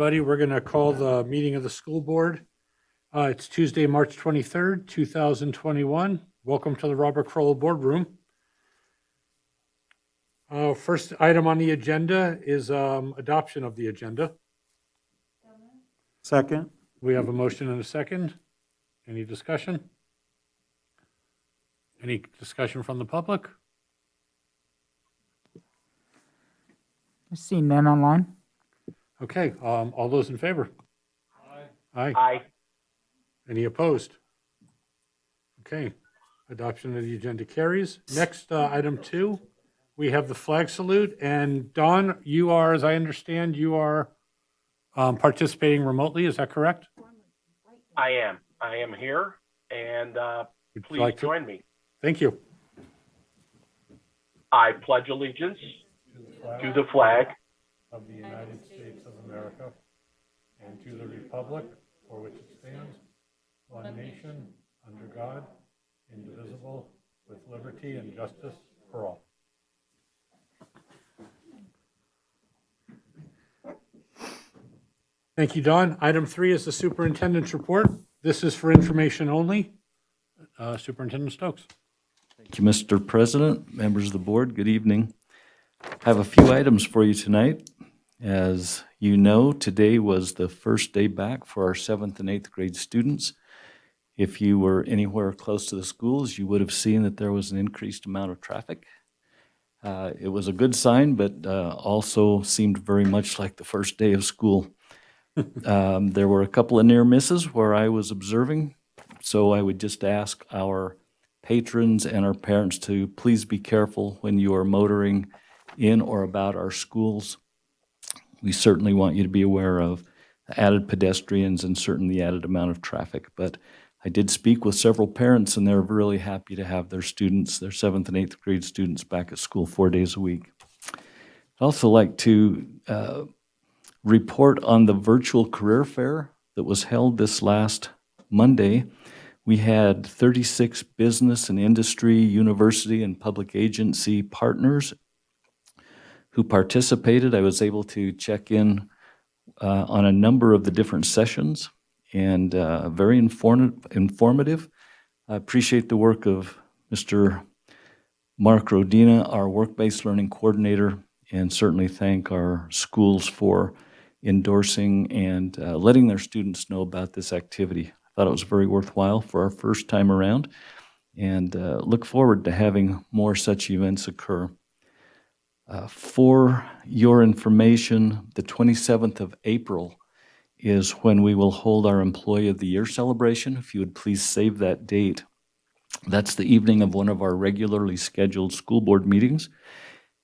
everybody. We're going to call the meeting of the school board. It's Tuesday, March 23rd, 2021. Welcome to the Robert Crowell Boardroom. First item on the agenda is adoption of the agenda. Second. We have a motion and a second. Any discussion? Any discussion from the public? I see none online. Okay, all those in favor? Aye. Aye. Any opposed? Okay, adoption of the agenda carries. Next, item 2, we have the flag salute. And Dawn, you are, as I understand, you are participating remotely. Is that correct? I am here, and Would you please like to? join me. Thank you. I pledge allegiance to the flag Of the United States of America and to the republic for which it stands, one nation, under God, indivisible, with liberty and justice for all. Thank you, Don. Item 3 is the superintendent's report. This is for information only. Superintendent Stokes. Thank you, Mr. President, members of the board, good evening. I have a few items for you tonight. As you know, today was the first day back for our 7th and 8th grade students. If you were anywhere close to the schools, you would have seen that there was an increased amount of traffic. It was a good sign, but also seemed very much like the first day of school. There were a couple of near misses where I was observing, so I would just ask our patrons and our parents to please be careful when you are motoring in or about our schools. We certainly want you to be aware of added pedestrians and certainly the added amount of traffic. But I did speak with several parents, and they're really happy to have their students, their 7th and 8th grade students, back at school 4 days a week. I'd also like to report on the virtual career fair that was held this last Monday. We had 36 business and industry, university, and public agency partners who participated. I was able to check in on a number of the different sessions, and very informative. I appreciate the work of Mr. Mark Rodina, our work-based learning coordinator, and certainly thank our schools for endorsing and letting their students know about this activity. I thought it was very worthwhile for our first time around, and look forward to having more such events occur. For your information, the 27th of April is when we will hold our Employee of the Year celebration. If you would please save that date. That's the evening of one of our regularly scheduled school board meetings,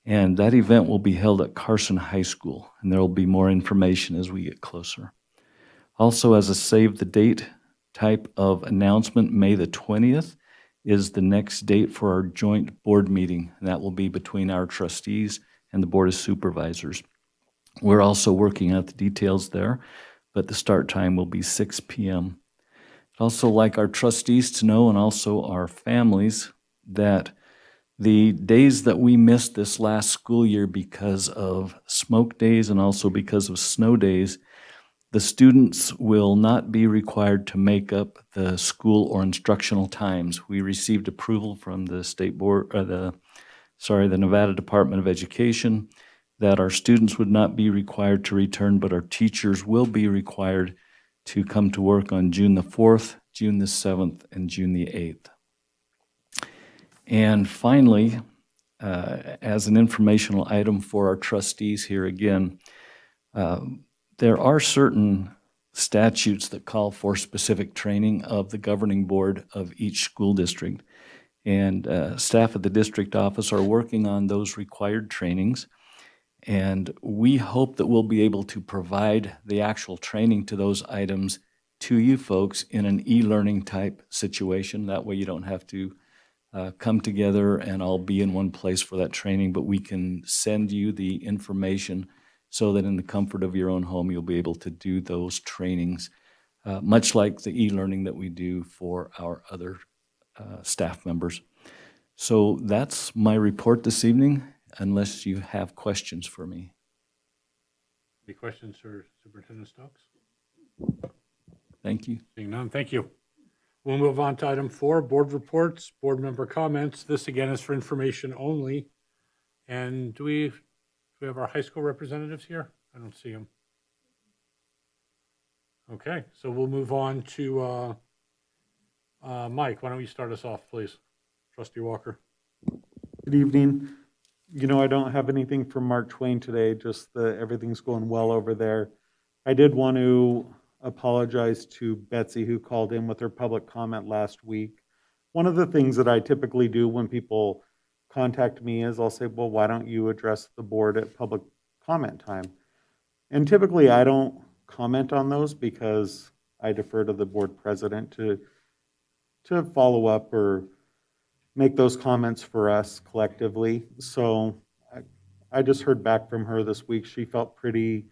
and that event will be held at Carson High School, and there will be more information as we get closer. Also, as a save the date type of announcement, May the 20th is the next date for our joint board meeting, and that will be between our trustees and the Board of Supervisors. We're also working out the details there, but the start time will be 6 p.m. I'd also like our trustees to know, and also our families, that the days that we missed this last school year because of smoke days and also because of snow days, the students will not be required to make up the school or instructional times. We received approval from the state board, the Nevada Department of Education, that our students would not be required to return, but our teachers will be required to come to work on June the 4th, June the 7th, and June the 8th. And finally, as an informational item for our trustees here again, there are certain statutes that call for specific training of the governing board of each school district. And staff at the district office are working on those required trainings. And we hope that we'll be able to provide the actual training to those items to you folks in an e-learning type situation. That way you don't have to come together and all be in one place for that training, but we can send you the information so that in the comfort of your own home, you'll be able to do those trainings, much like the e-learning that we do for our other staff members. So that's my report this evening, unless you have questions for me. Any questions for Superintendent Stokes? Thank you. Seeing none, thank you. We'll move on to item 4, board reports, board member comments. This again is for information only. And do we have our high school representatives here? I don't see them. Okay, so we'll move on to Mike. Why don't you start us off, please? Trustee Walker. Good evening. You know, I don't have anything from Mark Twain today, just that everything's going well over there. I did want to apologize to Betsy, who called in with her public comment last week. One of the things that I typically do when people contact me is I'll say, well, why don't you address the board at public comment time? And typically I don't comment on those because I defer to the board president to follow up or make those comments for us collectively. So I just heard back from her this week. She felt pretty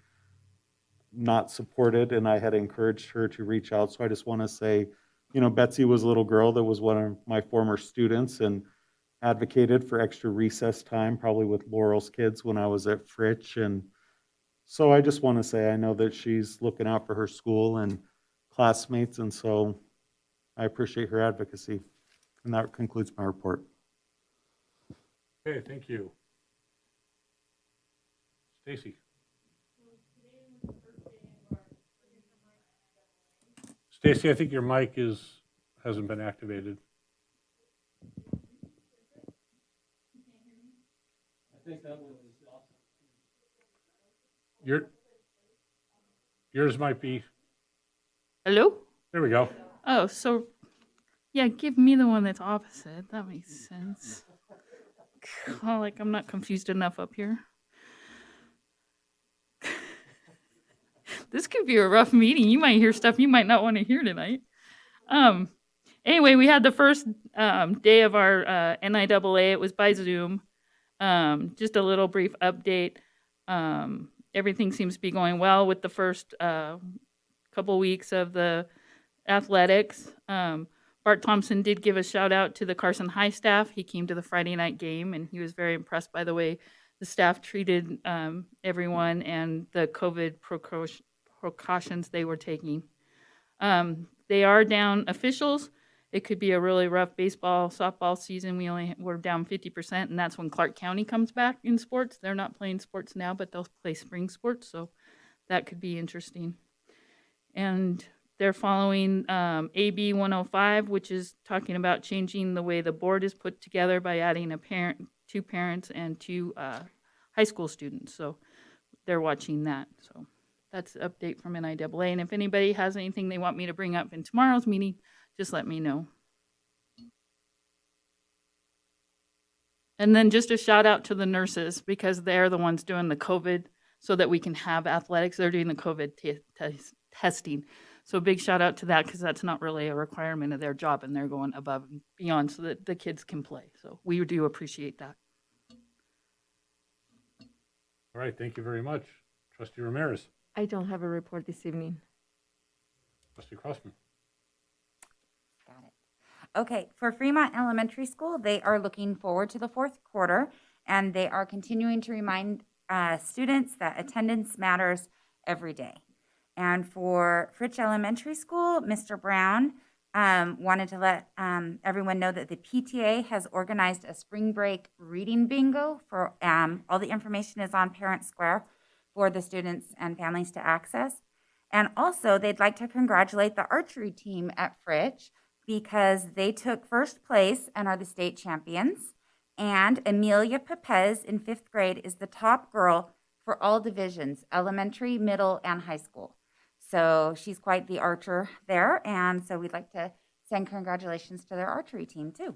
not supported, and I had encouraged her to reach out. So I just want to say, you know, Betsy was a little girl that was one of my former students and advocated for extra recess time, probably with Laurel's kids when I was at Fritch. And so I just want to say I know that she's looking out for her school and classmates, and so I appreciate her advocacy. And that concludes my report. Okay, thank you. Stacy. Stacy, I think your mic hasn't been activated. Yours might be. Hello? There we go. Oh, so yeah, give me the one that's opposite. That makes sense. Oh, like I'm not confused enough up here. This could be a rough meeting. You might hear stuff you might not want to hear tonight. Anyway, we had the first day of our NIAA. It was by Zoom. Just a little brief update. Everything seems to be going well with the first couple weeks of the athletics. Bart Thompson did give a shout out to the Carson High staff. He came to the Friday night game and he was very impressed by the way the staff treated everyone and the COVID precautions they were taking. They are down officials. It could be a really rough baseball, softball season. We're down 50%, and that's when Clark County comes back in sports. They're not playing sports now, but they'll play spring sports, so that could be interesting. And they're following AB 105, which is talking about changing the way the board is put together by adding two parents and two high school students. So they're watching that. So that's the update from NIAA. And if anybody has anything they want me to bring up in tomorrow's meeting, just let me know. And then just a shout out to the nurses because they're the ones doing the COVID so that we can have athletics. They're doing the COVID testing. So big shout out to that because that's not really a requirement of their job and they're going above and beyond so that the kids can play. So we do appreciate that. All right, thank you very much. Trustee Ramirez. I don't have a report this evening. Trustee Crossman. Got it. Okay, for Fremont Elementary School, they are looking forward to the fourth quarter, and they are continuing to remind students that attendance matters every day. And for Fritch Elementary School, Mr. Brown wanted to let everyone know that the PTA has organized a spring break reading bingo for all the information is on Parent Square for the students and families to access. And also, they'd like to congratulate the archery team at Fritch because they took first place and are the state champions. And Amelia Pepez in 5th grade is the top girl for all divisions, elementary, middle, and high school. So she's quite the archer there. And so we'd like to send congratulations to their archery team too.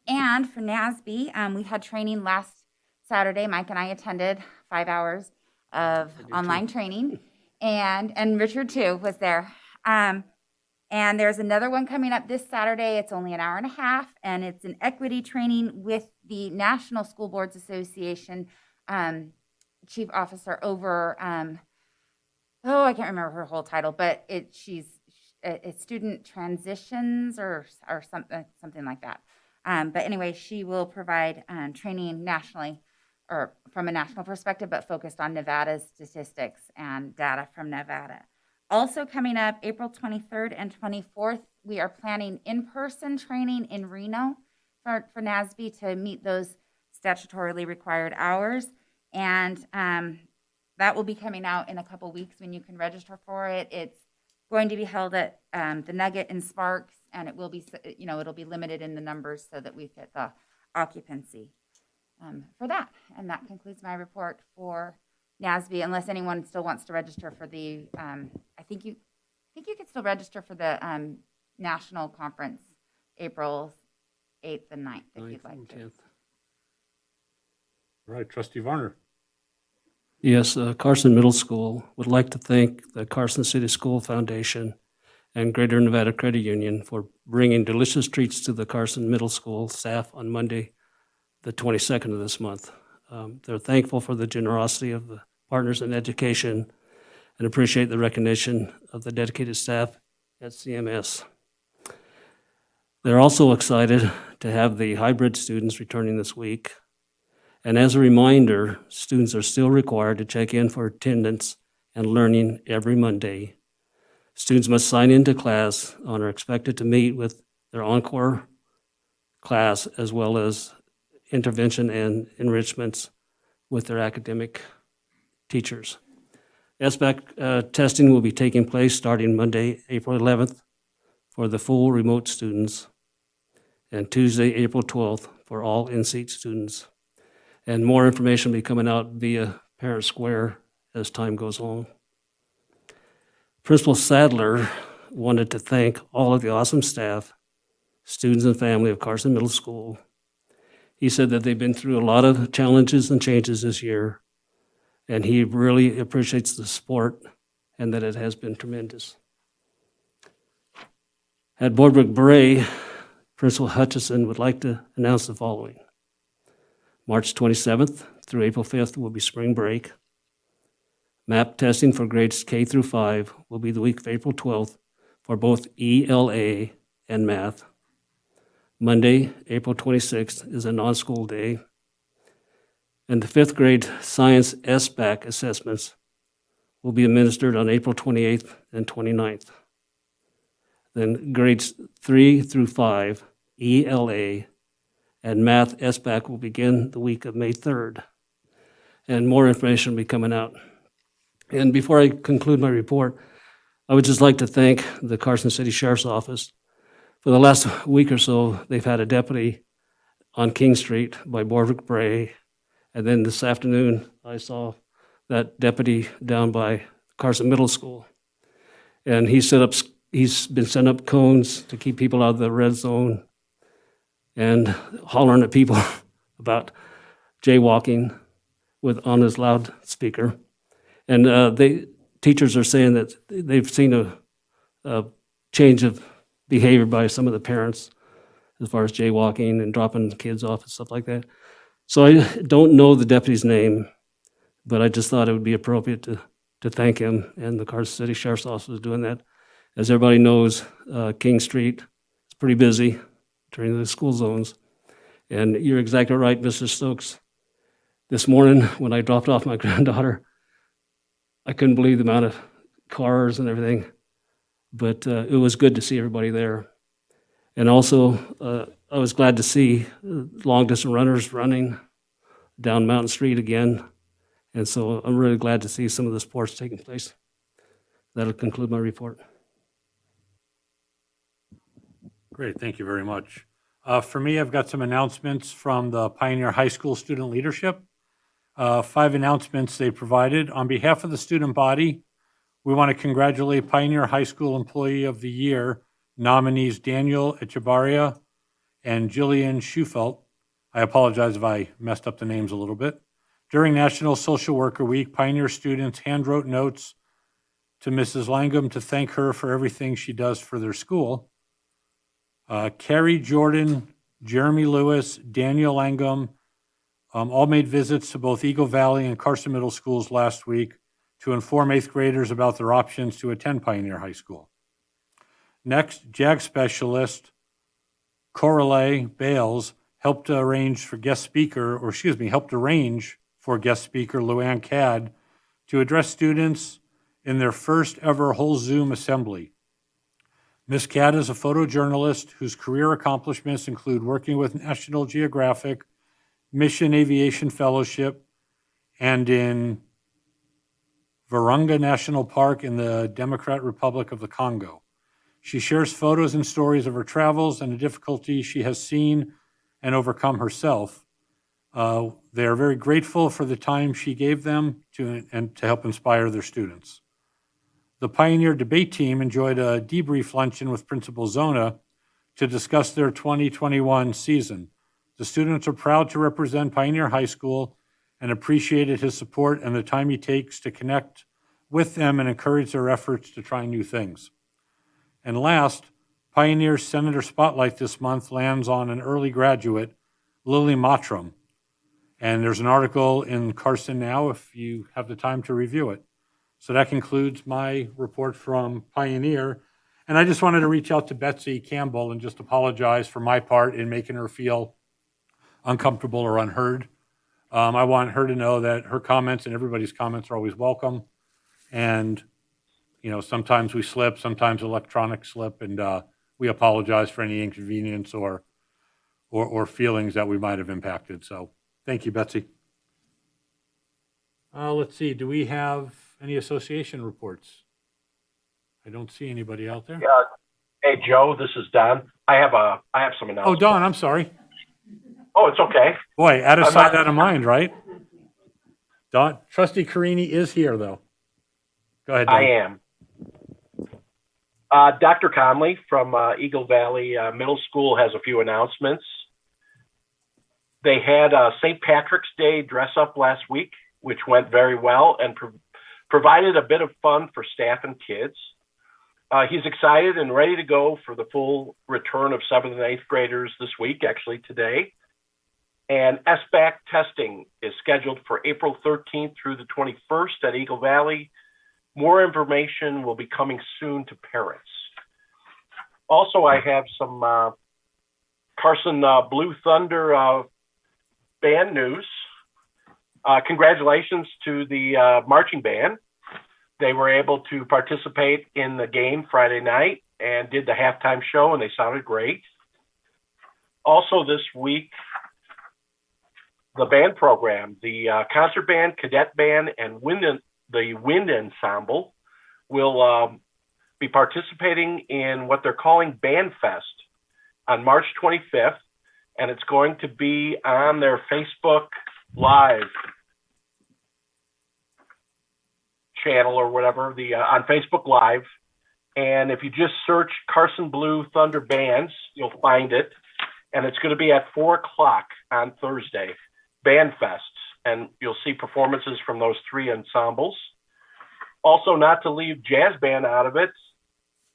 And for NASB, we had training last Saturday. Mike and I attended 5 hours of online training. And Richard too was there. And there's another one coming up this Saturday. It's only an hour and a half, and it's an equity training with the National School Boards Association chief officer over, I can't remember her whole title, but she's student transitions or something like that. But anyway, she will provide training nationally or from a national perspective, but focused on Nevada's statistics and data from Nevada. Also coming up, April 23rd and 24th, we are planning in-person training in Reno for NASB to meet those statutorily required hours. And that will be coming out in a couple weeks when you can register for it. It's going to be held at the Nugget in Sparks, and it will be, it'll be limited in the numbers so that we fit the occupancy for that. And that concludes my report for NASB, unless anyone still wants to register for the, I think you could still register for the national conference, April 8th and 9th, if you'd like to. All right, Trustee Varner. Yes, Carson Middle School would like to thank the Carson City School Foundation and Greater Nevada Credit Union for bringing delicious treats to the Carson Middle School staff on Monday, the 22nd of this month. They're thankful for the generosity of the partners in education and appreciate the recognition of the dedicated staff at CMS. They're also excited to have the hybrid students returning this week. And as a reminder, students are still required to check in for attendance and learning every Monday. Students must sign into class and are expected to meet with their encore class as well as intervention and enrichments with their academic teachers. SBAC testing will be taking place starting Monday, April 11th for the full remote students and Tuesday, April 12th for all in-seat students. And more information will be coming out via Parent Square as time goes on. Principal Sadler wanted to thank all of the awesome staff, students, and family of Carson Middle School. He said that they've been through a lot of challenges and changes this year, and he really appreciates the support and that it has been tremendous. At Boardwalk Bray, Principal Hutchison would like to announce the following. March 27th through April 5th will be spring break. MAP testing for grades K through 5 will be the week of April 12th for both ELA and math. Monday, April 26th is a non-school day. And the 5th grade science SBAC assessments will be administered on April 28th and 29th. Then grades 3 through 5, ELA, and math SBAC will begin the week of May 3rd. And more information will be coming out. And before I conclude my report, I would just like to thank the Carson City Sheriff's Office. For the last week or so, they've had a deputy on King Street by Boardwalk Bray. And then this afternoon, I saw that deputy down by Carson Middle School. And he's been setting up cones to keep people out of the red zone and hollering at people about jaywalking on his loudspeaker. And teachers are saying that they've seen a change of behavior by some of the parents as far as jaywalking and dropping kids off and stuff like that. So I don't know the deputy's name, but I just thought it would be appropriate to thank him, and the Carson City Sheriff's Office is doing that. As everybody knows, King Street is pretty busy during the school zones. And you're exactly right, Mr. Stokes. This morning, when I dropped off my granddaughter, I couldn't believe the amount of cars and everything, but it was good to see everybody there. And also, I was glad to see long-distance runners running down Mountain Street again. And so I'm really glad to see some of the sports taking place. That'll conclude my report. Great, thank you very much. For me, I've got some announcements from the Pioneer High School student leadership. 5 announcements they provided. On behalf of the student body, we want to congratulate Pioneer High School Employee of the Year nominees Daniel Echevarria and Jillian Schufelt. I apologize if I messed up the names a little bit. During National Social Worker Week, Pioneer students handwrote notes to Mrs. Langham to thank her for everything she does for their school. Carrie Jordan, Jeremy Lewis, Daniel Langham all made visits to both Eagle Valley and Carson Middle Schools last week to inform 8th graders about their options to attend Pioneer High School. Next, JAG specialist Coralie Bales helped arrange for guest speaker Luann Cad to address students in their first ever whole Zoom assembly. Ms. Cad is a photojournalist whose career accomplishments include working with National Geographic, Mission Aviation Fellowship, and in Virunga National Park in the Democratic Republic of the Congo. She shares photos and stories of her travels and the difficulties she has seen and overcome herself. They are very grateful for the time she gave them to help inspire their students. The Pioneer debate team enjoyed a debrief luncheon with Principal Zona to discuss their 2021 season. The students are proud to represent Pioneer High School and appreciated his support and the time he takes to connect with them and encourage their efforts to try new things. And last, Pioneer's Senator Spotlight this month lands on an early graduate, Lily Mottram. And there's an article in Carson now if you have the time to review it. So that concludes my report from Pioneer. And I just wanted to reach out to Betsy Campbell and just apologize for my part in making her feel uncomfortable or unheard. I want her to know that her comments and everybody's comments are always welcome. And, you know, sometimes we slip, sometimes electronic slip, and we apologize for any inconvenience or feelings that we might have impacted. So thank you, Betsy. Let's see, do we have any association reports? I don't see anybody out there. Hey, Joe, this is Don. I have some announcements. Oh, Don, I'm sorry. Oh, it's okay. Boy, out of I'm sight, not- out of mind, right? Don, Trustee Carini is here, though. Go ahead, Don. I am. Dr. Conley from Eagle Valley Middle School has a few announcements. They had St. Patrick's Day dress up last week, which went very well and provided a bit of fun for staff and kids. He's excited and ready to go for the full return of 7th and 8th graders this week, actually today. And SBAC testing is scheduled for April 13th through the 21st at Eagle Valley. More information will be coming soon to parents. Also, I have some Carson Blue Thunder band news. Congratulations to the marching band. They were able to participate in the game Friday night and did the halftime show, and they sounded great. Also this week, the band program, the concert band, cadet band, and the wind ensemble will be participating in what they're calling Band Fest on March 25th, and it's going to be on their Facebook Live channel or whatever, on Facebook Live. And if you just search Carson Blue Thunder Bands, you'll find it. And it's going to be at 4:00 on Thursday, Band Fest. And you'll see performances from those three ensembles. Also, not to leave jazz band out of it,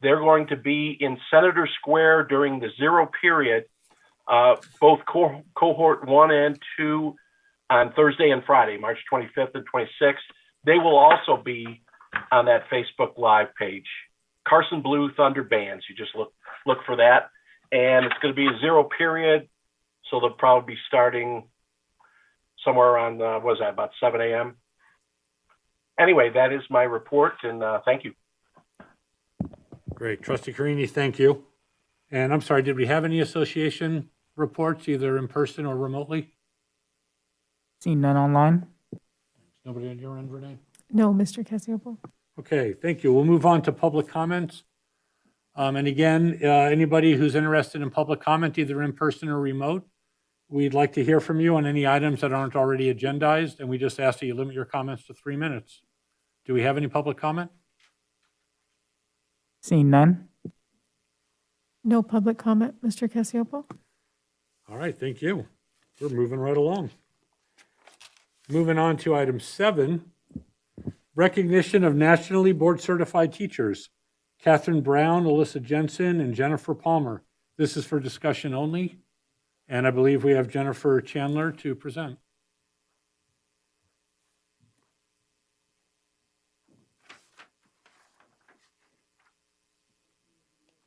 they're going to be in Senator Square during the zero period, both cohort 1 and 2 on Thursday and Friday, March 25th and 26th. They will also be on that Facebook Live page, Carson Blue Thunder Bands. You just look for that. And it's going to be a zero period, so they'll probably be starting somewhere around, about 7 a.m.? Anyway, that is my report, and thank you. Great. Trustee Carini, thank you. And I'm sorry, did we have any association reports, either in person or remotely? Seeing none online? Nobody on your end, Renee? No, Mr. Cassiopolo. Okay, thank you. We'll move on to public comments. And again, anybody who's interested in public comment, either in person or remote, we'd like to hear from you on any items that aren't already agendized, and we just ask that you limit your comments to 3 minutes. Do we have any public comment? Seeing none? No public comment, Mr. Cassiopolo. All right, thank you. We're moving right along. Moving on to item 7, recognition of nationally board certified teachers, Catherine Brown, Alyssa Jensen, and Jennifer Palmer. This is for discussion only, and I believe we have Jennifer Chandler to present.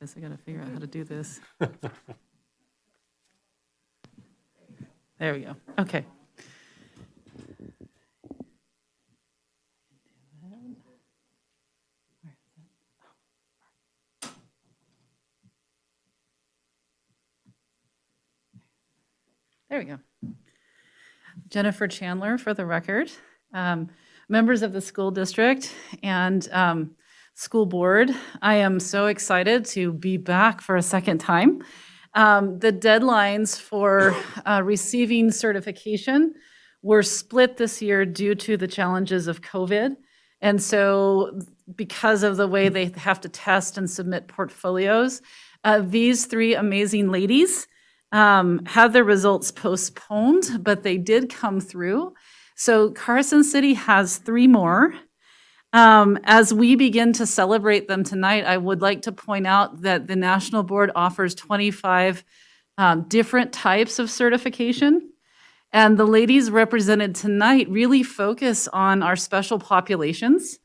Guess I gotta figure out how to do this. There we go. Okay. There we go. Jennifer Chandler, for the record. Members of the school district and school board, I am so excited to be back for a second time. The deadlines for receiving certification were split this year due to the challenges of COVID. And so because of the way they have to test and submit portfolios, these three amazing ladies had their results postponed, but they did come through. So Carson City has 3 more. As we begin to celebrate them tonight, I would like to point out that the National Board offers 25 different types of certification. And the ladies represented tonight really focus on our special populations.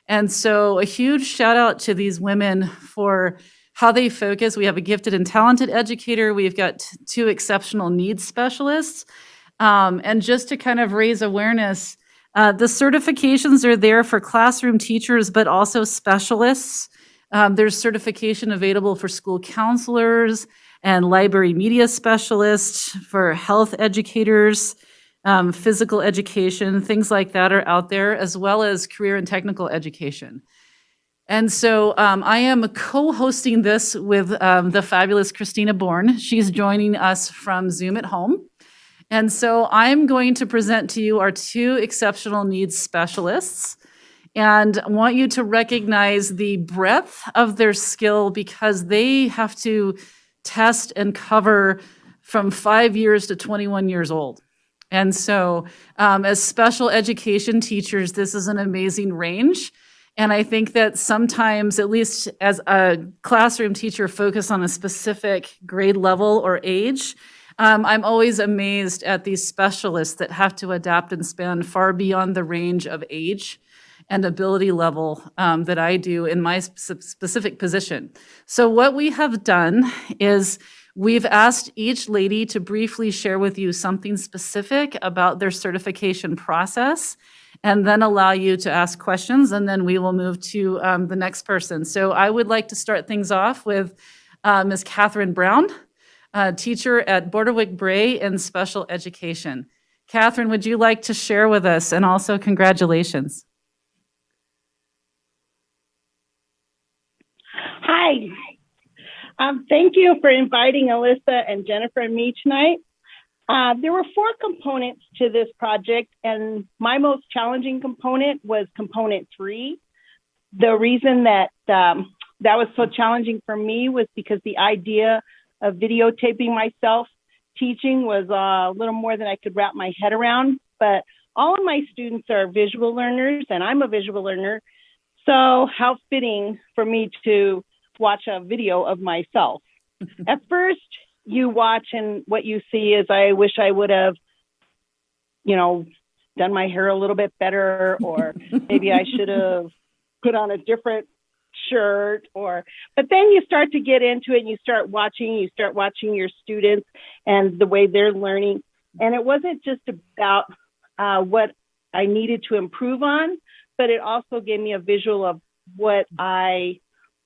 And so a huge shout out to these women for how they focus. We have a gifted and talented educator. We've got 2 exceptional needs specialists. And just to kind of raise awareness, the certifications are there for classroom teachers, but also specialists. There's certification available for school counselors and library media specialists, for health educators, physical education, things like that are out there, as well as career and technical education. And so I am co-hosting this with the fabulous Christina Bourne. She's joining us from Zoom at home. And so I'm going to present to you our 2 exceptional needs specialists. And I want you to recognize the breadth of their skill because they have to test and cover from 5 years to 21 years old. And so as special education teachers, this is an amazing range. And I think that sometimes, at least as a classroom teacher, focus on a specific grade level or age. I'm always amazed at these specialists that have to adapt and span far beyond the range of age and ability level that I do in my specific position. So what we have done is we've asked each lady to briefly share with you something specific about their certification process, and then allow you to ask questions, and then we will move to the next person. So I would like to start things off with Ms. Catherine Brown, teacher at Borderwick Bray in special education. Catherine, would you like to share with us, and also congratulations? Hi. Thank you for inviting Alyssa and Jennifer and me tonight. There were 4 components to this project, and my most challenging component was component 3. The reason that that was so challenging for me was because the idea of videotaping myself teaching was a little more than I could wrap my head around. But all of my students are visual learners, and I'm a visual learner. So how fitting for me to watch a video of myself. At first, you watch and what you see is, I wish I would have, done my hair a little bit better, or maybe I should have put on a different shirt, but then you start to get into it and you start watching your students and the way they're learning. And it wasn't just about what I needed to improve on, but it also gave me a visual of what I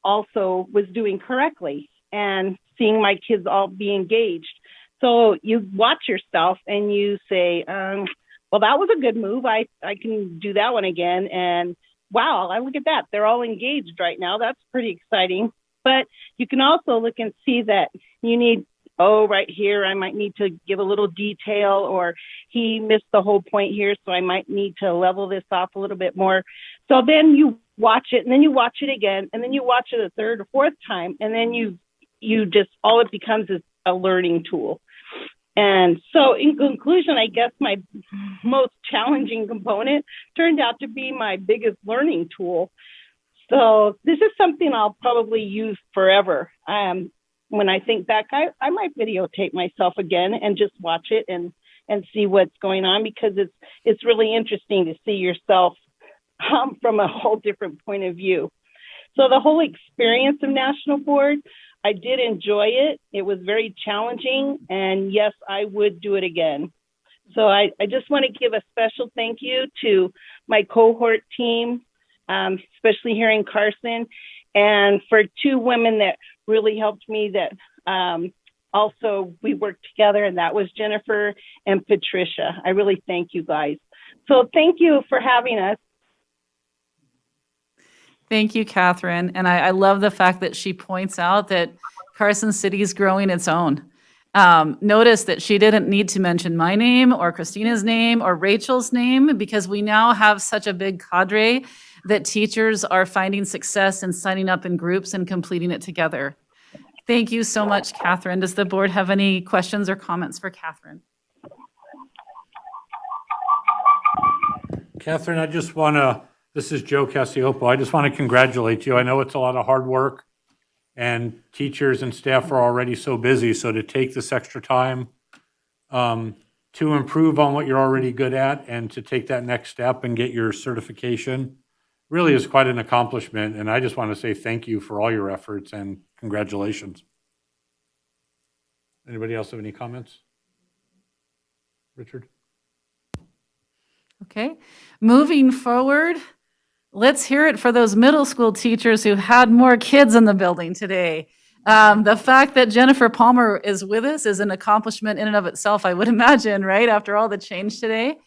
also was doing correctly and seeing my kids all be engaged. So you watch yourself and you say, well, that was a good move. I can do that one again. And wow, I look at that. They're all engaged right now. That's pretty exciting. But you can also look and see that you need, right here, I might need to give a little detail, or he missed the whole point here, so I might need to level this off a little bit more. So then you watch it, and then you watch it again, and then you watch it a 3rd or 4th time, and then you just, all it becomes is a learning tool. And so in conclusion, I guess my most challenging component turned out to be my biggest learning tool. So this is something I'll probably use forever. When I think back, I might videotape myself again and just watch it and see what's going on, because it's really interesting to see yourself from a whole different point of view. So the whole experience of National Board, I did enjoy it. It was very challenging, and yes, I would do it again. So I just want to give a special thank you to my cohort team, especially here in Carson, and for two women that really helped me that also we worked together, and that was Jennifer and Patricia. I really thank you guys. So thank you for having us. Thank you, Catherine. And I love the fact that she points out that Carson City is growing its own. Notice that she didn't need to mention my name or Christina's name or Rachel's name, because we now have such a big cadre that teachers are finding success in signing up in groups and completing it together. Thank you so much, Catherine. Does the board have any questions or comments for Catherine? Catherine, I just want to, this is Joe Cassiopo. I just want to congratulate you. I know it's a lot of hard work, and teachers and staff are already so busy. So to take this extra time to improve on what you're already good at and to take that next step and get your certification really is quite an accomplishment. And I just want to say thank you for all your efforts and congratulations. Anybody else have any comments? Richard? Okay, moving forward, let's hear it for those middle school teachers who had more kids in the building today. The fact that Jennifer Palmer is with us is an accomplishment in and of itself, I would imagine, right, after all the change today.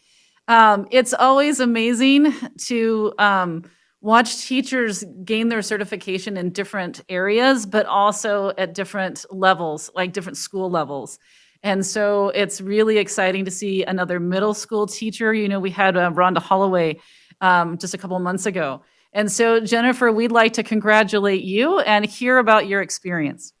It's always amazing to watch teachers gain their certification in different areas, but also at different levels, like different school levels. And so it's really exciting to see another middle school teacher. You know, we had Rhonda Holloway just a couple of months ago. And so, Jennifer, we'd like to congratulate you and hear about your experience.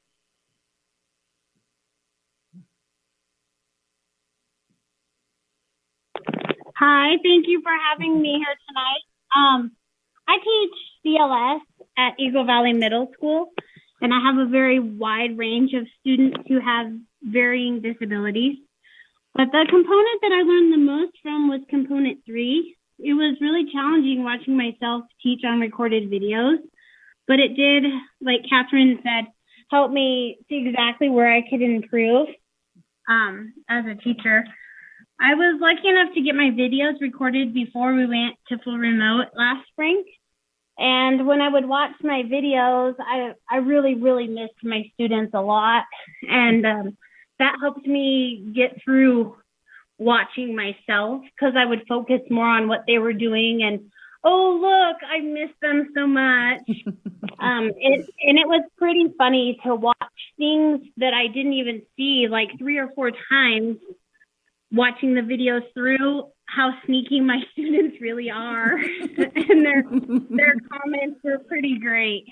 Hi, thank you for having me here tonight. I teach CLS at Eagle Valley Middle School, and I have a very wide range of students who have varying disabilities. But the component that I learned the most from was component 3. It was really challenging watching myself teach on recorded videos, but it did, like Catherine said, help me see exactly where I could improve as a teacher. I was lucky enough to get my videos recorded before we went to full remote last spring. And when I would watch my videos, I really, really missed my students a lot. And that helped me get through watching myself, because I would focus more on what they were doing and, oh, look, I miss them so much. And it was pretty funny to watch things that I didn't even see like 3 or 4 times, watching the videos through, how sneaky my students really are. And their comments were pretty great.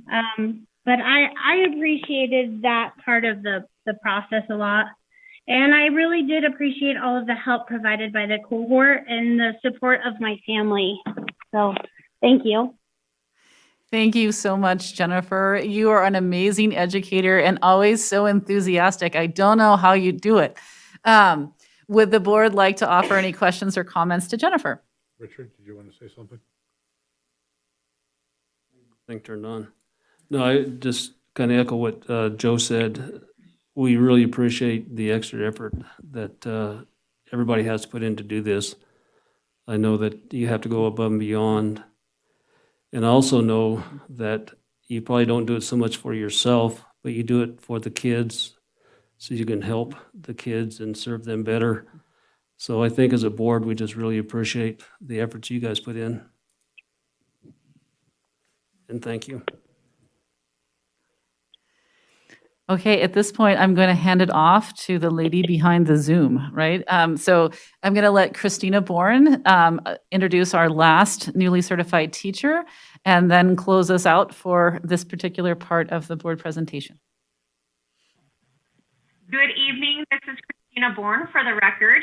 But I appreciated that part of the process a lot. And I really did appreciate all of the help provided by the cohort and the support of my family. So thank you. Thank you so much, Jennifer. You are an amazing educator and always so enthusiastic. I don't know how you do it. Would the board like to offer any questions or comments to Jennifer? Richard, did you want to say something? Thing turned on. No, I just kind of echo what Joe said. We really appreciate the extra effort that everybody has to put in to do this. I know that you have to go above and beyond. And I also know that you probably don't do it so much for yourself, but you do it for the kids so you can help the kids and serve them better. So I think as a board, we just really appreciate the efforts you guys put in. And thank you. Okay, at this point, I'm going to hand it off to the lady behind the Zoom, right? So I'm going to let Christina Bourne introduce our last newly certified teacher and then close us out for this particular part of the board presentation. Good evening. This is Christina Bourne for the record.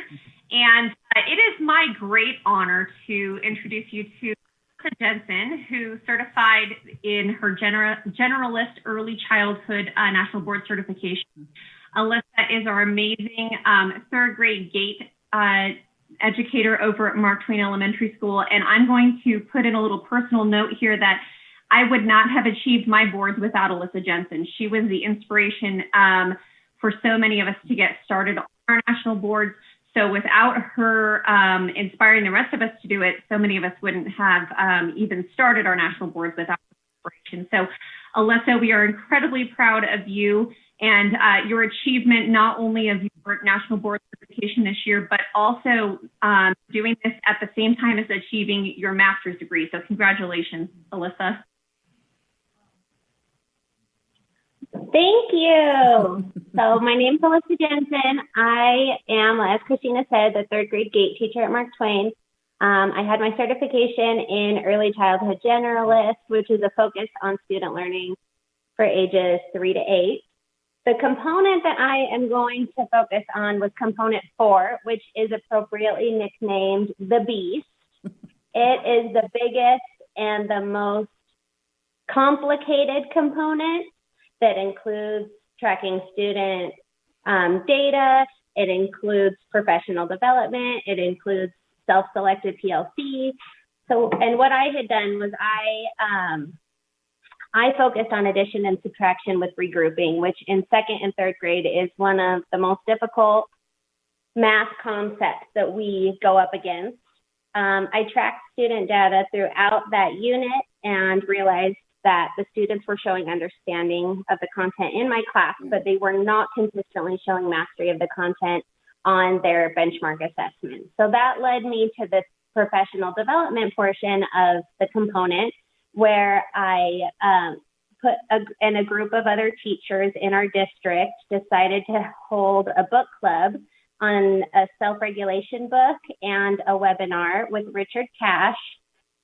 And it is my great honor to introduce you to Alyssa Jensen, who certified in her generalist early childhood national board certification. Alyssa is our amazing third grade GATE educator over at Mark Twain Elementary School. And I'm going to put in a little personal note here that I would not have achieved my boards without Alyssa Jensen. She was the inspiration for so many of us to get started on our national boards, So without her inspiring the rest of us to do it, so many of us wouldn't have even started our national boards without her inspiration. So Alyssa, we are incredibly proud of you and your achievement, not only of your national board certification this year, but also doing this at the same time as achieving your master's degree. So congratulations, Alyssa. Thank you. So my name is Alyssa Jensen. I am, as Christina said, the third grade gate teacher at Mark Twain. I had my certification in early childhood generalist, which is a focus on student learning for ages 3 to 8. The component that I am going to focus on was component 4, which is appropriately nicknamed the Beast. It is the biggest and the most complicated component that includes tracking student data. It includes professional development. It includes self-selected PLC. So, and what I had done was I focused on addition and subtraction with regrouping, which in second and third grade is one of the most difficult math concepts that we go up against. I tracked student data throughout that unit and realized that the students were showing understanding of the content in my class, but they were not consistently showing mastery of the content on their benchmark assessment. So that led me to this professional development portion of the component, where I and a group of other teachers in our district decided to hold a book club on a self-regulation book and a webinar with Richard Cash.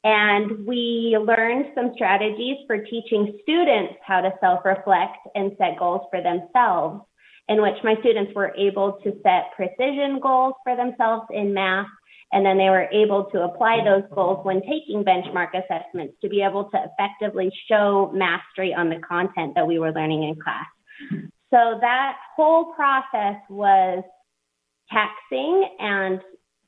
And we learned some strategies for teaching students how to self-reflect and set goals for themselves, in which my students were able to set precision goals for themselves in math. And then they were able to apply those goals when taking benchmark assessments to be able to effectively show mastery on the content that we were learning in class. So that whole process was taxing and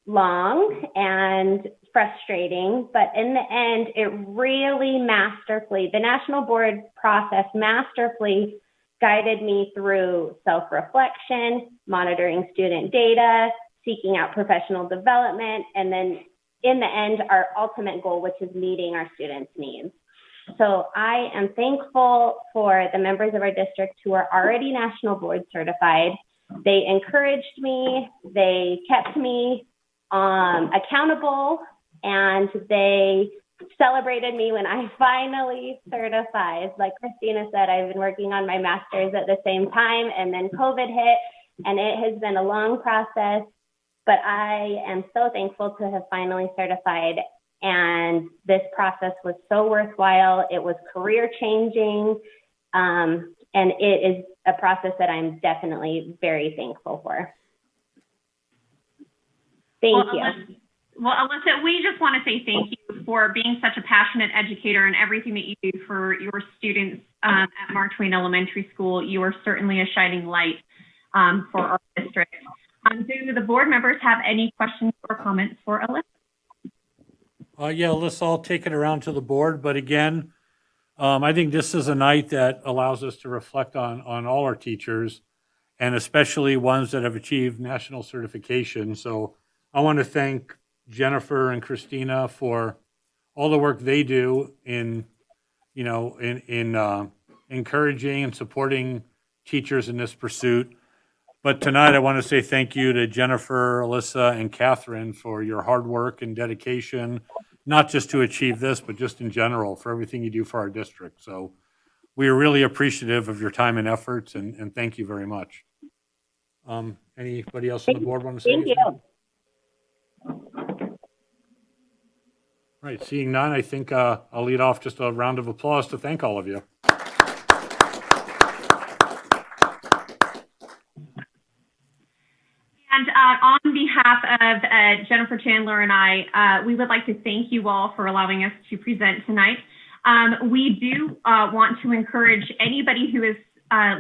long and frustrating, but in the end, it really masterfully, the national board process masterfully guided me through self-reflection, monitoring student data, seeking out professional development, and then in the end, our ultimate goal, which is meeting our students' needs. So I am thankful for the members of our district who are already national board certified. They encouraged me, they kept me accountable, and they celebrated me when I finally certified. Like Christina said, I've been working on my master's at the same time, and then COVID hit, and it has been a long process, but I am so thankful to have finally certified. And this process was so worthwhile. It was career changing, and it is a process that I'm definitely very thankful for. Thank you. Well, Alyssa, we just want to say thank you for being such a passionate educator and everything that you do for your students at Mark Twain Elementary School. You are certainly a shining light for our district. Do the board members have any questions or comments for Alyssa? Yeah, Alyssa, I'll take it around to the board, but again, I think this is a night that allows us to reflect on all our teachers, and especially ones that have achieved national certification. So I want to thank Jennifer and Christina for all the work they do in encouraging and supporting teachers in this pursuit. But tonight I want to say thank you to Jennifer, Alyssa, and Catherine for your hard work and dedication, not just to achieve this, but just in general for everything you do for our district. So we are really appreciative of your time and efforts, and thank you very much. Anybody else on the board want to say anything? Thank you. All right, seeing none, I think I'll lead off just a round of applause to thank all of you. And on behalf of Jennifer Chandler and I, we would like to thank you all for allowing us to present tonight. We do want to encourage anybody who is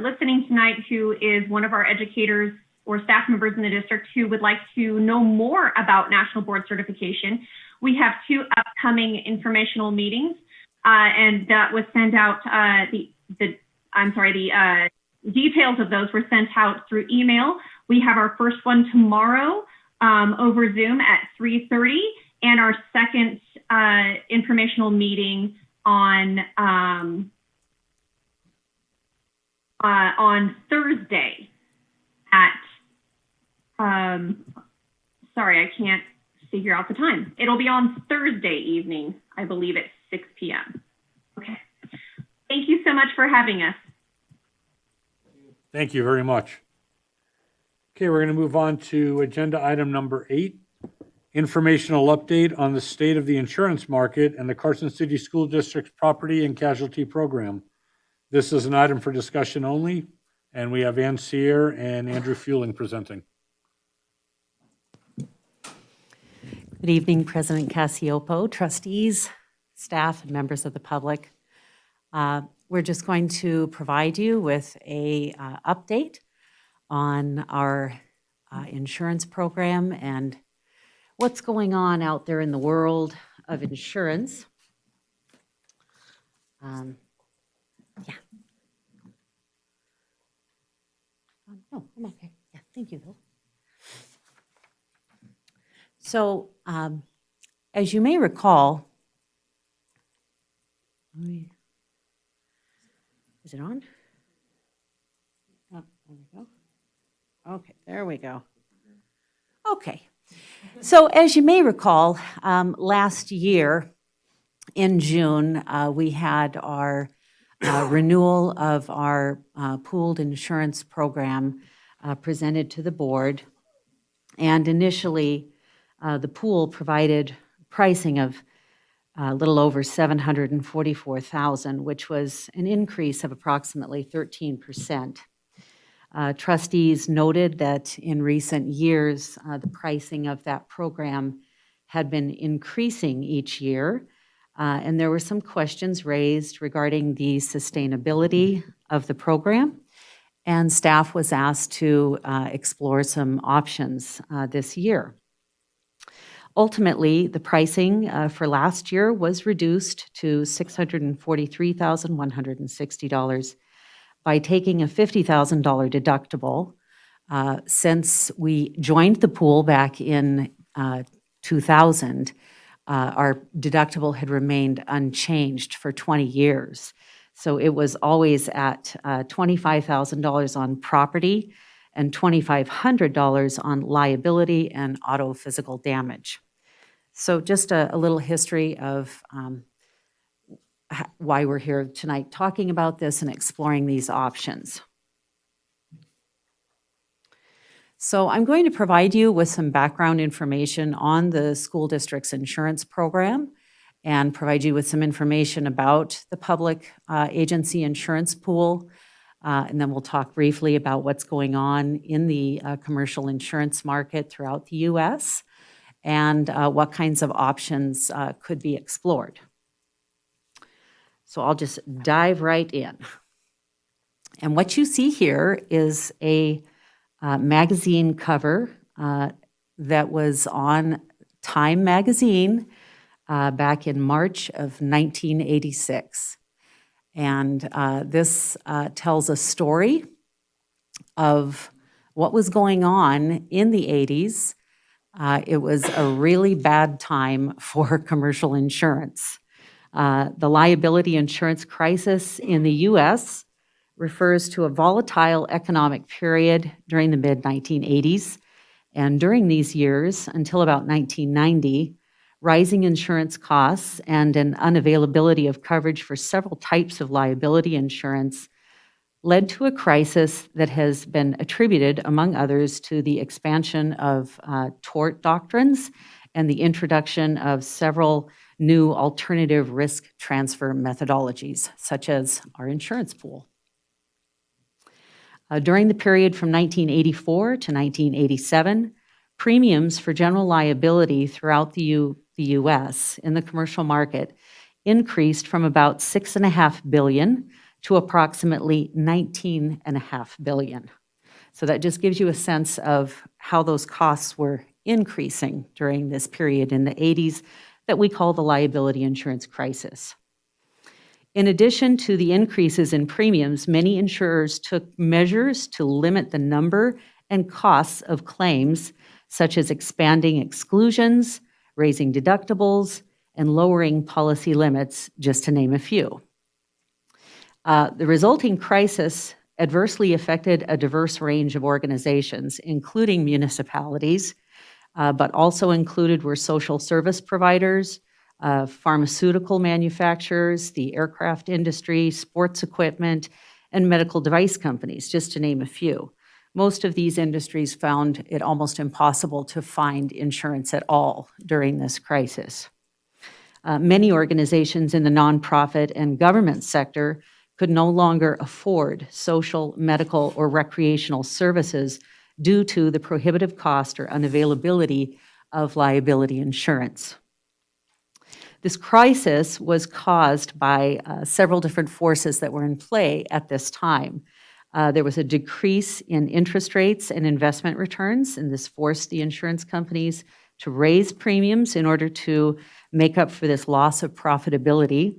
listening tonight who is one of our educators or staff members in the district who would like to know more about national board certification. We have 2 upcoming informational meetings, and that was sent out. The details of those were sent out through email. We have our first one tomorrow over Zoom at 3:30, and our second informational meeting on Thursday at sorry, I can't figure out the time. It'll be on Thursday evening, I believe, at 6 p.m. Okay. Thank you so much for having us. Thank you very much. Okay, we're going to move on to agenda item number 8, informational update on the state of the insurance market and the Carson City School District's property and casualty program. This is an item for discussion only, and we have Ann Sear and Andrew Fueling presenting. Good evening, President Cassiopo, trustees, staff, and members of the public. We're just going to provide you with a update on our insurance program and what's going on out there in the world of insurance. Yeah. Oh, I'm okay. Yeah, thank you, Bill. So, as you may recall, is it on? Oh, there we go. Okay, there we go. Okay. So, as you may recall, last year in June, we had our renewal of our pooled insurance program presented to the board. And initially, the pool provided pricing of a little over $744,000, which was an increase of approximately 13%. Trustees noted that in recent years, the pricing of that program had been increasing each year, and there were some questions raised regarding the sustainability of the program, and staff was asked to explore some options this year. Ultimately, the pricing for last year was reduced to $643,160 by taking a $50,000 deductible. Since we joined the pool back in 2000, our deductible had remained unchanged for 20 years. So it was always at $25,000 on property and $2,500 on liability and auto physical damage. So just a little history of why we're here tonight talking about this and exploring these options. So I'm going to provide you with some background information on the school district's insurance program and provide you with some information about the public agency insurance pool. And then we'll talk briefly about what's going on in the commercial insurance market throughout the U.S. and what kinds of options could be explored. So I'll just dive right in. And what you see here is a magazine cover that was on Time magazine back in March of 1986. And this tells a story of what was going on in the 80s. It was a really bad time for commercial insurance. The liability insurance crisis in the U.S. refers to a volatile economic period during the mid-1980s. And during these years, until about 1990, rising insurance costs and an unavailability of coverage for several types of liability insurance led to a crisis that has been attributed, among others, to the expansion of tort doctrines and the introduction of several new alternative risk transfer methodologies, such as our insurance pool. During the period from 1984 to 1987, premiums for general liability throughout the U.S. in the commercial market increased from about $6.5 billion to approximately $19.5 billion. So that just gives you a sense of how those costs were increasing during this period in the 80s that we call the liability insurance crisis. In addition to the increases in premiums, many insurers took measures to limit the number and costs of claims, such as expanding exclusions, raising deductibles, and lowering policy limits, just to name a few. The resulting crisis adversely affected a diverse range of organizations, including municipalities, but also included were social service providers, pharmaceutical manufacturers, the aircraft industry, sports equipment, and medical device companies, just to name a few. Most of these industries found it almost impossible to find insurance at all during this crisis. Many organizations in the nonprofit and government sector could no longer afford social, medical, or recreational services due to the prohibitive cost or unavailability of liability insurance. This crisis was caused by several different forces that were in play at this time. There was a decrease in interest rates and investment returns, and this forced the insurance companies to raise premiums in order to make up for this loss of profitability.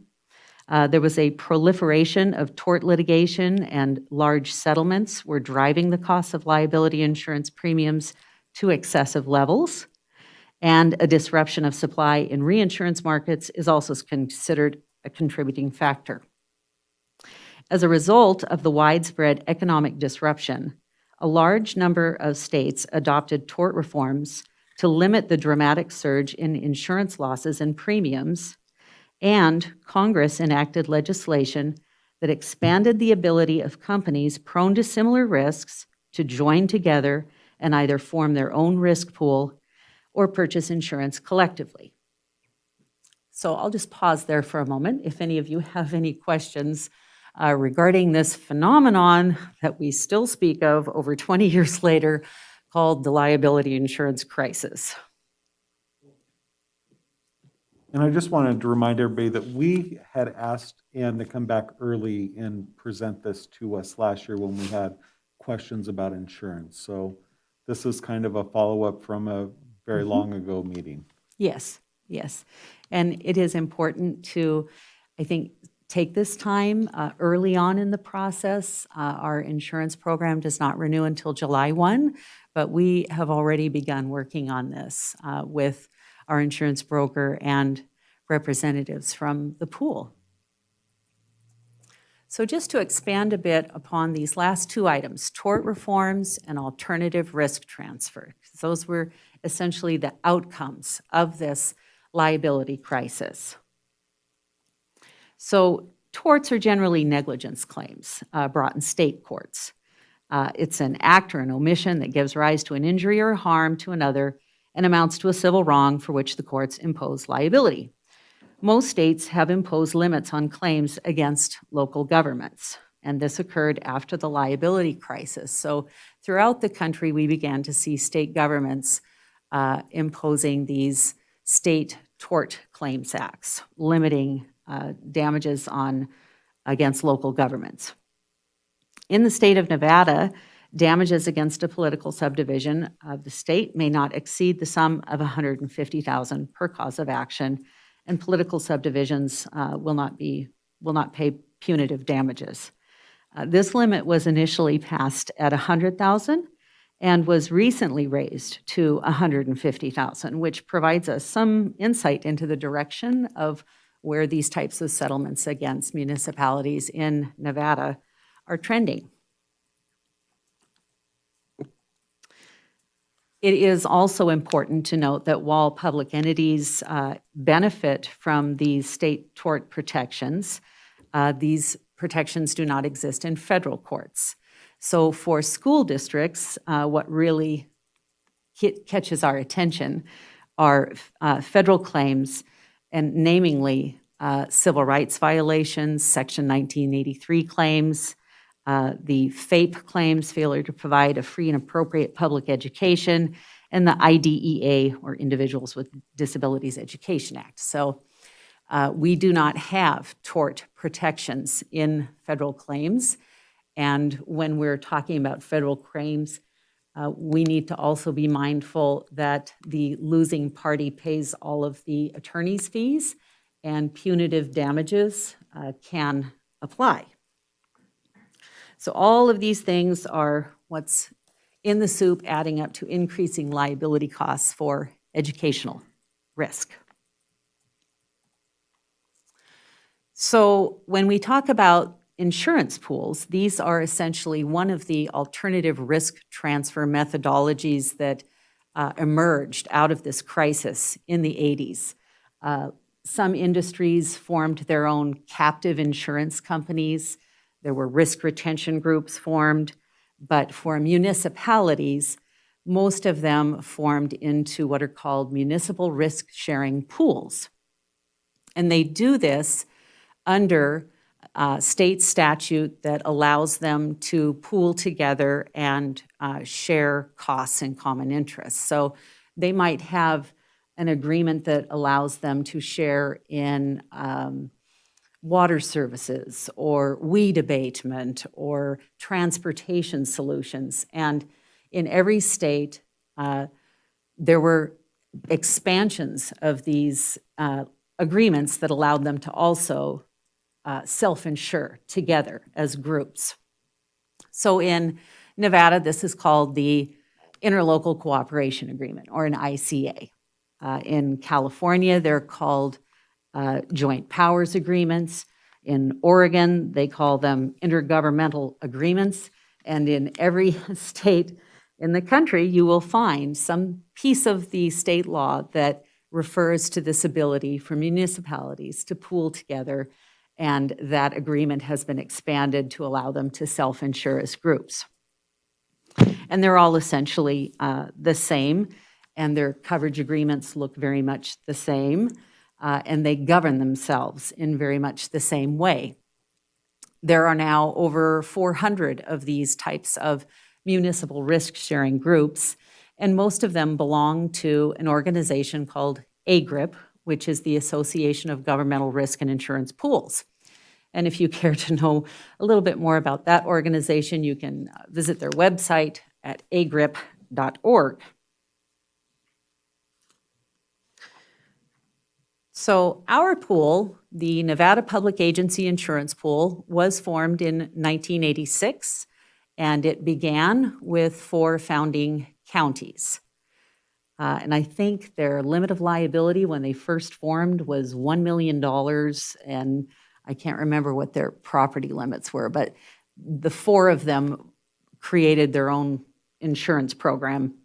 There was a proliferation of tort litigation, and large settlements were driving the cost of liability insurance premiums to excessive levels. And a disruption of supply in reinsurance markets is also considered a contributing factor. As a result of the widespread economic disruption, a large number of states adopted tort reforms to limit the dramatic surge in insurance losses and premiums, and Congress enacted legislation that expanded the ability of companies prone to similar risks to join together and either form their own risk pool or purchase insurance collectively. So I'll just pause there for a moment. If any of you have any questions regarding this phenomenon that we still speak of over 20 years later, called the liability insurance crisis. And I just wanted to remind everybody that we had asked Ann to come back early and present this to us last year when we had questions about insurance. So this is kind of a follow-up from a very long ago meeting. Yes, yes. And it is important to, I think, take this time early on in the process. Our insurance program does not renew until July 1, but we have already begun working on this with our insurance broker and representatives from the pool. So just to expand a bit upon these last two items, tort reforms and alternative risk transfer. Those were essentially the outcomes of this liability crisis. So torts are generally negligence claims brought in state courts. It's an act or an omission that gives rise to an injury or harm to another and amounts to a civil wrong for which the courts impose liability. Most states have imposed limits on claims against local governments, and this occurred after the liability crisis. So throughout the country, we began to see state governments imposing these state tort claims acts, limiting damages against local governments. In the state of Nevada, damages against a political subdivision of the state may not exceed the sum of $150,000 per cause of action, and political subdivisions will not pay punitive damages. This limit was initially passed at $100,000 and was recently raised to $150,000, which provides us some insight into the direction of where these types of settlements against municipalities in Nevada are trending. It is also important to note that while public entities benefit from these state tort protections, these protections do not exist in federal courts. So for school districts, what really catches our attention are federal claims, and namely civil rights violations, Section 1983 claims, the FAPE claims, failure to provide a free and appropriate public education, and the IDEA, or Individuals with Disabilities Education Act. So we do not have tort protections in federal claims. And when we're talking about federal claims, we need to also be mindful that the losing party pays all of the attorney's fees, and punitive damages can apply. So all of these things are what's in the soup, adding up to increasing liability costs for educational risk. So when we talk about insurance pools, these are essentially one of the alternative risk transfer methodologies that emerged out of this crisis in the 80s. Some industries formed their own captive insurance companies. There were risk retention groups formed, but for municipalities, most of them formed into what are called municipal risk sharing pools. And they do this under state statute that allows them to pool together and share costs and common interests. So they might have an agreement that allows them to share in water services or weed abatement or transportation solutions. And in every state, there were expansions of these agreements that allowed them to also self-insure together as groups. So in Nevada, this is called the Interlocal Cooperation Agreement, or an ICA. In California, they're called Joint Powers Agreements. In Oregon, they call them intergovernmental agreements. And in every state in the country, you will find some piece of the state law that refers to this ability for municipalities to pool together, and that agreement has been expanded to allow them to self-insure as groups. And they're all essentially the same, and their coverage agreements look very much the same, and they govern themselves in very much the same way. There are now over 400 of these types of municipal risk-sharing groups, and most of them belong to an organization called AGRIP, which is the Association of Governmental Risk and Insurance Pools. And if you care to know a little bit more about that organization, you can visit their website at agrip.org. So our pool, the Nevada Public Agency Insurance Pool, was formed in 1986, and it began with 4 founding counties. And I think their limit of liability when they first formed was $1 million, and I can't remember what their property limits were, but the 4 of them created their own insurance program.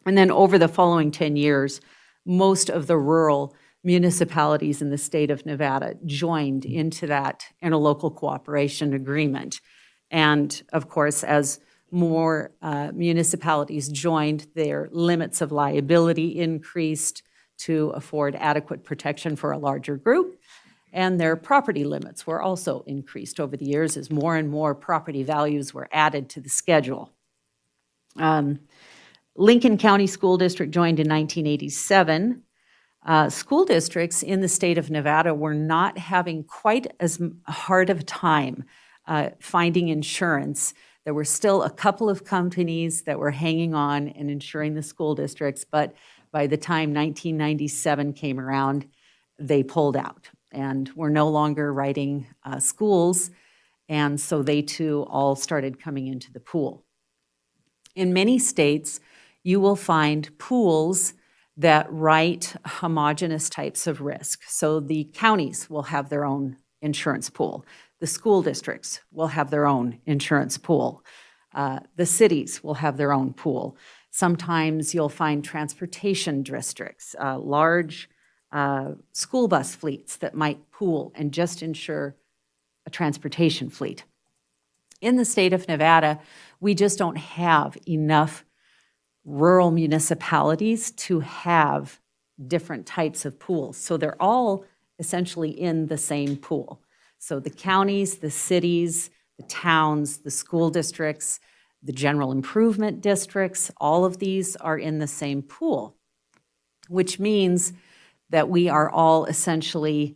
And then over the following 10 years, most of the rural municipalities in the state of Nevada joined into that interlocal cooperation agreement. And of course, as more municipalities joined, their limits of liability increased to afford adequate protection for a larger group, and their property limits were also increased over the years as more and more property values were added to the schedule. Lincoln County School District joined in 1987. School districts in the state of Nevada were not having quite as hard of a time finding insurance. There were still a couple of companies that were hanging on and insuring the school districts, but by the time 1997 came around, they pulled out and were no longer writing schools, and so they too all started coming into the pool. In many states, you will find pools that write homogeneous types of risk. So the counties will have their own insurance pool. The school districts will have their own insurance pool. The cities will have their own pool. Sometimes you'll find transportation districts, large school bus fleets that might pool and just insure a transportation fleet. In the state of Nevada, we just don't have enough rural municipalities to have different types of pools. So they're all essentially in the same pool. So the counties, the cities, the towns, the school districts, the general improvement districts, all of these are in the same pool, which means that we are all essentially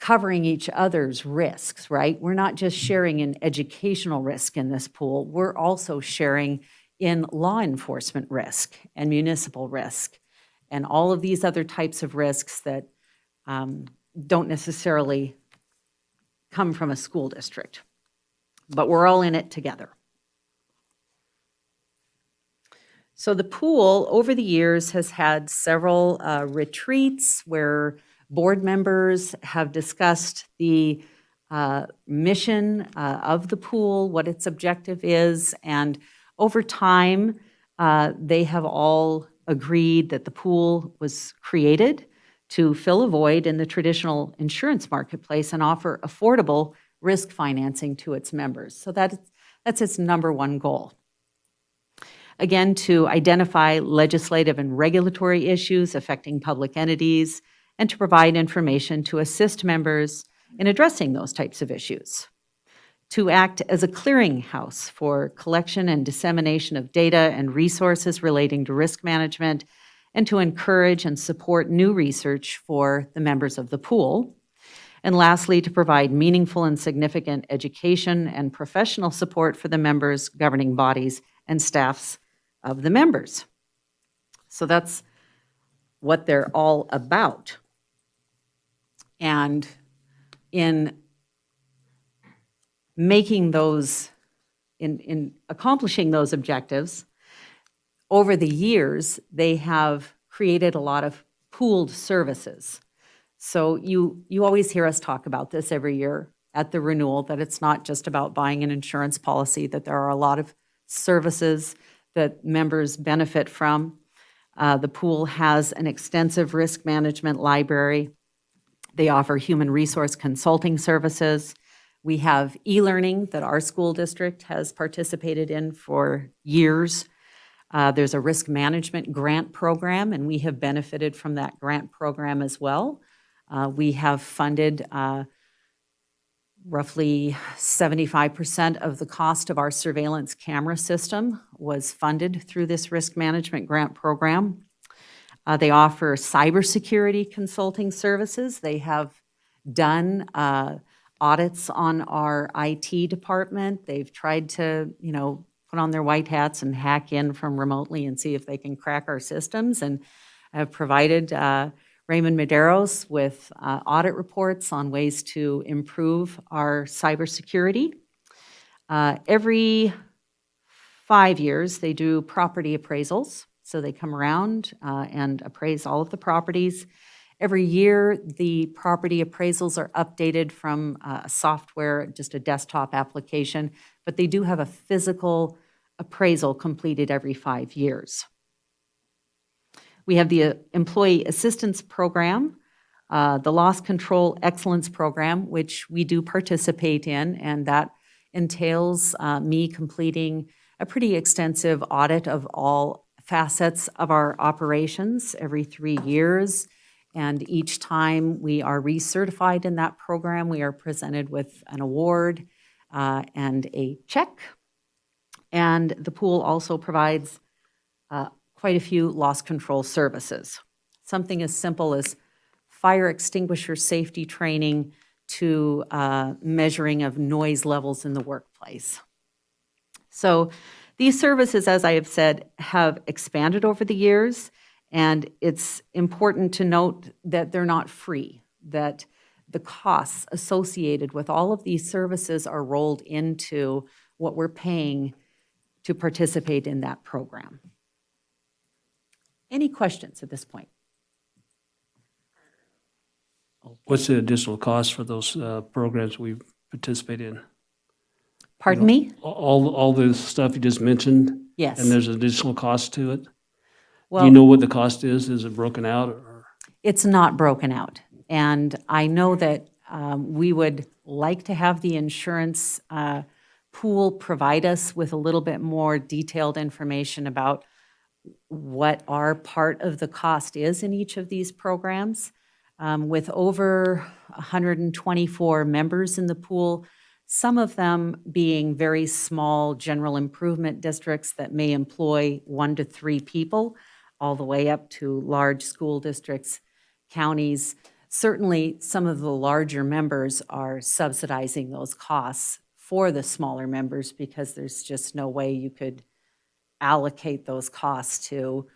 covering each other's risks, right? We're not just sharing in educational risk in this pool, we're also sharing in law enforcement risk and municipal risk and all of these other types of risks that don't necessarily come from a school district. But we're all in it together. So the pool, over the years, has had several retreats where board members have discussed the mission of the pool, what its objective is, and over time, they have all agreed that the pool was created to fill a void in the traditional insurance marketplace and offer affordable risk financing to its members. So that's its number one goal. Again, to identify legislative and regulatory issues affecting public entities and to provide information to assist members in addressing those types of issues. To act as a clearinghouse for collection and dissemination of data and resources relating to risk management, and to encourage and support new research for the members of the pool. And lastly, to provide meaningful and significant education and professional support for the members, governing bodies, and staffs of the members. So that's what they're all about. And in making those, in accomplishing those objectives, over the years, they have created a lot of pooled services. So you always hear us talk about this every year at the renewal, that it's not just about buying an insurance policy, that there are a lot of services that members benefit from. The pool has an extensive risk management library. They offer human resource consulting services. We have e-learning that our school district has participated in for years. There's a risk management grant program, and we have benefited from that grant program as well. We have funded roughly 75% of the cost of our surveillance camera system was funded through this risk management grant program. They offer cybersecurity consulting services. They have done audits on our IT department. They've tried to, put on their white hats and hack in from remotely and see if they can crack our systems, and have provided Raymond Medeiros with audit reports on ways to improve our cybersecurity. Every 5 years, they do property appraisals. So they come around and appraise all of the properties. Every year, the property appraisals are updated from a software, just a desktop application, but they do have a physical appraisal completed every 5 years. We have the Employee Assistance Program, the Loss Control Excellence Program, which we do participate in, and that entails me completing a pretty extensive audit of all facets of our operations every 3 years. And each time we are recertified in that program, we are presented with an award and a check. And the pool also provides quite a few loss control services. Something as simple as fire extinguisher safety training to measuring of noise levels in the workplace. So these services, as I have said, have expanded over the years, and it's important to note that they're not free, that the costs associated with all of these services are rolled into what we're paying to participate in that program. Any questions at this point? What's the additional cost for those programs we participate in? Pardon me? All the stuff you just mentioned? Yes. And there's additional cost to it? Do Well, you know what the cost is? Is it broken out or? it's not broken out. And I know that we would like to have the insurance pool provide us with a little bit more detailed information about what our part of the cost is in each of these programs. With over 124 members in the pool, some of them being very small general improvement districts that may employ 1 to 3 people, all the way up to large school districts, counties. Certainly, some of the larger members are subsidizing those costs for the smaller members because there's just no way you could allocate those costs to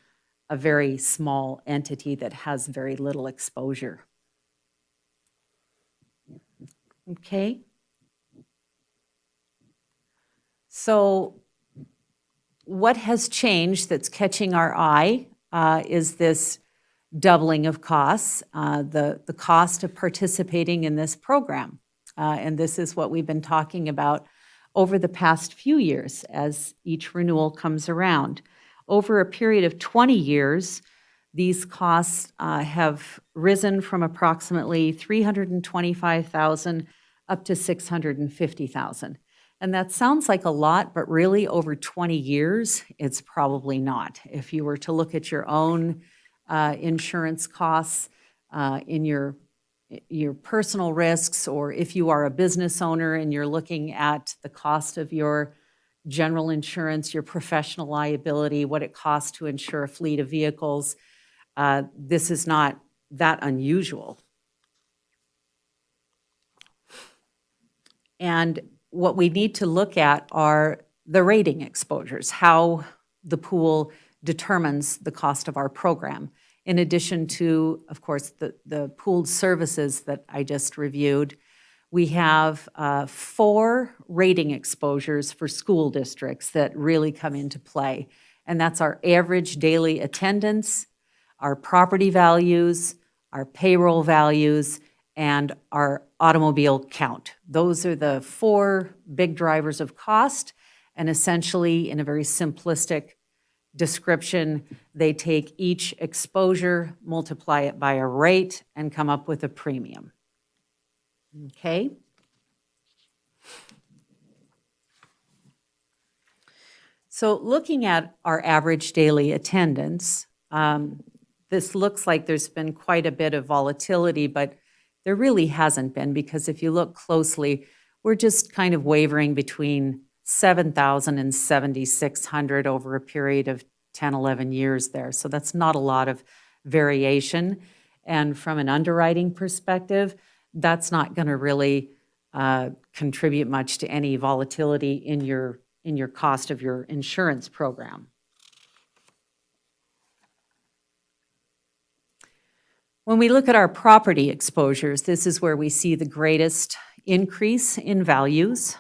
a very small entity that has very little exposure. Okay? So what has changed that's catching our eye is this doubling of costs, the cost of participating in this program. And this is what we've been talking about over the past few years as each renewal comes around. Over a period of 20 years, these costs have risen from approximately $325,000 up to $650,000. And that sounds like a lot, but really over 20 years, it's probably not. If you were to look at your own insurance costs in your personal risks, or if you are a business owner and you're looking at the cost of your general insurance, your professional liability, what it costs to insure a fleet of vehicles, this is not that unusual. And what we need to look at are the rating exposures, how the pool determines the cost of our program. In addition to, of course, the pooled services that I just reviewed, we have 4 rating exposures for school districts that really come into play. And that's our average daily attendance, our property values, our payroll values, and our automobile count. Those are the 4 big drivers of cost. And essentially, in a very simplistic description, they take each exposure, multiply it by a rate, and come up with a premium. Okay? So looking at our average daily attendance, this looks like there's been quite a bit of volatility, but there really hasn't been, because if you look closely, we're just kind of wavering between 7,000 and 7,600 over a period of 10, 11 years there. So that's not a lot of variation. And from an underwriting perspective, that's not going to really contribute much to any volatility in your cost of your insurance program. When we look at our property exposures, this is where we see the greatest increase in values.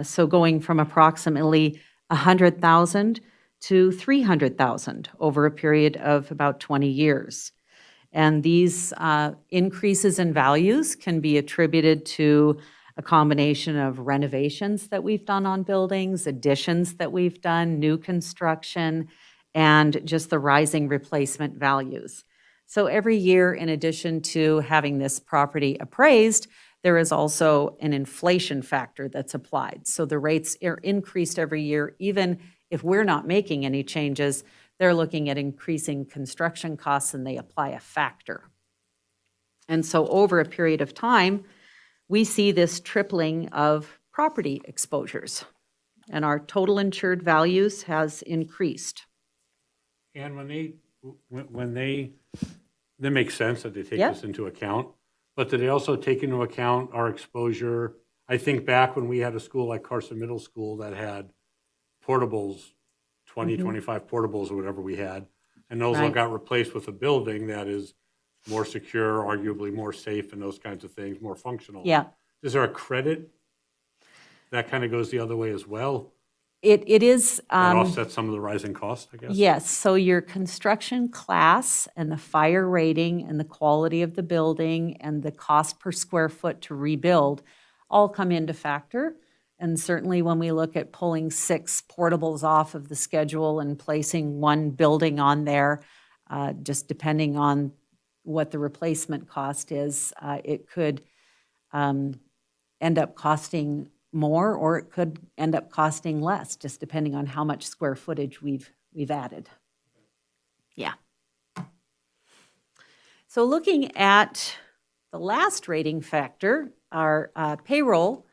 So going from approximately 100,000 to 300,000 over a period of about 20 years. And these increases in values can be attributed to a combination of renovations that we've done on buildings, additions that we've done, new construction, and just the rising replacement values. So every year, in addition to having this property appraised, there is also an inflation factor that's applied. So the rates are increased every year. Even if we're not making any changes, they're looking at increasing construction costs and they apply a factor. And so over a period of time, we see this tripling of property exposures, and our total insured values has increased. And that makes sense that they take Yep. this into account, but do they also take into account our exposure? I think back when we had a school like Carson Middle School that had portables, 20, 25 portables or whatever we had, and those all Right. got replaced with a building that is more secure, arguably more safe, and those kinds of things, more functional. Yeah, Is there a credit that kind of goes the other way as well? it is. That offsets some of the rising costs, I guess? Yes, so your construction class and the fire rating and the quality of the building and the cost per square foot to rebuild all come into factor. And certainly when we look at pulling 6 portables off of the schedule and placing 1 building on there, just depending on what the replacement cost is, it could end up costing more, or it could end up costing less, just depending on how much square footage we've added. Yeah. So looking at the last rating factor, our payroll,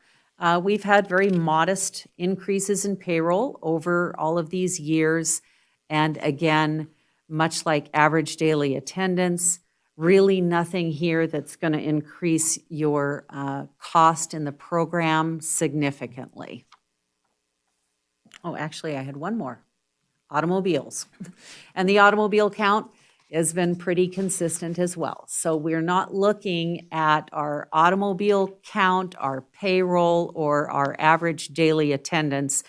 we've had very modest increases in payroll over all of these years. And again, much like average daily attendance, really nothing here that's going to increase your cost in the program significantly. Oh, actually, I had one more. Automobiles. And the automobile count has been pretty consistent as well. So we're not looking at our automobile count, our payroll, or our average daily attendance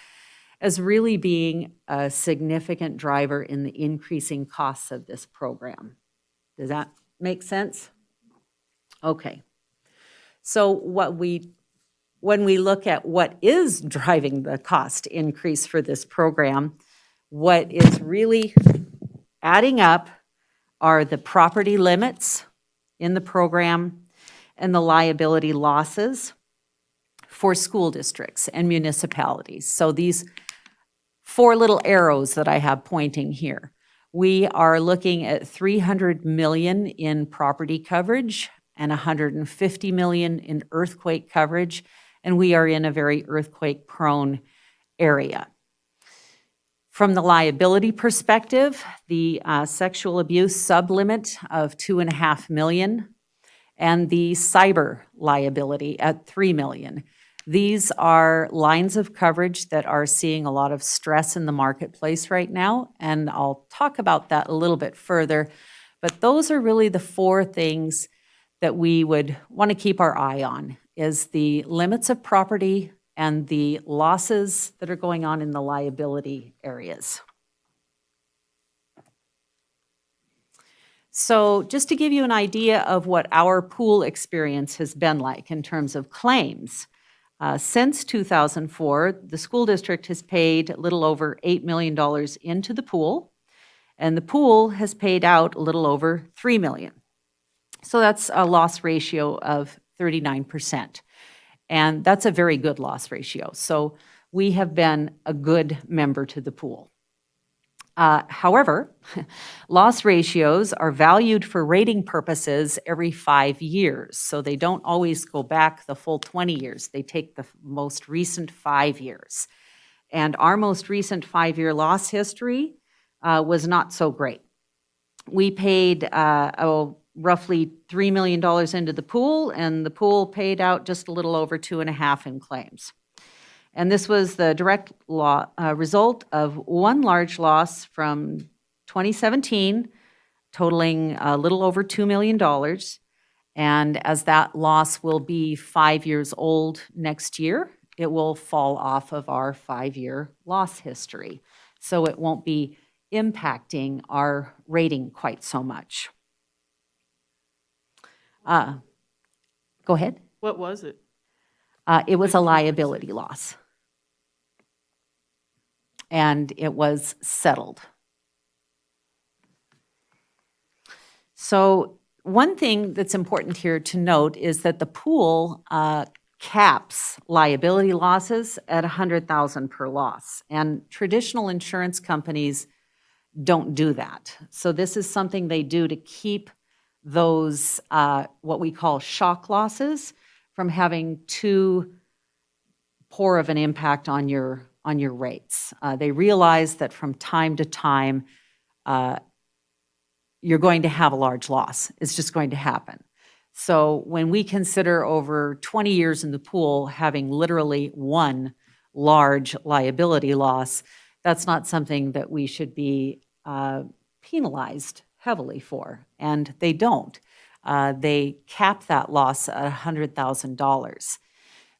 as really being a significant driver in the increasing costs of this program. Does that make sense? Okay. So when we look at what is driving the cost increase for this program, what is really adding up are the property limits in the program and the liability losses for school districts and municipalities. So these 4 little arrows that I have pointing here, we are looking at $300 million in property coverage and $150 million in earthquake coverage, and we are in a very earthquake-prone area. From the liability perspective, the sexual abuse sublimit of $2.5 million and the cyber liability at $3 million. These are lines of coverage that are seeing a lot of stress in the marketplace right now, and I'll talk about that a little bit further. But those are really the 4 things that we would want to keep our eye on, is the limits of property and the losses that are going on in the liability areas. So just to give you an idea of what our pool experience has been like in terms of claims, since 2004, the school district has paid a little over $8 million into the pool, and the pool has paid out a little over $3 million. So that's a loss ratio of 39. And that's a very good loss ratio. So we have been a good member to the pool. However, loss ratios are valued for rating purposes every 5 years. So they don't always go back the full 20 years. They take the most recent 5 years. And our most recent 5-year loss history was not so great. We paid roughly $3 million into the pool, and the pool paid out just a little over 2.5 in claims. And this was the direct result of one large loss from 2017, totaling a little over $2 million. And as that loss will be 5 years old next year, it will fall off of our 5-year loss history. So it won't be impacting our rating quite so much. Go ahead. What was it? It was a liability loss. And it was settled. So one thing that's important here to note is that the pool caps liability losses at $100,000 per loss. And traditional insurance companies don't do that. So this is something they do to keep those what we call shock losses from having too poor of an impact on your rates. They realize that from time to time you're going to have a large loss. It's just going to happen. So when we consider over 20 years in the pool having literally one large liability loss, that's not something that we should be penalized heavily for, and they don't. They cap that loss at $100,000.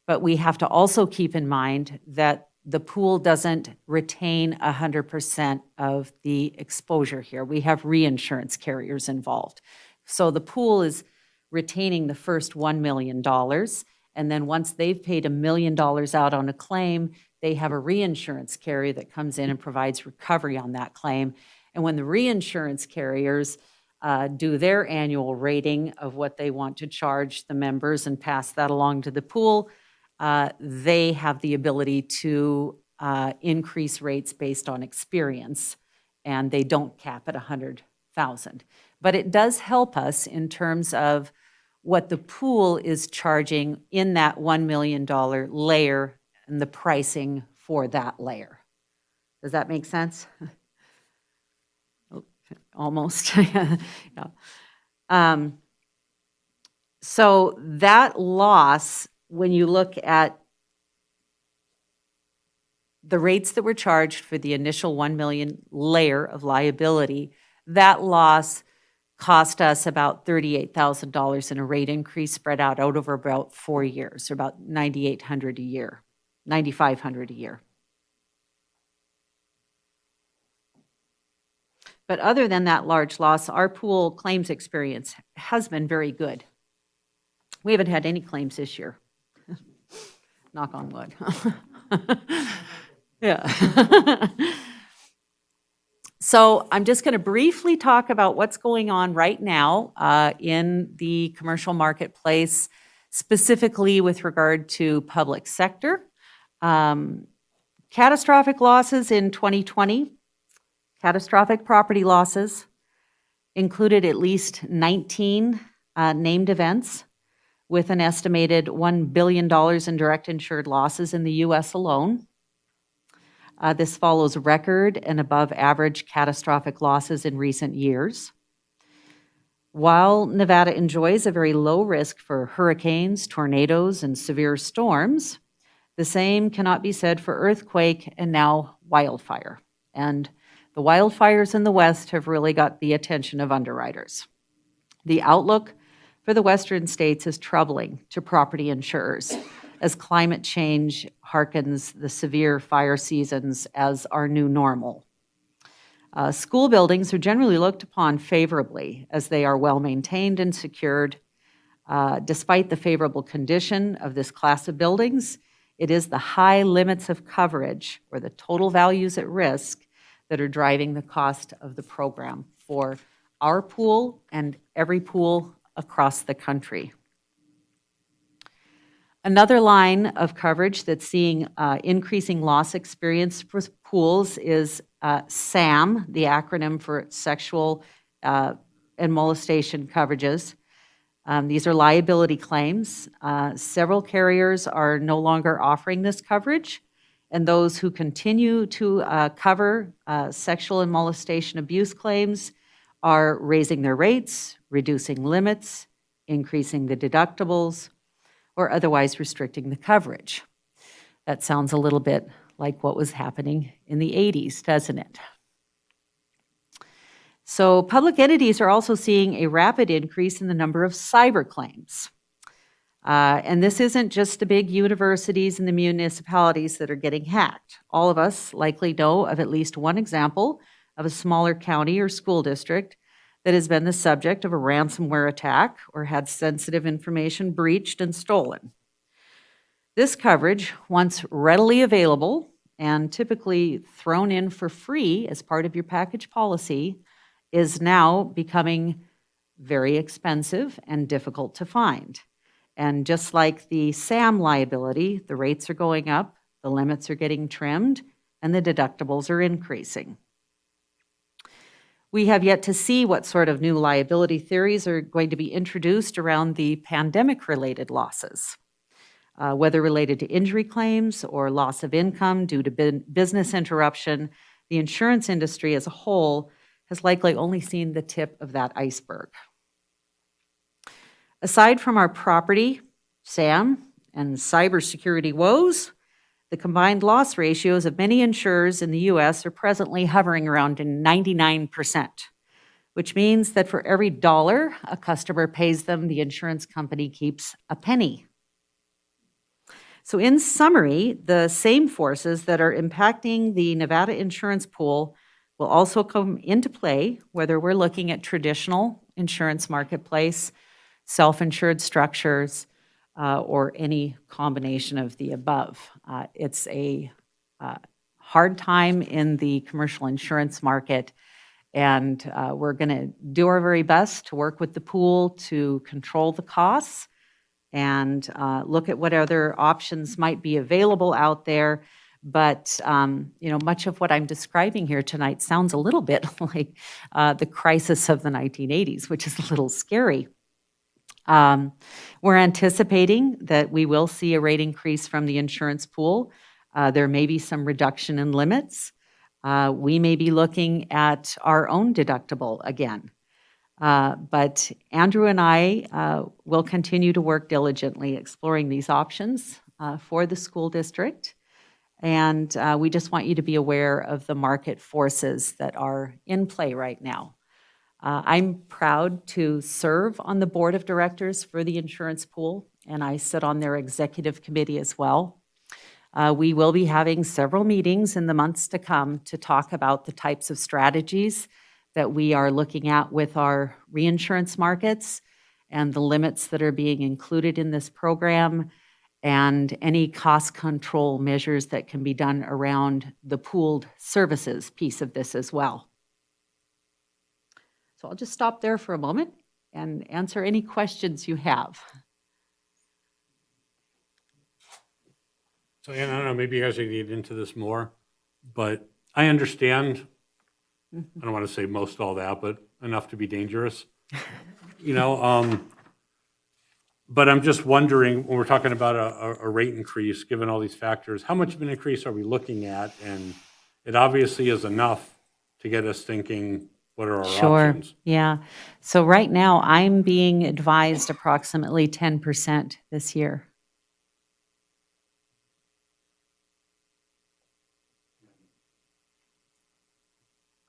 But we have to also keep in mind that the pool doesn't retain 100% of the exposure here. We have reinsurance carriers involved. So the pool is retaining the first $1 million, and then once they've paid $1 million out on a claim, they have a reinsurance carrier that comes in and provides recovery on that claim. And when the reinsurance carriers do their annual rating of what they want to charge the members and pass that along to the pool, they have the ability to increase rates based on experience, and they don't cap at $100,000. But it does help us in terms of what the pool is charging in that $1 million layer and the pricing for that layer. Does that make sense? Almost. Yeah. So that loss, when you look at the rates that were charged for the initial 1 million layer of liability, that loss cost us about $38,000 in a rate increase spread out over about 4 years, or about $9,800 a year, $9,500 a year. But other than that large loss, our pool claims experience has been very good. We haven't had any claims this year. Knock on wood. Yeah. So I'm just going to briefly talk about what's going on right now in the commercial marketplace, specifically with regard to public sector. Catastrophic losses in 2020, catastrophic property losses included at least 19 named events with an estimated $1 billion in direct insured losses in the U.S. alone. This follows record and above average catastrophic losses in recent years. While Nevada enjoys a very low risk for hurricanes, tornadoes, and severe storms, the same cannot be said for earthquake and now wildfire. And the wildfires in the West have really got the attention of underwriters. The outlook for the Western states is troubling to property insurers as climate change harkens the severe fire seasons as our new normal. School buildings are generally looked upon favorably as they are well maintained and secured. Despite the favorable condition of this class of buildings, it is the high limits of coverage or the total values at risk that are driving the cost of the program for our pool and every pool across the country. Another line of coverage that's seeing increasing loss experience for pools is SAM, the acronym for sexual and molestation coverages. These are liability claims. Several carriers are no longer offering this coverage, and those who continue to cover sexual and molestation abuse claims are raising their rates, reducing limits, increasing the deductibles, or otherwise restricting the coverage. That sounds a little bit like what was happening in the 80s, doesn't it? So public entities are also seeing a rapid increase in the number of cyber claims. And this isn't just the big universities and the municipalities that are getting hacked. All of us likely know of at least one example of a smaller county or school district that has been the subject of a ransomware attack or had sensitive information breached and stolen. This coverage, once readily available and typically thrown in for free as part of your package policy, is now becoming very expensive and difficult to find. And just like the SAM liability, the rates are going up, the limits are getting trimmed, and the deductibles are increasing. We have yet to see what sort of new liability theories are going to be introduced around the pandemic-related losses, whether related to injury claims or loss of income due to business interruption. The insurance industry as a whole has likely only seen the tip of that iceberg. Aside from our property, SAM, and cybersecurity woes, the combined loss ratios of many insurers in the U.S. are presently hovering around 99%, which means that for every dollar a customer pays them, the insurance company keeps a penny. So in summary, the same forces that are impacting the Nevada insurance pool will also come into play, whether we're looking at traditional insurance marketplace, self-insured structures, or any combination of the above. It's a hard time in the commercial insurance market, and we're going to do our very best to work with the pool to control the costs and look at what other options might be available out there. But much of what I'm describing here tonight sounds a little bit like the crisis of the 1980s, which is a little scary. We're anticipating that we will see a rate increase from the insurance pool. There may be some reduction in limits. We may be looking at our own deductible again. But Andrew and I will continue to work diligently exploring these options for the school district. And we just want you to be aware of the market forces that are in play right now. I'm proud to serve on the board of directors for the insurance pool, and I sit on their executive committee as well. We will be having several meetings in the months to come to talk about the types of strategies that we are looking at with our reinsurance markets and the limits that are being included in this program and any cost control measures that can be done around the pooled services piece of this as well. So I'll just stop there for a moment and answer any questions you have. So, and I don't know, maybe you guys need to get into this more, but I understand, I don't want to say most all that, but enough to be dangerous. You know, but I'm just wondering, when we're talking about a rate increase, given all these factors, how much of an increase are we looking at? And it obviously is enough to get us thinking, what are our options? Yeah. So right now, I'm being advised approximately 10% this year.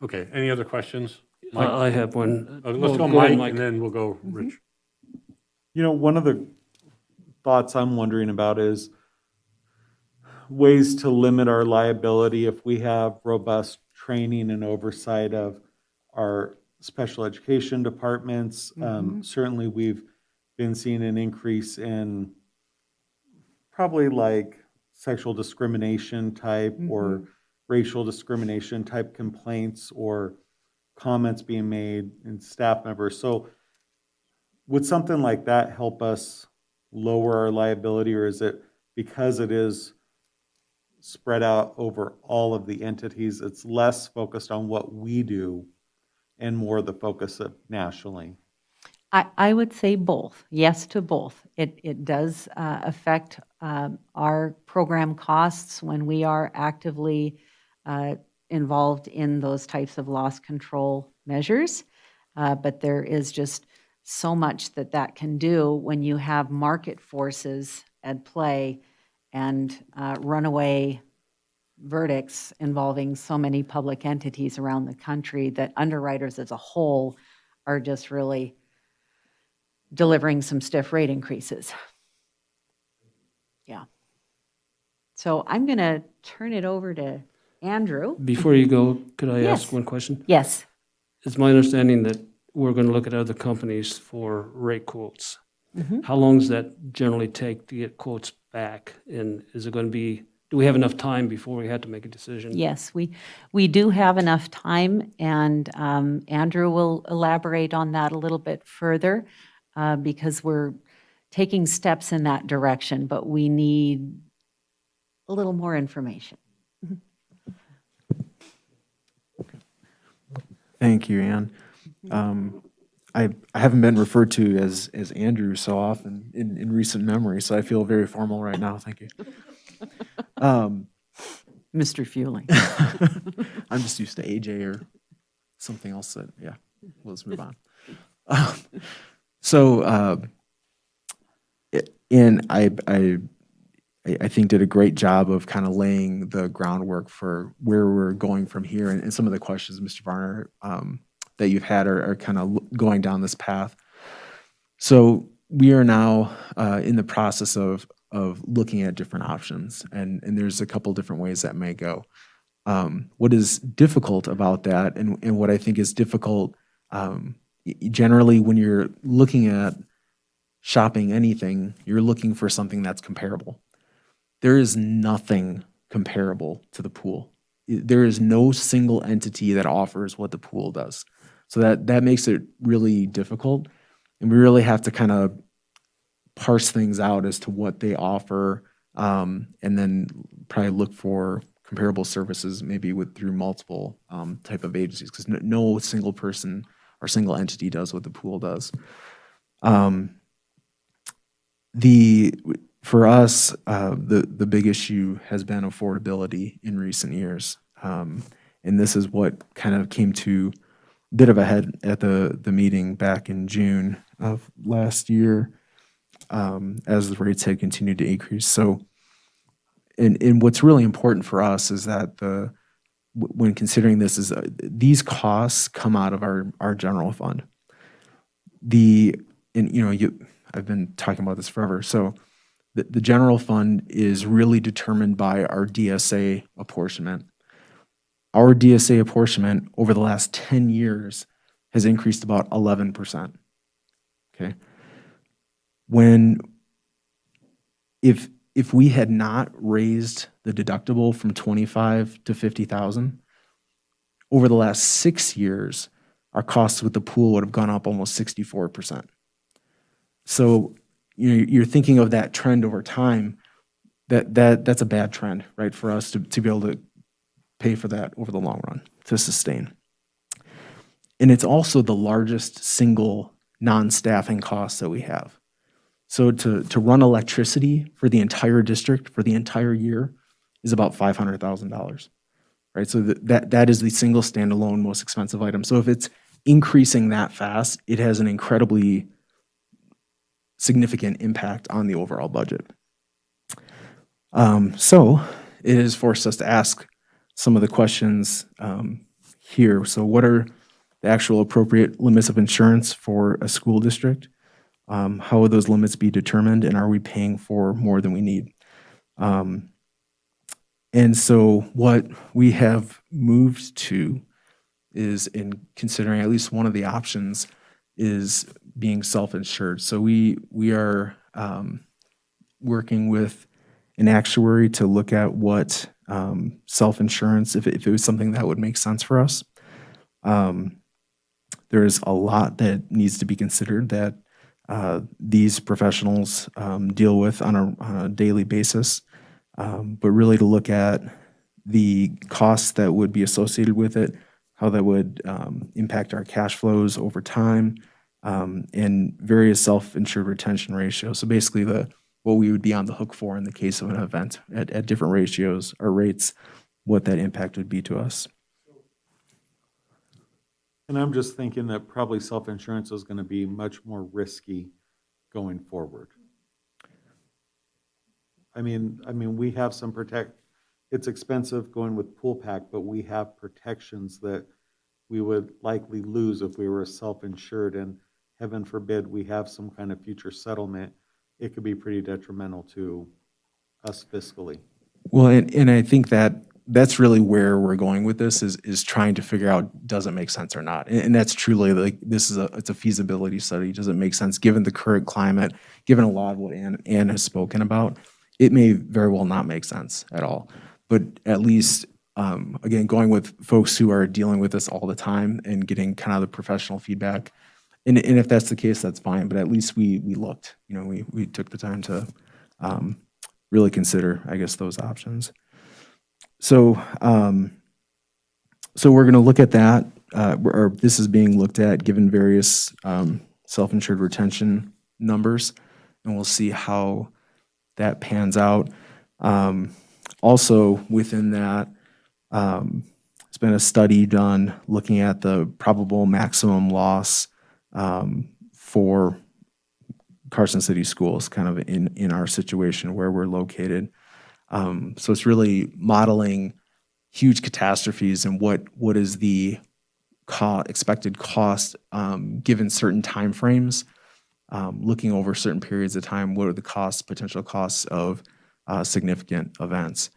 Okay, any other questions? Mike? I have one. Let's go Well, ahead, Mike, and then we'll go Rich. You know, one of the thoughts I'm wondering about is ways to limit our liability if we have robust training and oversight of our special education departments. Certainly, we've been seeing an increase in probably like sexual discrimination type or racial discrimination type complaints or comments being made in staff members. So would something like that help us lower our liability, or is it because it is spread out over all of the entities, it's less focused on what we do and more the focus of nationally? I would say both, yes to both. It does affect our program costs when we are actively involved in those types of loss control measures. But there is just so much that can do when you have market forces at play and runaway verdicts involving so many public entities around the country that underwriters as a whole are just really delivering some stiff rate increases. Yeah. So I'm going to turn it over to Andrew. Before you go, could I Yes. ask one question? Yes. It's my understanding that we're going to look at other companies for rate quotes. How long does that generally take to get quotes back? And is it going to be, do we have enough time before we have to make a decision? Yes, we do have enough time, and Andrew will elaborate on that a little bit further because we're taking steps in that direction, but we need a little more information. Thank you, Ann. I haven't been referred to as Andrew so often in recent memory, so I feel very formal right now. Thank you. Mr. Fueling. I'm just used to AJ or something else. Yeah, let's move on. And I think did a great job of kind of laying the groundwork for where we're going from here. And some of the questions, Mr. Varner, that you've had are kind of going down this path. So we are now in the process of looking at different options, and there's a couple different ways that may go. What is difficult about that, and what I think is difficult, generally when you're looking at shopping anything, you're looking for something that's comparable. There is nothing comparable to the pool. There is no single entity that offers what the pool does. So that makes it really difficult. And we really have to kind of parse things out as to what they offer, and then probably look for comparable services maybe through multiple type of agencies, because no single person or single entity does what the pool does. For us, the big issue has been affordability in recent years. And this is what kind of came to a bit of a head at the meeting back in June of last year, as the rates had continued to increase. So, and what's really important for us is that when considering this is these costs come out of our general fund. I've been talking about this forever. So the general fund is really determined by our DSA apportionment. our DSA apportionment over the last 10 years has increased about 11%. Okay. If we had not raised the deductible from 25 to 50,000, over the last 6 years, our costs with the pool would have gone up almost 64%. So you're thinking of that trend over time. That's a bad trend, right, for us to be able to pay for that over the long run, to sustain. And it's also the largest single non-staffing cost that we have. So to run electricity for the entire district for the entire year is about $500,000, right? So that is the single standalone most expensive item. So if it's increasing that fast, it has an incredibly significant impact on the overall budget. So it has forced us to ask some of the questions here. So what are the actual appropriate limits of insurance for a school district? How would those limits be determined, and are we paying for more than we need? And so what we have moved to is, in considering at least one of the options, is being self-insured. So we are working with an actuary to look at what self-insurance, if it was something that would make sense for us. There's a lot that needs to be considered that these professionals deal with on a daily basis, but really to look at the costs that would be associated with it, how that would impact our cash flows over time, and various self-insured retention ratios. So basically what we would be on the hook for in the case of an event at different ratios or rates, what that impact would be to us. And I'm just thinking that probably self-insurance is going to be much more risky going forward. I mean, we have some it's expensive going with pool pack, but we have protections that we would likely lose if we were self-insured, and heaven forbid we have some kind of future settlement. It could be pretty detrimental to us fiscally. Well, and I think that's really where we're going with this is trying to figure out, does it make sense or not? And that's truly like, it's a feasibility study. Does it make sense given the current climate, given a lot of what Ann has spoken about? It may very well not make sense at all. But at least, again, going with folks who are dealing with this all the time and getting kind of the professional feedback. And if that's the case, that's fine. But at least we looked, we took the time to really consider, I guess, those options. So we're going to look at that, or this is being looked at given various self-insured retention numbers, and we'll see how that pans out. Also within that, there's been a study done looking at the probable maximum loss for Carson City schools, kind of in our situation where we're located. So it's really modeling huge catastrophes and what is the expected cost given certain time frames, looking over certain periods of time. What are the potential costs of significant events?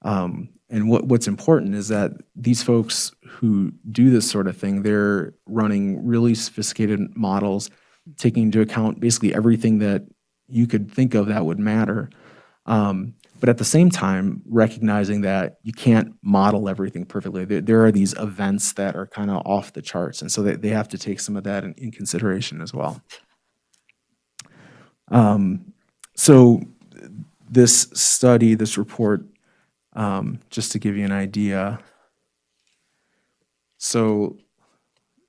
And what's important is that these folks who do this sort of thing, they're running really sophisticated models, taking into account basically everything that you could think of that would matter. But at the same time, recognizing that you can't model everything perfectly. There are these events that are kind of off the charts, and so they have to take some of that in consideration as well. So this study, this report, just to give you an idea. So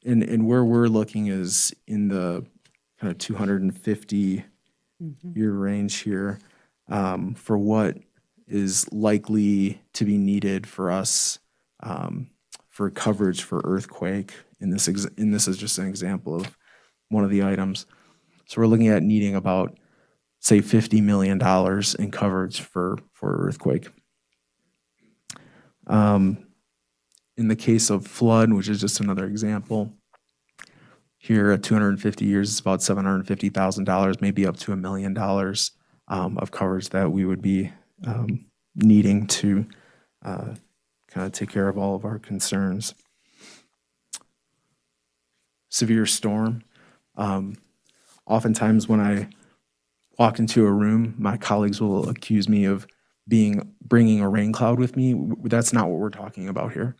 and where we're looking is in the kind of 250 year range here. For what is likely to be needed for us for coverage for earthquake. And this is just an example of one of the items. So we're looking at needing about, say, $50 million in coverage for earthquake. In the case of flood, which is just another example, here at 250 years, it's about $750,000, maybe up to $1 million. Of coverage that we would be needing to kind of take care of all of our concerns. Severe storm. Oftentimes when I walk into a room, my colleagues will accuse me of bringing a rain cloud with me. That's not what we're talking about here.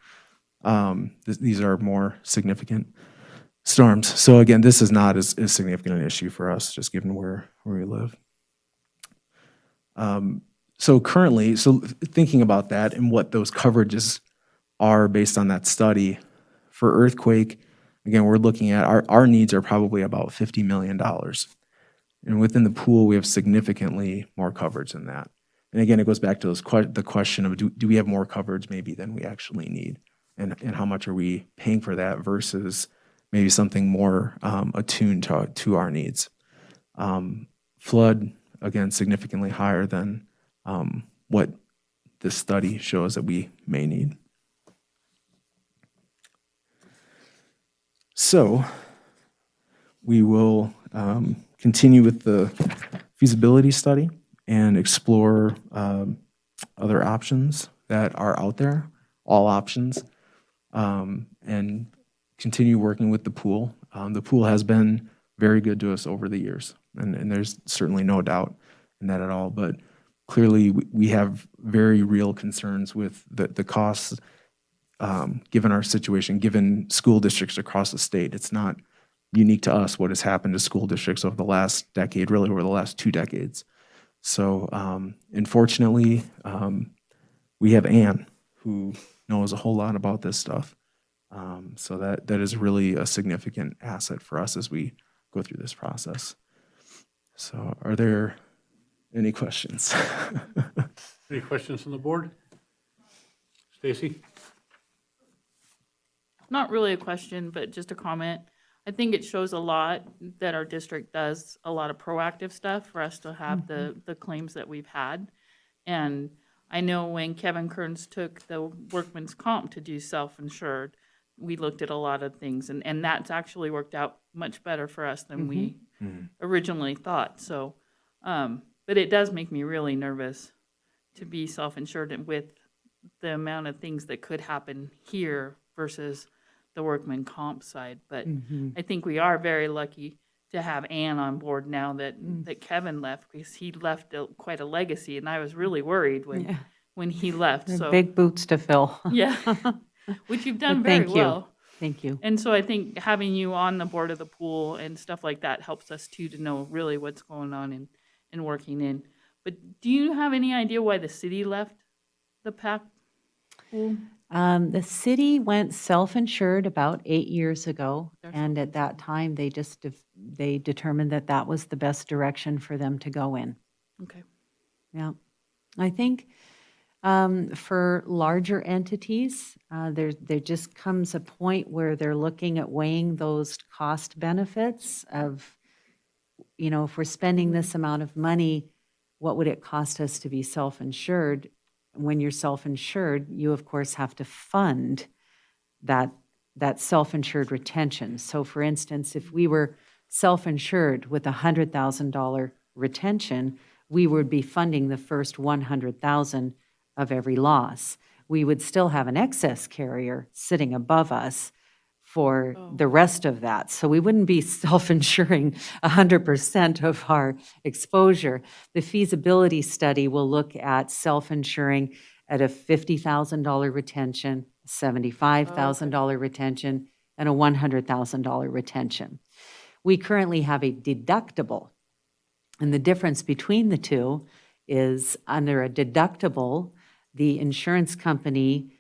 These are more significant storms. So again, this is not as significant an issue for us, just given where we live. So currently, thinking about that and what those coverages are based on that study, for earthquake, again, we're looking at our needs are probably about $50 million. And within the pool, we have significantly more coverage than that. And again, it goes back to the question of do we have more coverage maybe than we actually need? And how much are we paying for that versus maybe something more attuned to our needs? Flood, again, significantly higher than what this study shows that we may need. So we will continue with the feasibility study and explore other options that are out there, all options, and continue working with the pool. The pool has been very good to us over the years, and there's certainly no doubt in that at all. But clearly, we have very real concerns with the costs, given our situation, given school districts across the state. It's not unique to us what has happened to school districts over the last decade, really over the last 2 decades. So unfortunately, we have Ann, who knows a whole lot about this stuff. So that is really a significant asset for us as we go through this process. So are there any questions? Any questions from the board? Stacy? Not really a question, but just a comment. I think it shows a lot that our district does a lot of proactive stuff for us to have the claims that we've had. And I know when Kevin Kearns took the workman's comp to do self-insured, we looked at a lot of things, and that's actually worked out much better for us than we originally thought. So, but it does make me really nervous to be self-insured with the amount of things that could happen here versus the workman comp side. But I think we are very lucky to have Ann on board now that Kevin left, because he left quite a legacy, and I was really worried when he left. They're So big boots to fill. yeah, which you've done But very thank you. well. Thank you. And so I think having you on the board of the pool and stuff like that helps us too, to know really what's going on and working in. But do you have any idea why the city left the PAC pool? The city went self-insured about 8 years ago, and at that time, they determined that that was the best direction for them to go in. Okay. Yeah. I think for larger entities, there just comes a point where they're looking at weighing those cost benefits of, if we're spending this amount of money, what would it cost us to be self-insured? When you're self-insured, you of course have to fund that self-insured retention. So for instance, if we were self-insured with a $100,000 retention, we would be funding the first $100,000 of every loss. We would still have an excess carrier sitting above us for the rest of that. So we wouldn't be self-insuring 100% of our exposure. The feasibility study will look at self-insuring at a $50,000 retention, $75,000 retention, and a $100,000 retention. We currently have a deductible, and the difference between the two is under a deductible, the insurance company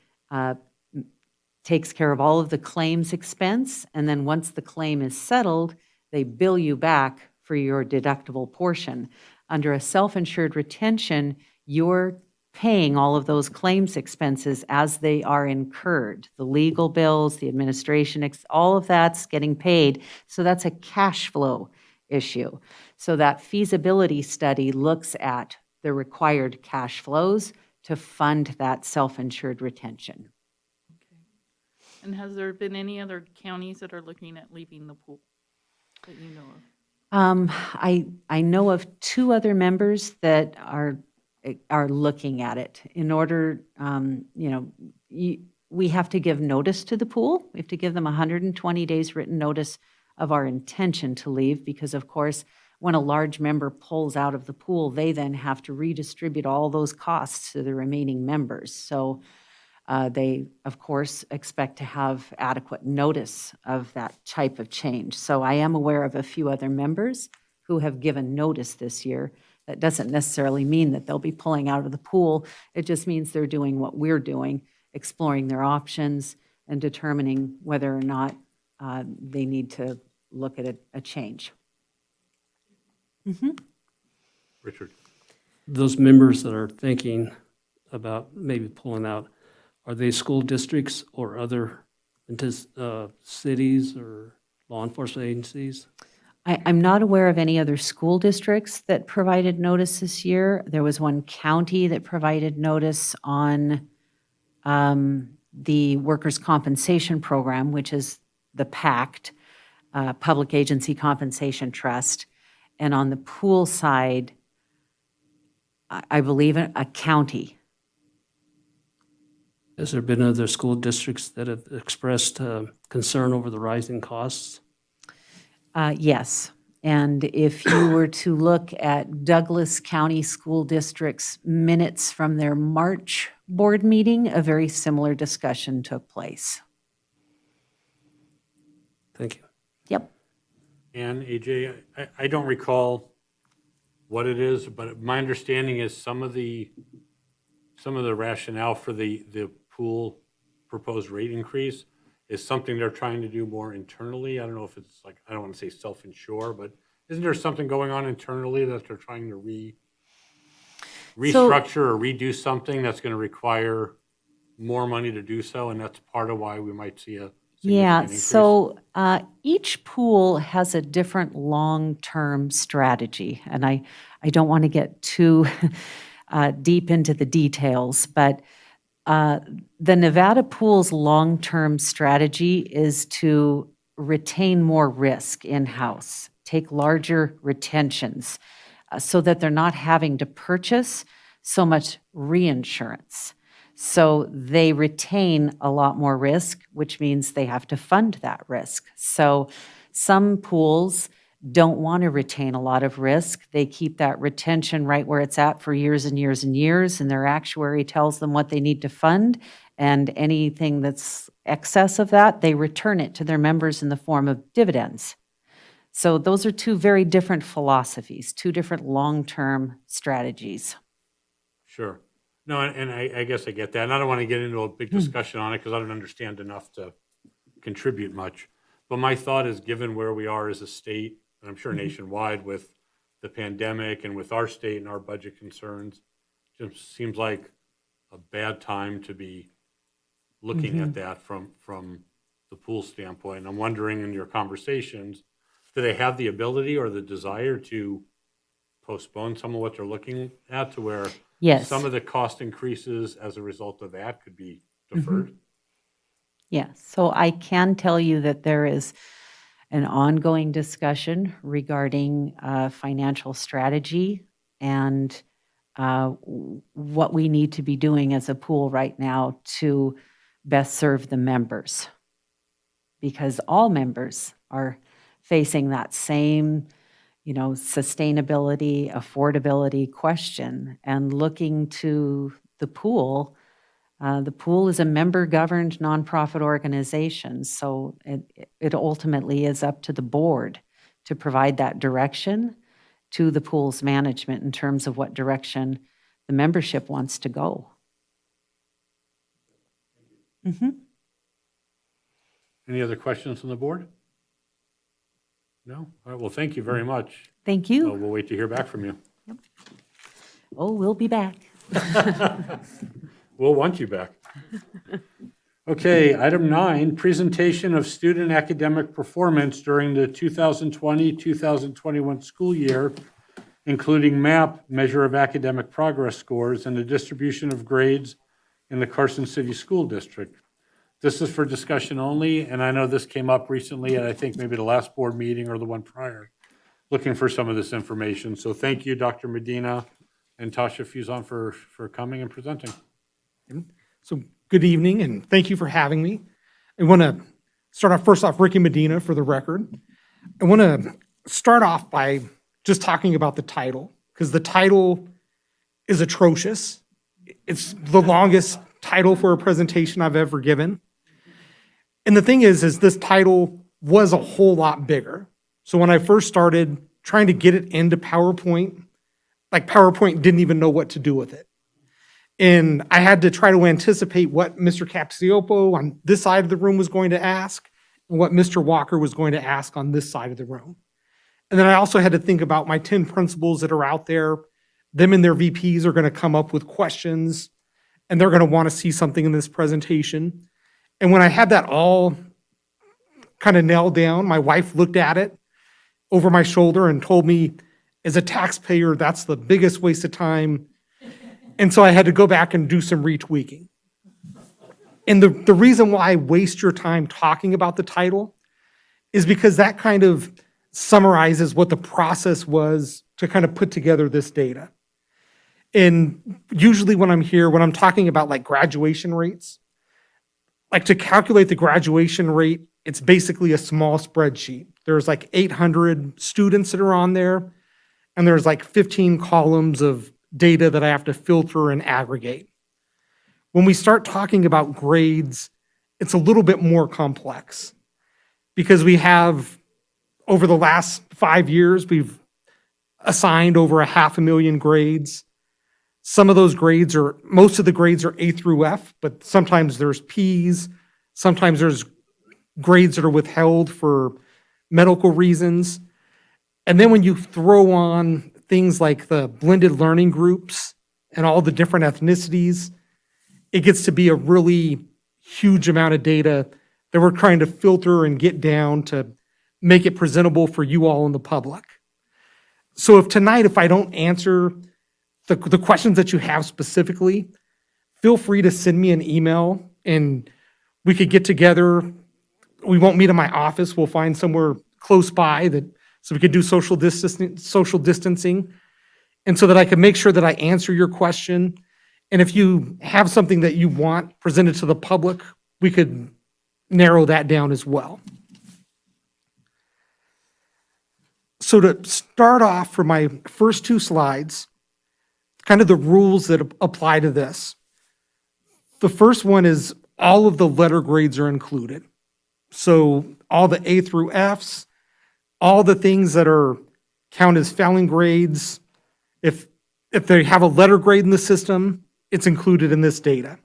takes care of all of the claims expense, and then once the claim is settled, they bill you back for your deductible portion. Under a self-insured retention, you're paying all of those claims expenses as they are incurred. The legal bills, the administration, all of that's getting paid, so that's a cash flow issue. So that feasibility study looks at the required cash flows to fund that self-insured retention. And has there been any other counties that are looking at leaving the pool that you know of? I know of 2 other members that are are looking at it. In order, we have to give notice to the pool. We have to give them 120 days written notice of our intention to leave, because of course, when a large member pulls out of the pool, they then have to redistribute all those costs to the remaining members. So they, of course, expect to have adequate notice of that type of change. So I am aware of a few other members who have given notice this year. That doesn't necessarily mean that they'll be pulling out of the pool. It just means they're doing what we're doing, exploring their options and determining whether or not they need to look at a change. Richard? Those members that are thinking about maybe pulling out, are they school districts or other cities or law enforcement agencies? I'm not aware of any other school districts that provided notice this year. There was one county that provided notice on the workers' compensation program, which is the PACT, Public Agency Compensation Trust. And on the pool side, I believe a county. Has there been other school districts that have expressed concern over the rising costs? Yes. And if you were to look at Douglas County School District's minutes from their March board meeting, a very similar discussion took place. Thank you. Yep. And AJ, I don't recall what it is, but my understanding is some of the rationale for the pool proposed rate increase is something they're trying to do more internally. I don't know if it's like, I don't want to say self-insure, but isn't there something going on internally that they're trying to restructure or redo something that's going to require more money to do so? And that's part of why we might see a Yeah, significant increase? so each pool has a different long-term strategy, and I don't want to get too deep into the details, but the Nevada pool's long-term strategy is to retain more risk in-house, take larger retentions, so that they're not having to purchase so much reinsurance. So they retain a lot more risk, which means they have to fund that risk. So some pools don't want to retain a lot of risk. They keep that retention right where it's at for years and years and years, and their actuary tells them what they need to fund, and anything that's excess of that, they return it to their members in the form of dividends. So those are two very different philosophies, two different long-term strategies. Sure. No, and I guess I get that. And I don't want to get into a big discussion on it because I don't understand enough to contribute much. But my thought is, given where we are as a state, and I'm sure nationwide with the pandemic and with our state and our budget concerns, just seems like a bad time to be looking at that from the pool standpoint. And I'm wondering, in your conversations, do they have the ability or the desire to postpone some of what they're looking at to where Yes. some of the cost increases as a result of that could be deferred? Yeah, so I can tell you that there is an ongoing discussion regarding financial strategy and what we need to be doing as a pool right now to best serve the members. Because all members are facing that same, sustainability, affordability question, and looking to the pool. The pool is a member-governed nonprofit organization, so it ultimately is up to the board to provide that direction to the pool's management in terms of what direction the membership wants to go. Any other questions from the board? No? All right, well, thank you very much. Thank you. We'll wait to hear back from you. Oh, we'll be back. We'll want you back. Okay, item 9, presentation of student academic performance during the 2020-2021 school year, including MAP, Measure of Academic Progress Scores, and the distribution of grades in the Carson City School District. This is for discussion only, and I know this came up recently, and I think maybe the last board meeting or the one prior, looking for some of this information. So thank you, Dr. Medina and Tasha Fuzon for coming and presenting. So good evening, and thank you for having me. I want to start off, first off, Ricky Medina for the record. I want to start off by just talking about the title, because the title is atrocious. It's the longest title for a presentation I've ever given. And the thing is this title was a whole lot bigger. So when I first started trying to get it into PowerPoint, like PowerPoint didn't even know what to do with it. And I had to try to anticipate what Mr. Capsiopo on this side of the room was going to ask and what Mr. Walker was going to ask on this side of the room. And then I also had to think about my 10 principals that are out there. Them and their VPs are going to come up with questions, and they're going to want to see something in this presentation. And when I had that all kind of nailed down, my wife looked at it over my shoulder and told me, as a taxpayer, that's the biggest waste of time. And so I had to go back and do some retweaking. And the reason why I waste your time talking about the title is because that kind of summarizes what the process was to kind of put together this data. And usually when I'm here, when I'm talking about like graduation rates, like to calculate the graduation rate, it's basically a small spreadsheet. There's like 800 students that are on there, and there's like 15 columns of data that I have to filter and aggregate. When we start talking about grades, it's a little bit more complex because we have, over the last 5 years, we've assigned over 500,000 grades. Some of those grades most of the grades are A through F, but sometimes there's Ps, sometimes there's grades that are withheld for medical reasons. And then when you throw on things like the blended learning groups and all the different ethnicities, it gets to be a really huge amount of data that we're trying to filter and get down to make it presentable for you all in the public. So if I don't answer the questions that you have specifically, feel free to send me an email and we could get together. We won't meet in my office. We'll find somewhere close by so we could do social distancing, and so that I can make sure that I answer your question. And if you have something that you want presented to the public, we could narrow that down as well. So to start off for my first two slides, kind of the rules that apply to this. The first one is all of the letter grades are included. So all the A through Fs, all the things that count as failing grades, if they have a letter grade in the system, it's included in this data.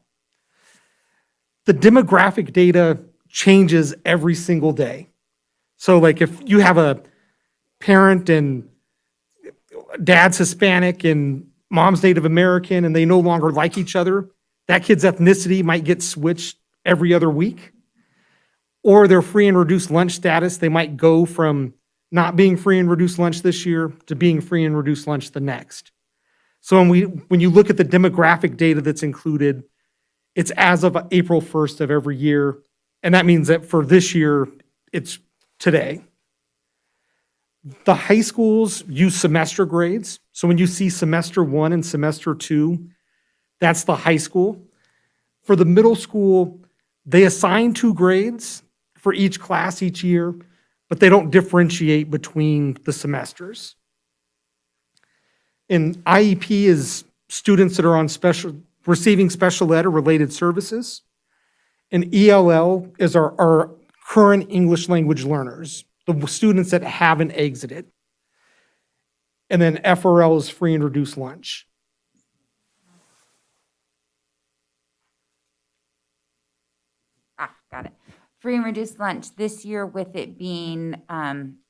The demographic data changes every single day. So like if you have a parent and dad's Hispanic and mom's Native American and they no longer like each other, that kid's ethnicity might get switched every other week. Or their free and reduced lunch status, they might go from not being free and reduced lunch this year to being free and reduced lunch the next. So when you look at the demographic data that's included, it's as of April 1st of every year. And that means that for this year, it's today. The high schools use semester grades. So when you see semester 1 and semester 2, that's the high school. For the middle school, they assign 2 grades for each class each year, but they don't differentiate between the semesters. And IEP is students that are on receiving special ed or related services. And ELL is our current English language learners, the students that haven't exited. And then FRL is free and reduced lunch. Got it. Free and reduced lunch this year, with it being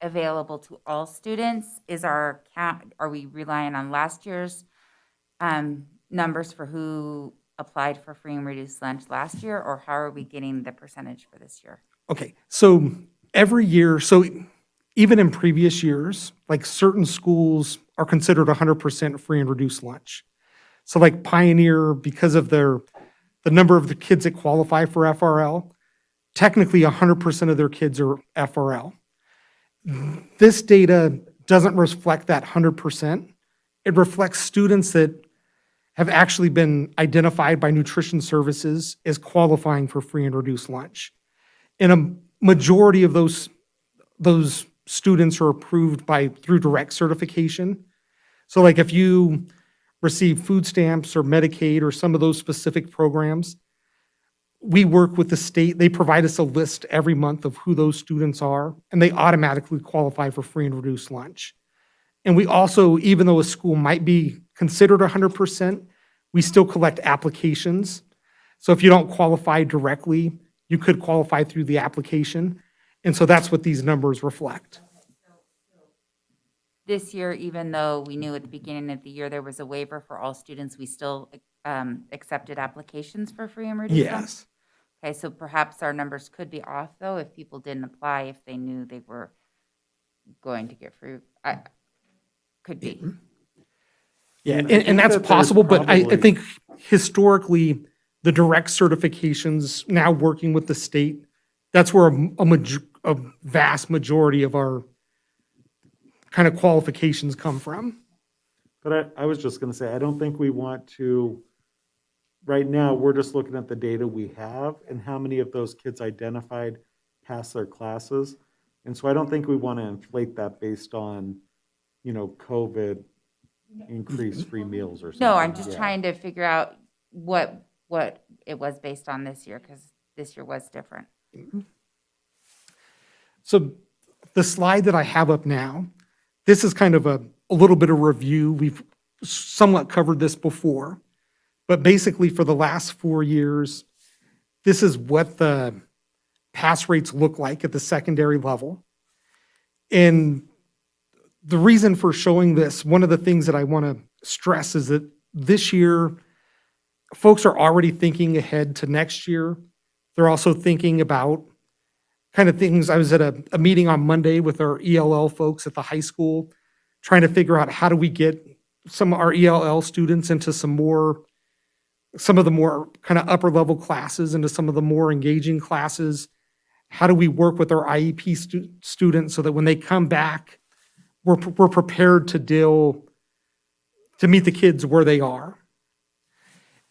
available to all students, is our count? Are we relying on last year's numbers for who applied for free and reduced lunch last year, or how are we getting the percentage for this year? Okay, so every year, so even in previous years, like certain schools are considered 100% free and reduced lunch. So like Pioneer, because of the number of the kids that qualify for FRL, technically 100% of their kids are FRL. This data doesn't reflect that 100%, it reflects students that have actually been identified by nutrition services as qualifying for free and reduced lunch. And a majority of those students are approved through direct certification. So like if you receive food stamps or Medicaid or some of those specific programs, we work with the state. They provide us a list every month of who those students are, and they automatically qualify for free and reduced lunch. And we also, even though a school might be considered 100%, we still collect applications. So if you don't qualify directly, you could qualify through the application. And so that's what these numbers reflect. This year, even though we knew at the beginning of the year there was a waiver for all students, we still accepted applications for free and reduced lunch? Yes. Okay, so perhaps our numbers could be off, though, if people didn't apply, if they knew they were going to get free. Could be. Yeah, And I think and that's that there's possible, but I probably- think historically, the direct certifications, now working with the state, that's where a vast majority of our kind of qualifications come from. But I was just going to say, I don't think we want to, right now, we're just looking at the data we have and how many of those kids identified pass their classes. And so I don't think we want to inflate that based on, COVID increased free meals or something. No, I'm just Yeah. trying to figure out what it was based on this year, because this year was different. So the slide that I have up now, this is kind of a little bit of review. We've somewhat covered this before, but basically for the last 4 years, this is what the pass rates look like at the secondary level. And the reason for showing this, one of the things that I want to stress is that this year, folks are already thinking ahead to next year. They're also thinking about kind of things. I was at a meeting on Monday with our ELL folks at the high school, trying to figure out how do we get some of our ELL students into some of the more kind of upper level classes, into some of the more engaging classes. How do we work with our IEP students so that when they come back, we're prepared to meet the kids where they are.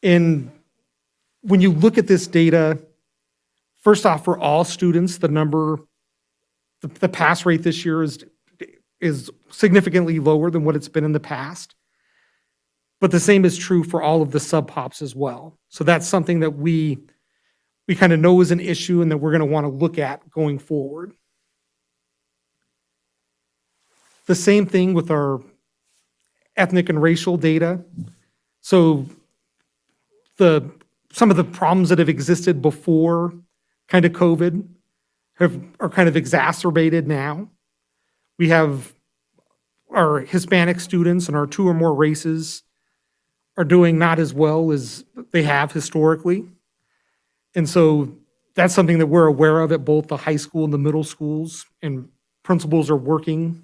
And when you look at this data, first off, for all students, the pass rate this year is significantly lower than what it's been in the past. But the same is true for all of the sub-pops as well. So that's something that we kind of know is an issue and that we're going to want to look at going forward. The same thing with our ethnic and racial data. So some of the problems that have existed before kind of COVID are kind of exacerbated now. We have our Hispanic students and our 2 or more races are doing not as well as they have historically. And so that's something that we're aware of at both the high school and the middle schools, and principals are working.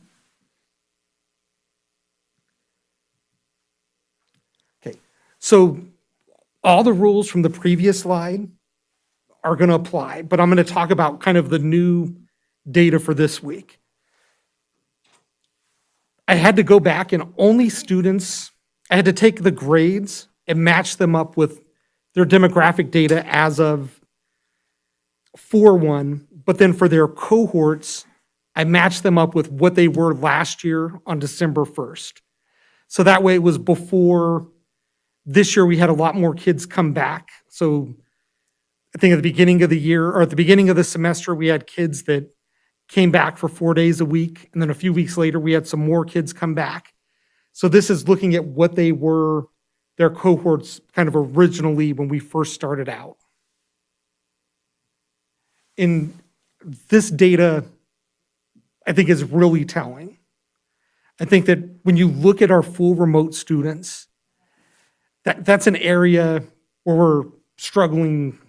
Okay, so all the rules from the previous slide are going to apply, but I'm going to talk about kind of the new data for this week. I had to go back and I had to take the grades and match them up with their demographic data as of 4/1, but then for their cohorts, I matched them up with what they were last year on December 1st. So that way it was before. This year we had a lot more kids come back. So I think at the beginning of the year, or at the beginning of the semester, we had kids that came back for 4 days a week. And then a few weeks later, we had some more kids come back. So this is looking at what they were, their cohorts kind of originally when we first started out. And this data, I think, is really telling. I think that when you look at our full remote students, that's an area where we're struggling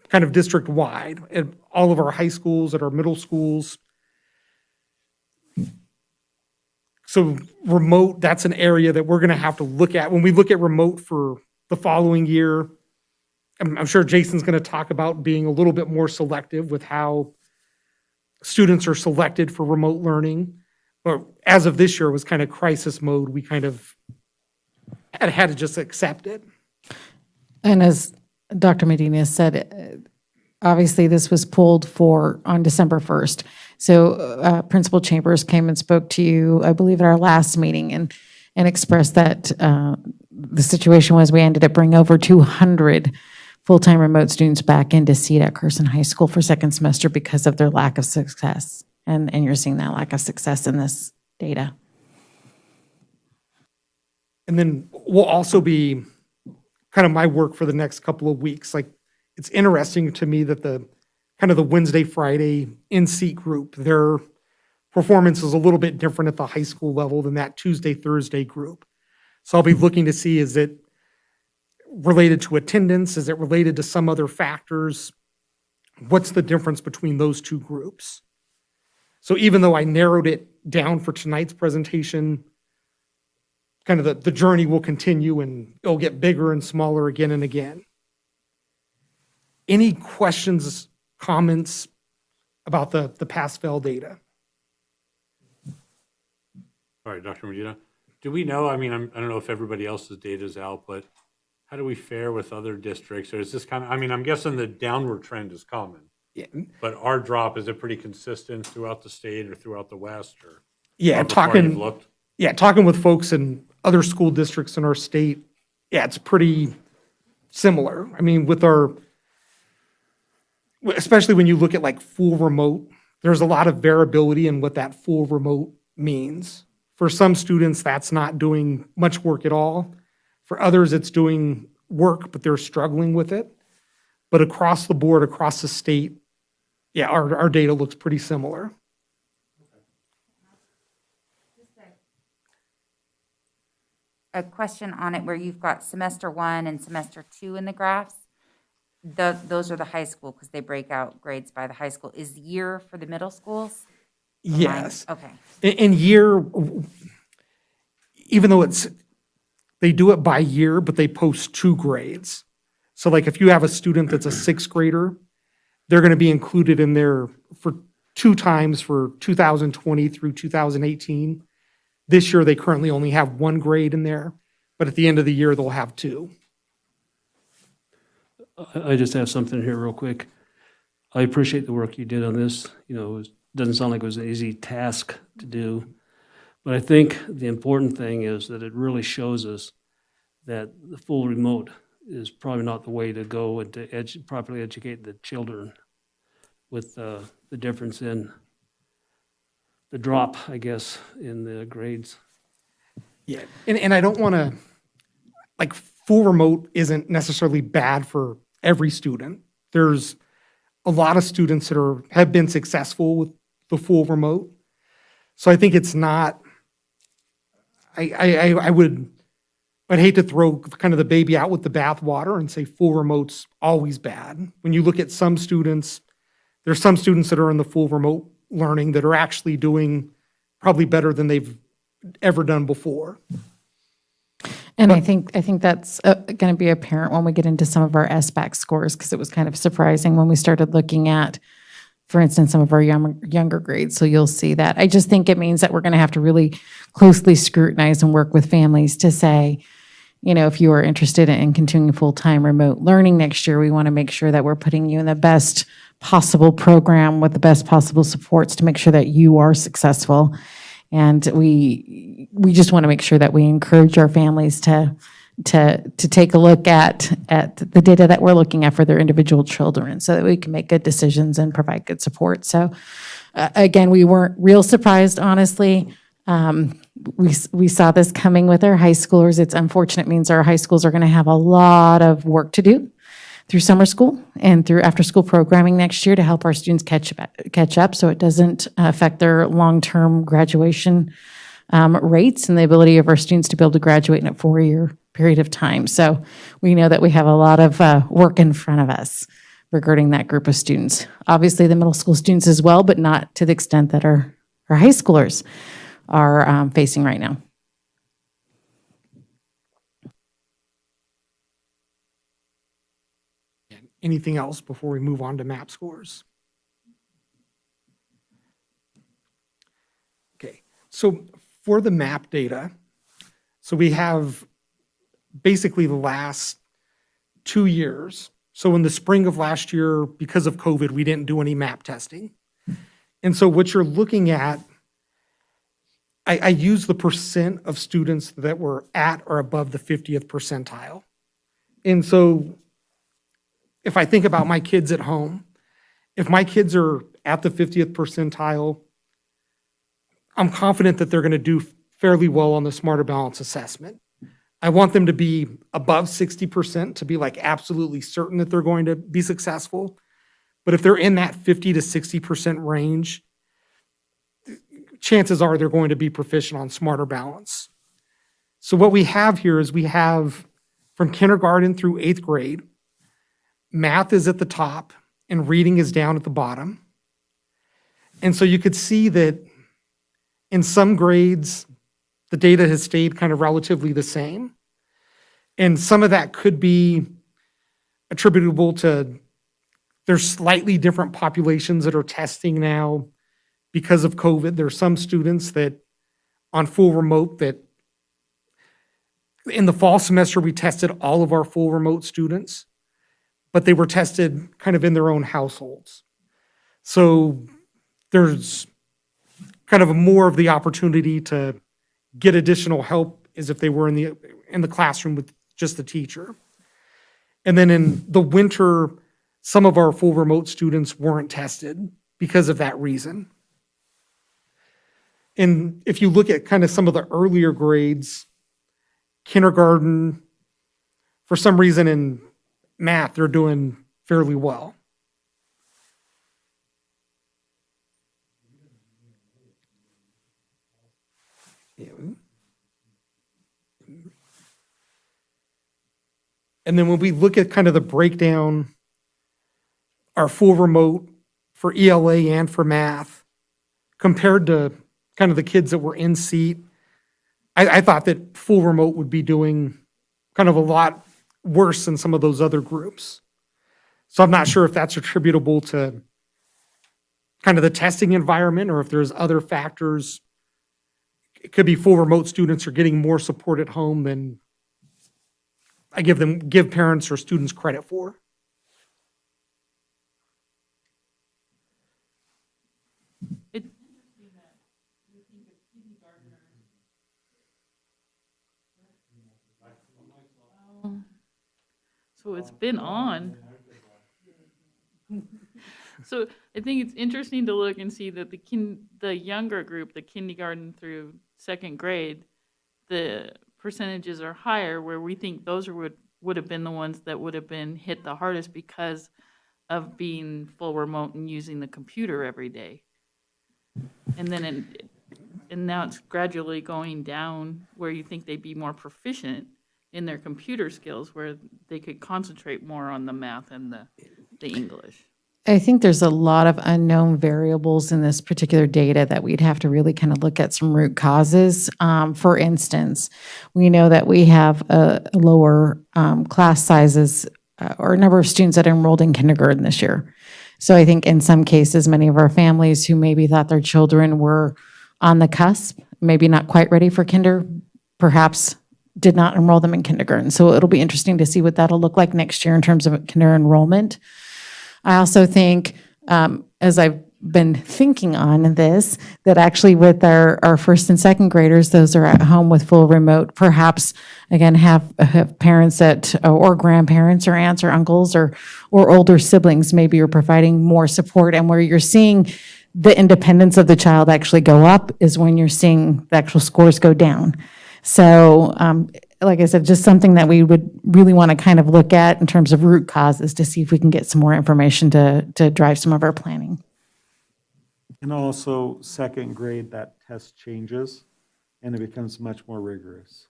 kind of district-wide at all of our high schools, at our middle schools. So remote, that's an area that we're going to have to look at. When we look at remote for the following year, I'm sure Jason's going to talk about being a little bit more selective with how students are selected for remote learning. or as of this year, was kind of crisis mode. We kind of had to just accept it. And as Dr. Medina said, obviously this was pulled for on December 1st. So Principal Chambers came and spoke to you, I believe, at our last meeting and expressed that the situation was we ended up bringing over 200 full-time remote students back into seat at Carson High School for second semester because of their lack of success. And you're seeing that lack of success in this data. And then will also be kind of my work for the next couple of weeks. Like, it's interesting to me that the kind of the Wednesday, Friday in-seat group, their performance is a little bit different at the high school level than that Tuesday, Thursday group. So I'll be looking to see, is it related to attendance? Is it related to some other factors? What's the difference between those two groups? So even though I narrowed it down for tonight's presentation, kind of the journey will continue and it'll get bigger and smaller again and again. Any questions, comments about the pass-fail data? All right, Dr. Medina, do we know, I mean, I don't know if everybody else's data is out, but how do we fare with other districts? Or is this kind of, I mean, I'm guessing the downward trend is common. Yeah. But our drop, is it pretty consistent throughout the state or throughout the West? Or Yeah, how far you've looked? talking with folks in other school districts in our state, yeah, it's pretty similar. I mean, especially when you look at like full remote, there's a lot of variability in what that full remote means. For some students, that's not doing much work at all. For others, it's doing work, but they're struggling with it. But across the board, across the state, yeah, our data looks pretty similar. A question on it where you've got semester 1 and semester 2 in the graphs. Those are the high school because they break out grades by the high school. Is year for the middle schools? Yes. Okay. In year, even though they do it by year, but they post 2 grades. So like if you have a student that's a 6th grader, they're going to be included in there for 2 times for 2020 through 2018. This year, they currently only have 1 grade in there, but at the end of the year, they'll have 2. I just have something here real quick. I appreciate the work you did on this. You know, it doesn't sound like it was an easy task to do. But I think the important thing is that it really shows us that the full remote is probably not the way to go and to properly educate the children with the difference in the drop, I guess, in the grades. Yeah, and I don't want to, like, full remote isn't necessarily bad for every student. There's a lot of students that have been successful with the full remote. So I think it's not, I'd hate to throw kind of the baby out with the bathwater and say full remote's always bad. When you look at some students, there's some students that are in the full remote learning that are actually doing probably better than they've ever done before. And I think that's going to be apparent when we get into some of our SBAC scores, because it was kind of surprising when we started looking at, for instance, some of our younger grades. So you'll see that. I just think it means that we're going to have to really closely scrutinize and work with families to say, you know, if you are interested in continuing full-time remote learning next year, we want to make sure that we're putting you in the best possible program with the best possible supports to make sure that you are successful. And we just want to make sure that we encourage our families to take a look at the data that we're looking at for their individual children so that we can make good decisions and provide good support. So again, we weren't real surprised, honestly. We saw this coming with our high schoolers. It's unfortunate, means our high schools are going to have a lot of work to do through summer school and through after-school programming next year to help our students catch up so it doesn't affect their long-term graduation rates and the ability of our students to be able to graduate in a 4-year period of time. So we know that we have a lot of work in front of us regarding that group of students. Obviously, the middle school students as well, but not to the extent that our high schoolers are facing right now. Anything else before we move on to MAP scores? Okay, so So for the MAP data, so we have basically the last 2 years. So in the spring of last year, because of COVID, we didn't do any MAP testing. And so what you're looking at, I use the percent of students that were at or above the 50th percentile. And so if I think about my kids at home, if my kids are at the 50th percentile, I'm confident that they're going to do fairly well on the Smarter Balance assessment. I want them to be above 60% to be like absolutely certain that they're going to be successful. But if they're in that 50 to 60% range, chances are they're going to be proficient on Smarter Balance. So what we have here is we have from kindergarten through 8th grade, math is at the top and reading is down at the bottom. And so you could see that in some grades, the data has stayed kind of relatively the same. And some of that could be attributable to there's slightly different populations that are testing now because of COVID. There are some students that on full remote that in the fall semester, we tested all of our full remote students, but they were tested kind of in their own households. So there's kind of more of the opportunity to get additional help as if they were in the classroom with just the teacher. And then in the winter, some of our full remote students weren't tested because of that reason. And if you look at kind of some of the earlier grades, kindergarten, for some reason in math, they're doing fairly well. And then when we look at kind of the breakdown, our full remote for ELA and for math, compared to kind of the kids that were in seat, I thought that full remote would be doing kind of a lot worse than some of those other groups. So I'm not sure if that's attributable to kind of the testing environment or if there's other factors. It could be full remote students are getting more support at home than I give parents or students credit for. So it's been on. So I think it's interesting to look and see that the younger group, the kindergarten through 2nd grade, the percentages are higher, where we think those would have been the ones that would have been hit the hardest because of being full remote and using the computer every day. And then and now it's gradually going down where you think they'd be more proficient in their computer skills, where they could concentrate more on the math and the English. I think there's a lot of unknown variables in this particular data that we'd have to really kind of look at some root causes. For instance, we know that we have lower class sizes or number of students that enrolled in kindergarten this year. So I think in some cases, many of our families who maybe thought their children were on the cusp, maybe not quite ready for kinder, perhaps did not enroll them in kindergarten. So it'll be interesting to see what that'll look like next year in terms of kinder enrollment. I also think, as I've been thinking on this, that actually with our 1st and 2nd graders, those are at home with full remote, perhaps, again, have parents that, or grandparents or aunts or uncles or older siblings maybe are providing more support, and where you're seeing the independence of the child actually go up is when you're seeing the actual scores go down. So, like I said, just something that we would really want to kind of look at in terms of root causes to see if we can get some more information to drive some of our planning. And also 2nd grade, that test changes and it becomes much more rigorous.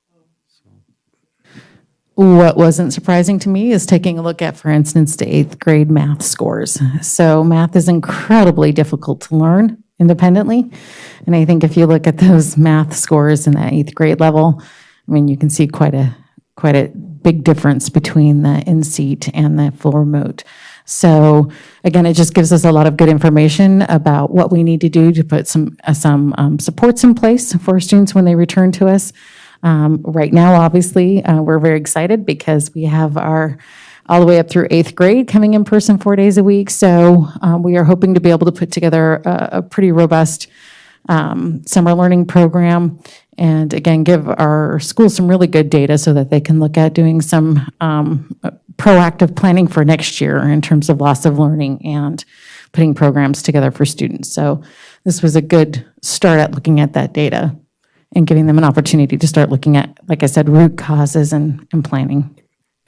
What wasn't surprising to me is taking a look at, for instance, the 8th grade math scores. So math is incredibly difficult to learn independently. And I think if you look at those math scores in that 8th grade level, I mean, you can see quite a big difference between the in-seat and the full remote. So again, it just gives us a lot of good information about what we need to do to put some supports in place for our students when they return to us. Right now, obviously, we're very excited because we have our all the way up through 8th grade coming in person 4 days a week. So we are hoping to be able to put together a pretty robust summer learning program, and again, give our schools some really good data so that they can look at doing some proactive planning for next year in terms of loss of learning and putting programs together for students. So this was a good start at looking at that data and giving them an opportunity to start looking at, like I said, root causes and planning.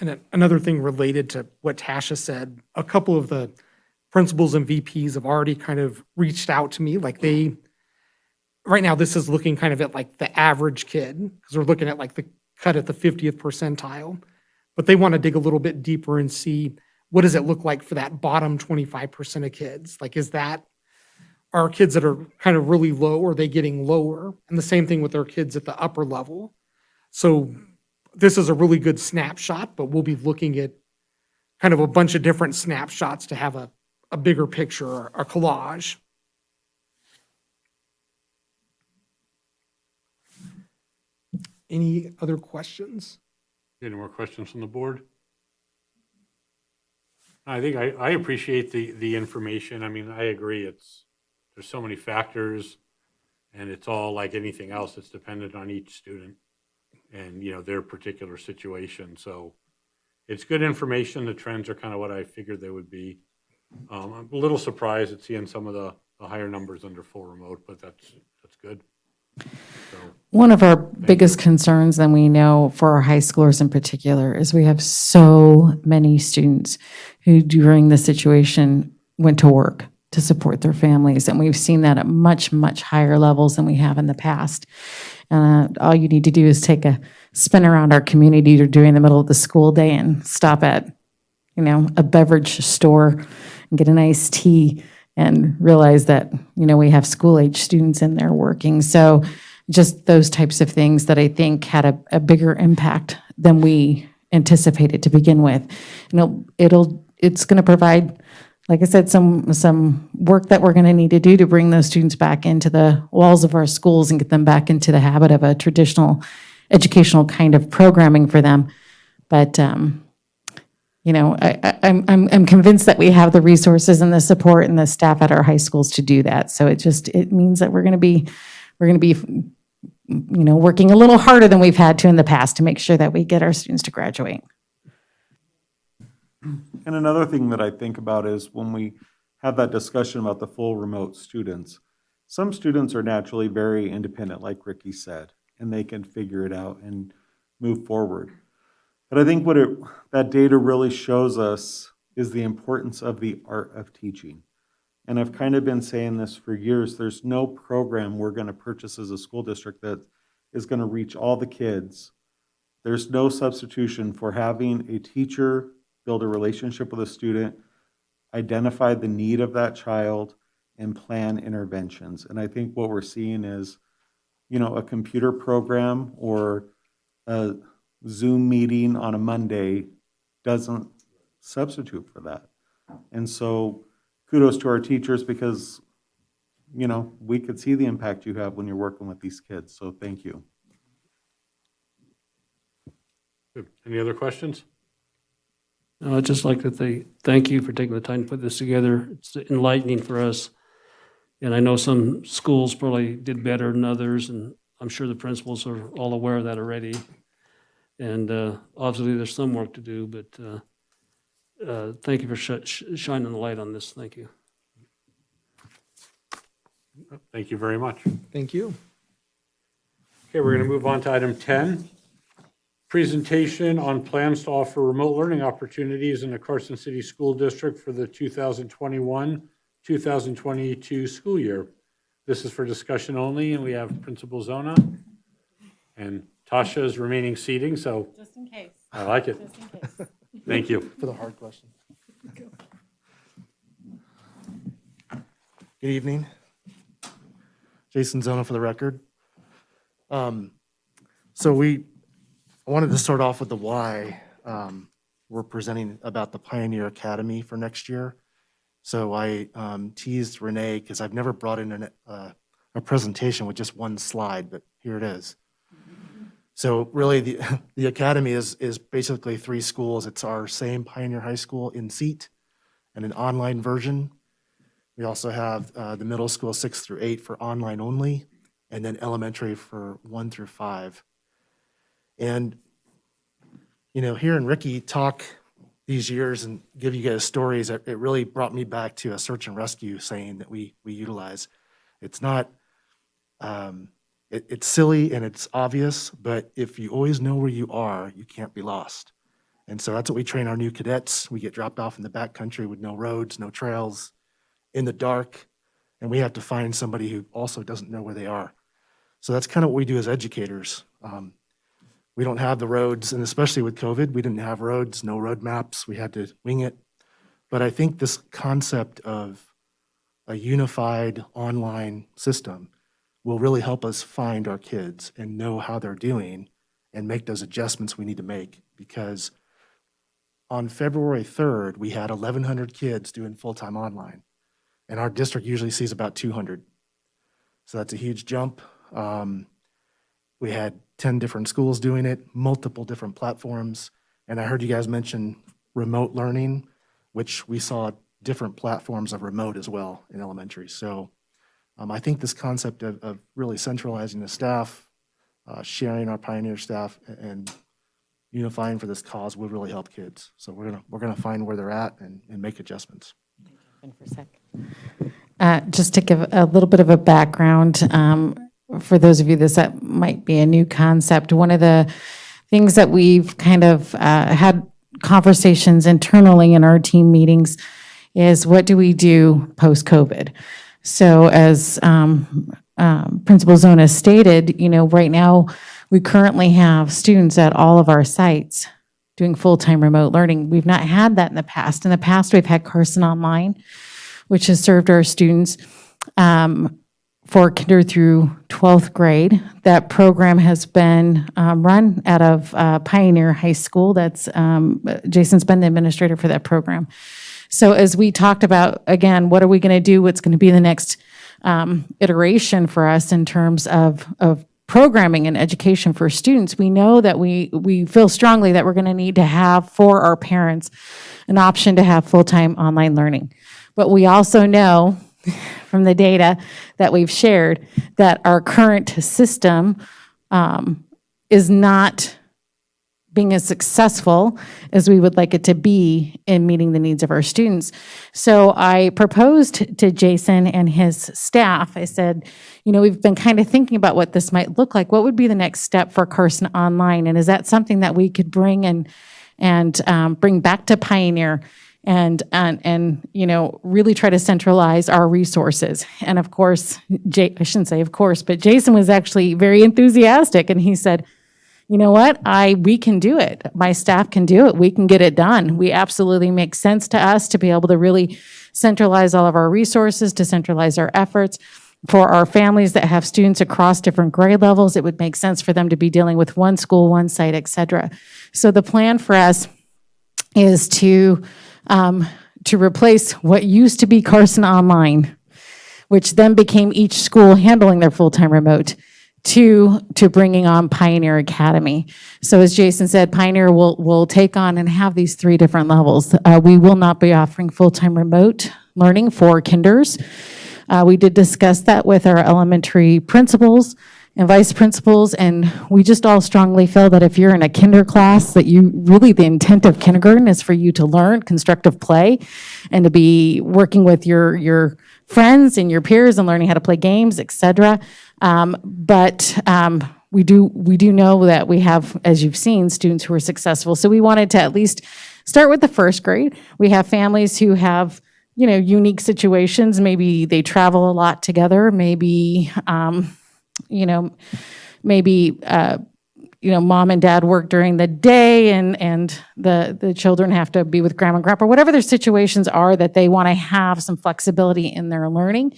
And another thing related to what Tasha said, a couple of the principals and VPs have already kind of reached out to me. Like right now, this is looking kind of at like the average kid, because we're looking at like the cut at the 50th percentile. But they want to dig a little bit deeper and see what does it look like for that bottom 25% of kids? Like, are kids that are kind of really low, are they getting lower? And the same thing with our kids at the upper level. So this is a really good snapshot, but we'll be looking at kind of a bunch of different snapshots to have a bigger picture, a collage. Any other questions? Any more questions from the board? I think I appreciate the information. I mean, I agree. There's so many factors, and it's all like anything else. It's dependent on each student and, their particular situation. So it's good information. The trends are kind of what I figured they would be. I'm a little surprised at seeing some of the higher numbers under full remote, but that's good. So, One of our biggest concerns, and we know for our high schoolers in particular, is we have so many students who during the situation went to work to support their families. And we've seen that at much, much higher levels than we have in the past. All you need to do is take a spin around our community during the middle of the school day and stop at, a beverage store and get an iced tea and realize that, we have school-age students in there working. So just those types of things that I think had a bigger impact than we anticipated to begin with. It's going to provide, like I said, some work that we're going to need to do to bring those students back into the walls of our schools and get them back into the habit of a traditional educational kind of programming for them. But I'm convinced that we have the resources and the support and the staff at our high schools to do that. So it means that we're going to be working a little harder than we've had to in the past to make sure that we get our students to graduate. And another thing that I think about is when we have that discussion about the full remote students, some students are naturally very independent, like Ricky said, and they can figure it out and move forward. But I think what that data really shows us is the importance of the art of teaching. And I've kind of been saying this for years. There's no program we're going to purchase as a school district that is going to reach all the kids. There's no substitution for having a teacher build a relationship with a student, identify the need of that child, and plan interventions. And I think what we're seeing is, a computer program or a Zoom meeting on a Monday doesn't substitute for that. And so kudos to our teachers because, we could see the impact you have when you're working with these kids. So thank you. Good. Any other questions? I'd just like to thank you for taking the time to put this together. It's enlightening for us. And I know some schools probably did better than others, and I'm sure the principals are all aware of that already. And obviously, there's some work to do, but thank you for shining the light on this. Thank you. Thank you very much. Thank you. Okay, we're going to move on to item 10. Presentation on plans to offer remote learning opportunities in the Carson City School District for the 2021-2022 school year. This is for discussion only, and we have Principal Zona and Tasha's remaining seating, so. Just in case. I like it. Just in case. Thank you. For the hard question. Good evening. Jason Zona for the record. I wanted to start off with the why. we're presenting about the Pioneer Academy for next year. So I teased Renee because I've never brought in a presentation with just one slide, but here it is. So really, the academy is basically 3 schools. It's our same Pioneer High School in seat and an online version. We also have the middle school 6 through 8 for online only, and then elementary for 1 through 5. And hearing Ricky talk these years and give you guys stories, it really brought me back to a search and rescue saying that we utilize. It's not. It's silly and it's obvious, but if you always know where you are, you can't be lost. And so that's what we train our new cadets. We get dropped off in the backcountry with no roads, no trails, in the dark, and we have to find somebody who also doesn't know where they are. So that's kind of what we do as educators. We don't have the roads, and especially with COVID, we didn't have roads, no road maps. We had to wing it. But I think this concept of a unified online system will really help us find our kids and know how they're doing and make those adjustments we need to make. Because on February 3rd, we had 1,100 kids doing full-time online, and our district usually sees about 200. So that's a huge jump. We had 10 different schools doing it, multiple different platforms, and I heard you guys mention remote learning, which we saw different platforms of remote as well in elementary. So I think this concept of really centralizing the staff, sharing our Pioneer staff, and unifying for this cause will really help kids. So we're gonna find where they're at and make adjustments. For a sec. Just to give a little bit of a background, for those of you that might be a new concept, one of the things that we've kind of had conversations internally in our team meetings is, what do we do post-COVID? So as Principal Zona stated, right now we currently have students at all of our sites doing full-time remote learning. We've not had that in the past. In the past, we've had Carson Online, which has served our students for kinder through 12th grade. That program has been run out of Pioneer High School. That's Jason's been the administrator for that program. So as we talked about, again, what are we going to do? What's going to be the next iteration for us in terms of programming and education for students? We know that we feel strongly that we're going to need to have, for our parents, an option to have full-time online learning. But we also know from the data that we've shared that our current system is not being as successful as we would like it to be in meeting the needs of our students. So I proposed to Jason and his staff, I said, we've been kind of thinking about what this might look like. What would be the next step for Carson Online? And is that something that we could bring and bring back to Pioneer and really try to centralize our resources? And of course, I shouldn't say of course, but Jason was actually very enthusiastic, and he said, you know what, we can do it. My staff can do it. We can get it done. We absolutely make sense to us to be able to really centralize all of our resources, to centralize our efforts. For our families that have students across different grade levels, it would make sense for them to be dealing with one school, one site, et cetera. So the plan for us is to replace what used to be Carson Online, which then became each school handling their full-time remote, to bringing on Pioneer Academy. So as Jason said, Pioneer will take on and have these 3 different levels. We will not be offering full-time remote learning for kinders. We did discuss that with our elementary principals and vice principals, and we just all strongly feel that if you're in a kinder class, that the intent of kindergarten is for you to learn constructive play and to be working with your friends and your peers and learning how to play games, et cetera. But we do know that we have, as you've seen, students who are successful. So we wanted to at least start with the first grade. We have families who have, unique situations. Maybe they travel a lot together. Maybe, mom and dad work during the day and the children have to be with grandma and grandpa, whatever their situations are, that they want to have some flexibility in their learning.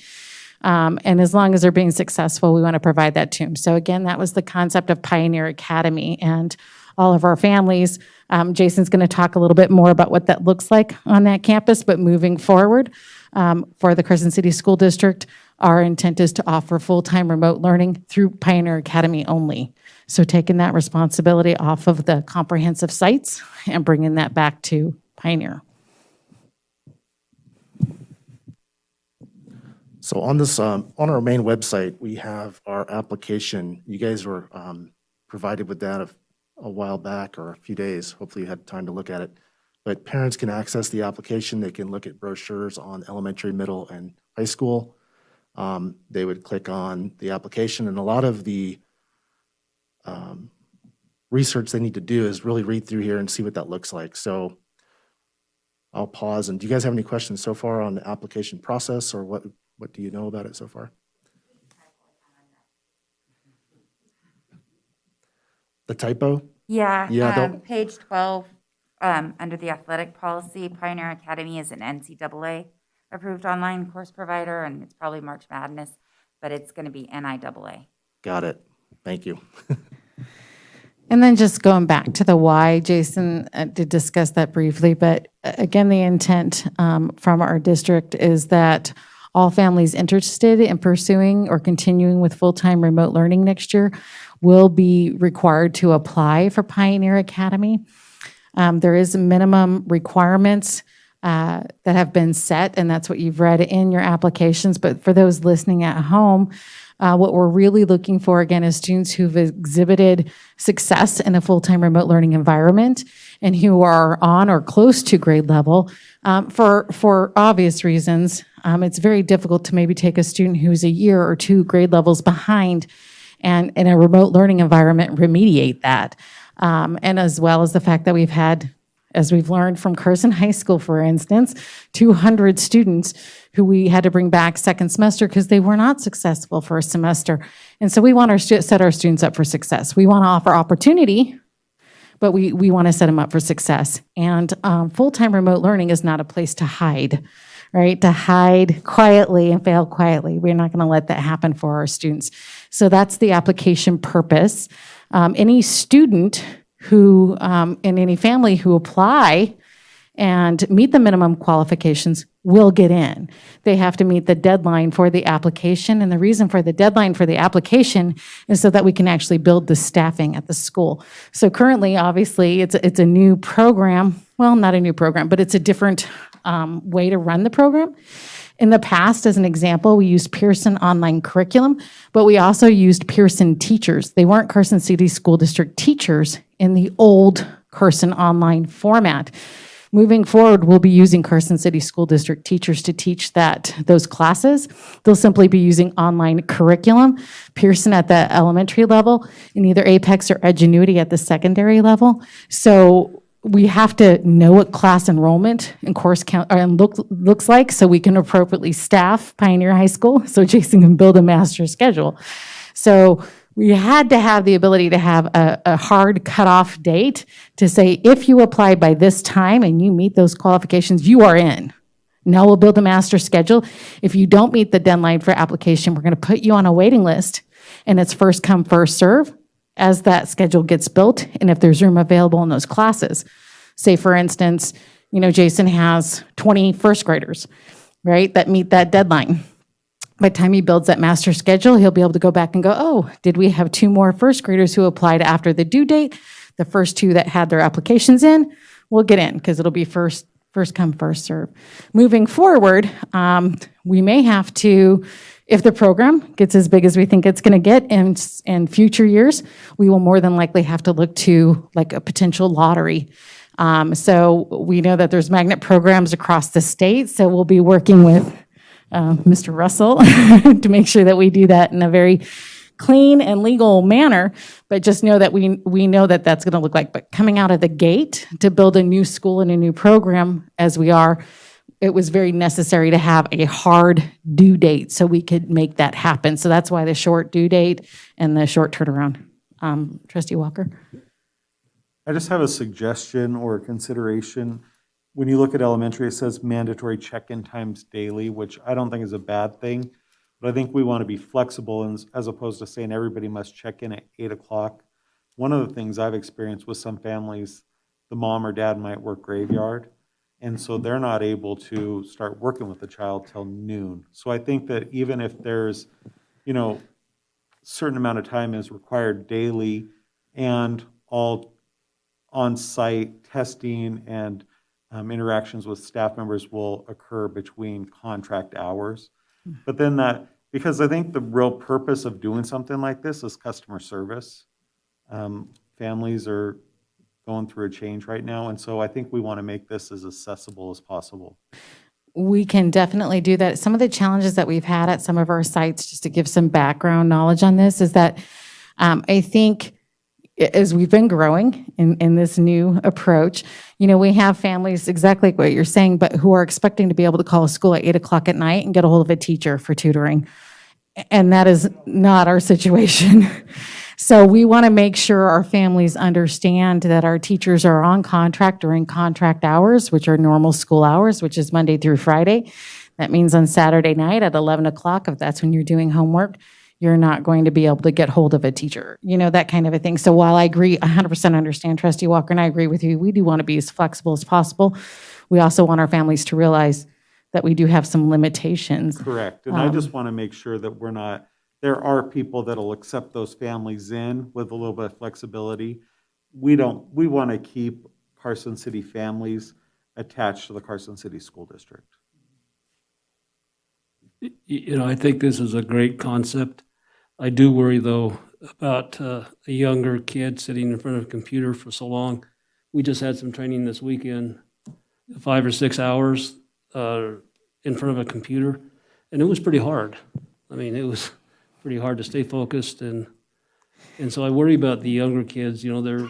And as long as they're being successful, we want to provide that to them. So again, that was the concept of Pioneer Academy. And all of our families. Jason's going to talk a little bit more about what that looks like on that campus, but moving forward, for the Carson City School District, our intent is to offer full-time remote learning through Pioneer Academy only. So taking that responsibility off of the comprehensive sites and bringing that back to Pioneer. So on this, on our main website, we have our application. You guys were provided with that a while back or a few days. Hopefully you had time to look at it. But parents can access the application. They can look at brochures on elementary, middle, and high school. They would click on the application, and a lot of the research they need to do is really read through here and see what that looks like. So I'll pause. And do you guys have any questions so far on the application process, or what do you know about it so far? The typo? Yeah, Yeah, page 12, under the athletic policy, Pioneer Academy is an NCAA approved online course provider, and it's probably March Madness, but it's going to be NIAA. got it. Thank you. And then just going back to the why, Jason did discuss that briefly, but again, the intent from our district is that all families interested in pursuing or continuing with full-time remote learning next year will be required to apply for Pioneer Academy. There is minimum requirements that have been set, and that's what you've read in your applications. But for those listening at home, what we're really looking for, again, is students who've exhibited success in a full-time remote learning environment and who are on or close to grade level. For obvious reasons, it's very difficult to maybe take a student who's a year or two grade levels behind and in a remote learning environment remediate that. And as well as the fact that we've had, as we've learned from Carson High School, for instance, 200 students who we had to bring back second semester because they were not successful for a semester. And so we want to set our students up for success. We want to offer opportunity, but we want to set them up for success. And full-time remote learning is not a place to hide, right? To hide quietly and fail quietly. We're not going to let that happen for our students. So that's the application purpose. Any student who, and any family who apply and meet the minimum qualifications will get in. They have to meet the deadline for the application, and the reason for the deadline for the application is so that we can actually build the staffing at the school. So currently, obviously, it's a new program. Well, not a new program, but it's a different way to run the program. In the past, as an example, we used Pearson online curriculum, but we also used Pearson teachers. They weren't Carson City School District teachers in the old Carson online format. Moving forward, we'll be using Carson City School District teachers to teach those classes. They'll simply be using online curriculum, Pearson at the elementary level, and either Apex or Edgenuity at the secondary level. So we have to know what class enrollment and course count looks like so we can appropriately staff Pioneer High School so Jason can build a master schedule. So we had to have the ability to have a hard cutoff date to say, if you apply by this time and you meet those qualifications, you are in. Now we'll build a master schedule. If you don't meet the deadline for application, we're going to put you on a waiting list, and it's first come, first serve as that schedule gets built, and if there's room available in those classes. Say, for instance, Jason has 20 first graders, right, that meet that deadline. By the time he builds that master schedule, he'll be able to go back and go, oh, did we have 2 more first graders who applied after the due date? The first 2 that had their applications in will get in because it'll be first come, first serve. Moving forward, we may have to, if the program gets as big as we think it's going to get in future years, we will more than likely have to look to like a potential lottery. So we know that there's magnet programs across the state, so we'll be working with Mr. Russell to make sure that we do that in a very clean and legal manner, but just know that we know that that's going to look like. But coming out of the gate to build a new school and a new program as we are, it was very necessary to have a hard due date so we could make that happen. So that's why the short due date and the short turnaround. Trustee Walker? I just have a suggestion or a consideration. When you look at elementary, it says mandatory check-in times daily, which I don't think is a bad thing. But I think we want to be flexible as opposed to saying everybody must check in at 8 o'clock. one of the things I've experienced with some families, the mom or dad might work graveyard, and so they're not able to start working with the child till noon. So I think that even if there's, certain amount of time is required daily and all on-site testing and interactions with staff members will occur between contract hours. But then because I think the real purpose of doing something like this is customer service. Families are going through a change right now, and so I think we want to make this as accessible as possible. We can definitely do that. Some of the challenges that we've had at some of our sites, just to give some background knowledge on this, is that I think as we've been growing in this new approach, we have families, exactly like what you're saying, but who are expecting to be able to call a school at 8 o'clock at night and get a hold of a teacher for tutoring. And that is not our situation. So we want to make sure our families understand that our teachers are on contract during contract hours, which are normal school hours, which is Monday through Friday. That means on Saturday night at 11 o'clock, if that's when you're doing homework, you're not going to be able to get hold of a teacher, that kind of a thing. So while I agree, 100% understand, Trustee Walker, and I agree with you, we do want to be as flexible as possible. We also want our families to realize that we do have some limitations. Correct. And I just want to make sure that there are people that'll accept those families in with a little bit of flexibility. We want to keep Carson City families attached to the Carson City School District. I think this is a great concept. I do worry, though, about a younger kid sitting in front of a computer for so long. We just had some training this weekend, 5 or 6 hours in front of a computer, and it was pretty hard. I mean, it was pretty hard to stay focused, and so I worry about the younger kids. Their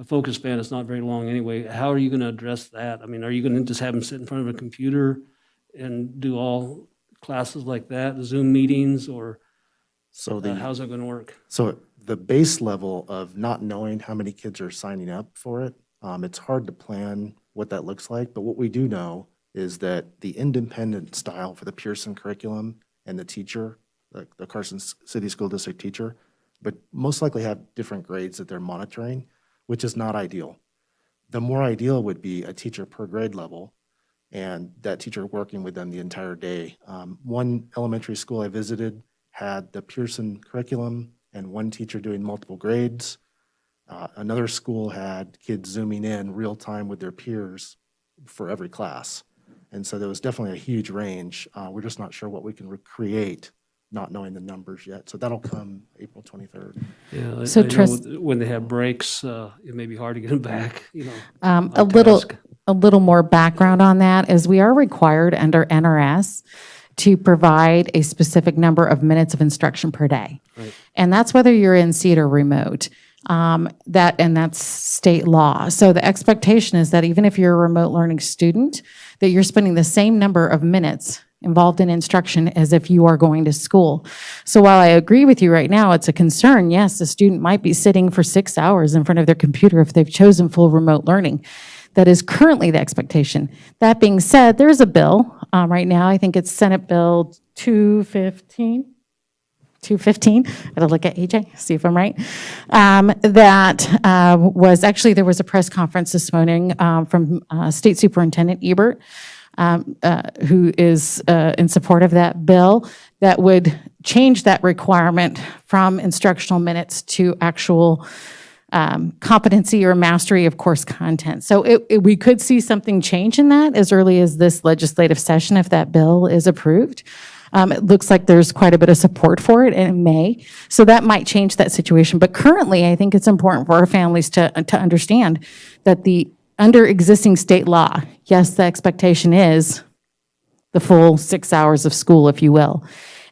focus span is not very long anyway. How are you going to address that? I mean, are you going to just have them sit in front of a computer and do all classes like that, Zoom meetings, or how's that going to work? So the base level of not knowing how many kids are signing up for it, it's hard to plan what that looks like. But what we do know is that the independent style for the Pearson curriculum and the teacher, the Carson City School District teacher, but most likely have different grades that they're monitoring, which is not ideal. The more ideal would be a teacher per grade level, and that teacher working with them the entire day. One elementary school I visited had the Pearson curriculum and one teacher doing multiple grades. Another school had kids zooming in real time with their peers for every class. And so there was definitely a huge range. We're just not sure what we can recreate, not knowing the numbers yet. So that'll come April 23rd. Yeah, So I know when they have breaks, it may be hard to get them back, A little more background on that is we are required under NRS to provide a specific number of minutes of instruction per day. Right. And that's whether you're in seat or remote. That's state law. So the expectation is that even if you're a remote learning student, that you're spending the same number of minutes involved in instruction as if you are going to school. So while I agree with you right now, it's a concern. Yes, the student might be sitting for 6 hours in front of their computer if they've chosen full remote learning. That is currently the expectation. That being said, there's a bill right now. I think it's Senate Bill 215. I gotta look at AJ, see if I'm right. There was a press conference this morning from State Superintendent Ebert, who is in support of that bill that would change that requirement from instructional minutes to actual competency or mastery of course content. So we could see something change in that as early as this legislative session if that bill is approved. It looks like there's quite a bit of support for it, and it may. So that might change that situation. But currently, I think it's important for our families to understand that under existing state law, yes, the expectation is the full 6 hours of school, if you will.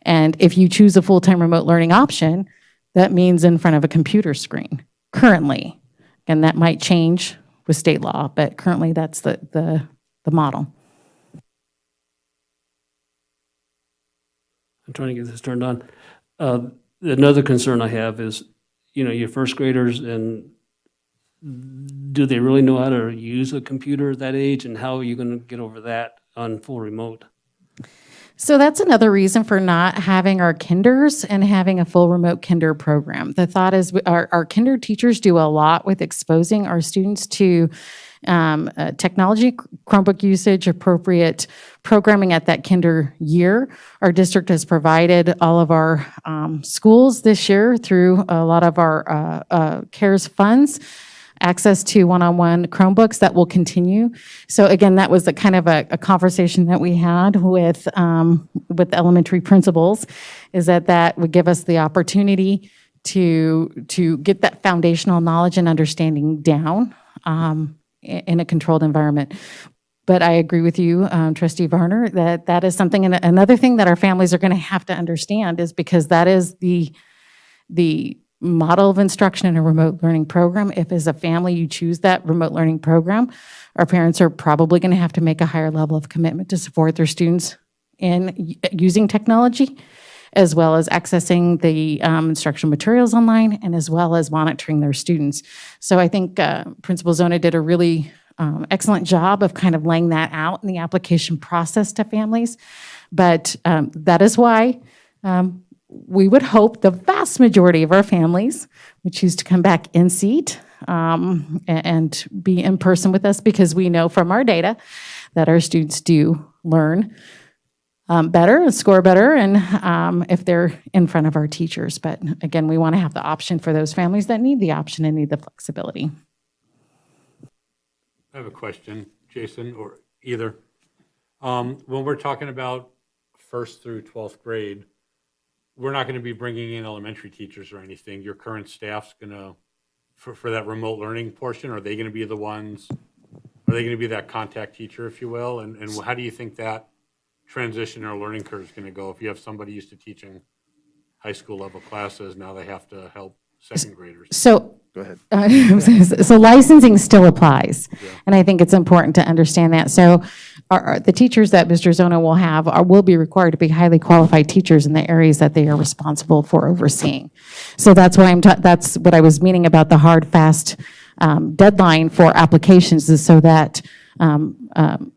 And if you choose a full-time remote learning option, that means in front of a computer screen, currently. And that might change with state law, but currently that's the model. I'm trying to get this turned on. Another concern I have is, your first graders, and do they really know how to use a computer at that age, and how are you going to get over that on full remote? So that's another reason for not having our kinders and having a full remote kinder program. The thought is our kinder teachers do a lot with exposing our students to technology, Chromebook usage, appropriate programming at that kinder year. Our district has provided all of our schools this year through a lot of our CARES funds access to one-on-one Chromebooks that will continue. So again, that was a kind of a conversation that we had with elementary principals, is that would give us the opportunity to get that foundational knowledge and understanding down in a controlled environment. But I agree with you, Trustee Varner, that is something, and another thing that our families are going to have to understand is because that is the model of instruction in a remote learning program. If as a family you choose that remote learning program, our parents are probably going to have to make a higher level of commitment to support their students in using technology, as well as accessing the instructional materials online, and as well as monitoring their students. So I think Principal Zona did a really excellent job of kind of laying that out in the application process to families. But that is why we would hope the vast majority of our families would choose to come back in seat and be in person with us, because we know from our data that our students do learn better and score better and if they're in front of our teachers. But again, we want to have the option for those families that need the option and need the flexibility. I have a question, Jason, or either. When we're talking about 1st through 12th grade, we're not going to be bringing in elementary teachers or anything. Your current staff's going to, for that remote learning portion, are they going to be the ones, are they going to be that contact teacher, if you will? And how do you think that transition or learning curve is going to go if you have somebody used to teaching high school level classes, now they have to help second graders? So Go ahead. so licensing still applies, and I think it's important to understand that. So the teachers that Mr. Zona will have will be required to be highly qualified teachers in the areas that they are responsible for overseeing. So that's why that's what I was meaning about the hard, fast deadline for applications, is so that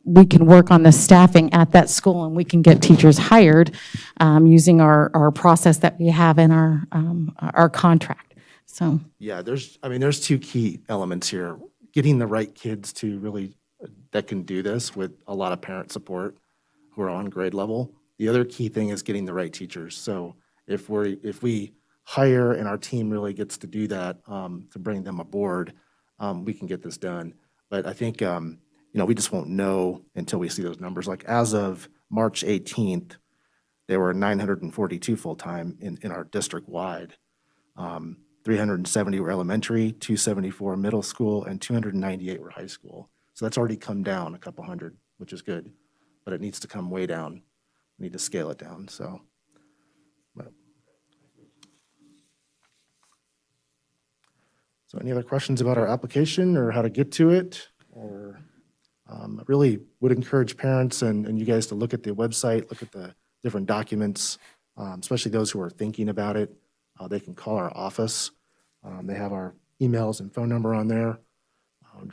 we can work on the staffing at that school and we can get teachers hired using our process that we have in our contract. So Yeah, there's two key elements here. Getting the right kids to really, that can do this with a lot of parent support who are on grade level. The other key thing is getting the right teachers. So if we hire and our team really gets to do that, to bring them aboard, we can get this done. But I think, we just won't know until we see those numbers. Like as of March 18th, there were 942 full-time in our district-wide. 370 were elementary, 274 middle school, and 298 were high school. So that's already come down a couple hundred, which is good, but it needs to come way down. We need to scale it down, so. So any other questions about our application or how to get to it? Or I really would encourage parents and you guys to look at the website, look at the different documents, especially those who are thinking about it. They can call our office. They have our emails and phone number on there.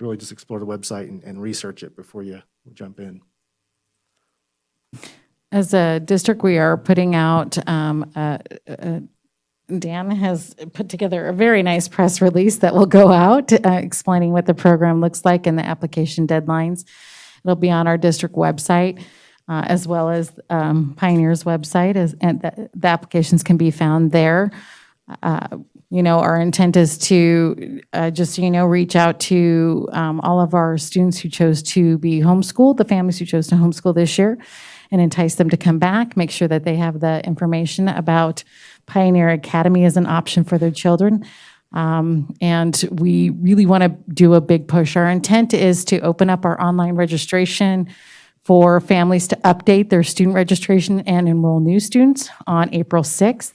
Really just explore the website and research it before you jump in. as a district, we are putting out, Dan has put together a very nice press release that will go out explaining what the program looks like and the application deadlines. It'll be on our district website as well as Pioneer's website, and the applications can be found there. Our intent is to just, reach out to all of our students who chose to be homeschooled, the families who chose to homeschool this year, and entice them to come back, make sure that they have the information about Pioneer Academy as an option for their children. And we really want to do a big push. Our intent is to open up our online registration for families to update their student registration and enroll new students on April 6th,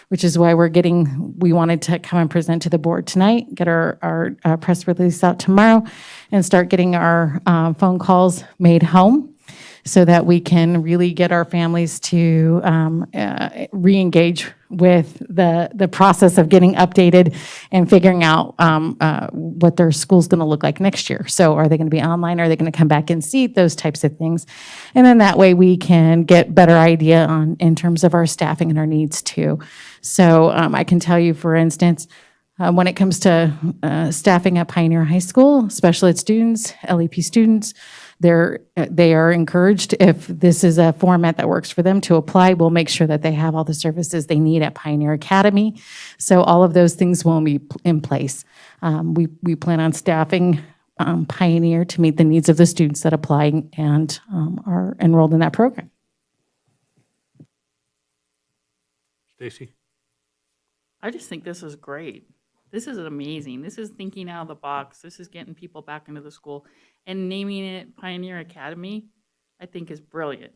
which is why we wanted to come and present to the board tonight, get our press release out tomorrow, and start getting our phone calls made home so that we can really get our families to re-engage with the process of getting updated and figuring out what their school's going to look like next year. So are they going to be online? Are they going to come back and see those types of things? And then that way we can get better idea in terms of our staffing and our needs too. So I can tell you, for instance, when it comes to staffing at Pioneer High School, special ed students, LEP students, they are encouraged, if this is a format that works for them, to apply. We'll make sure that they have all the services they need at Pioneer Academy. So all of those things will be in place. We plan on staffing Pioneer to meet the needs of the students that apply and are enrolled in that program. Stacy? I just think this is great. This is amazing. This is thinking out of the box. This is getting people back into the school, and naming it Pioneer Academy, I think is brilliant,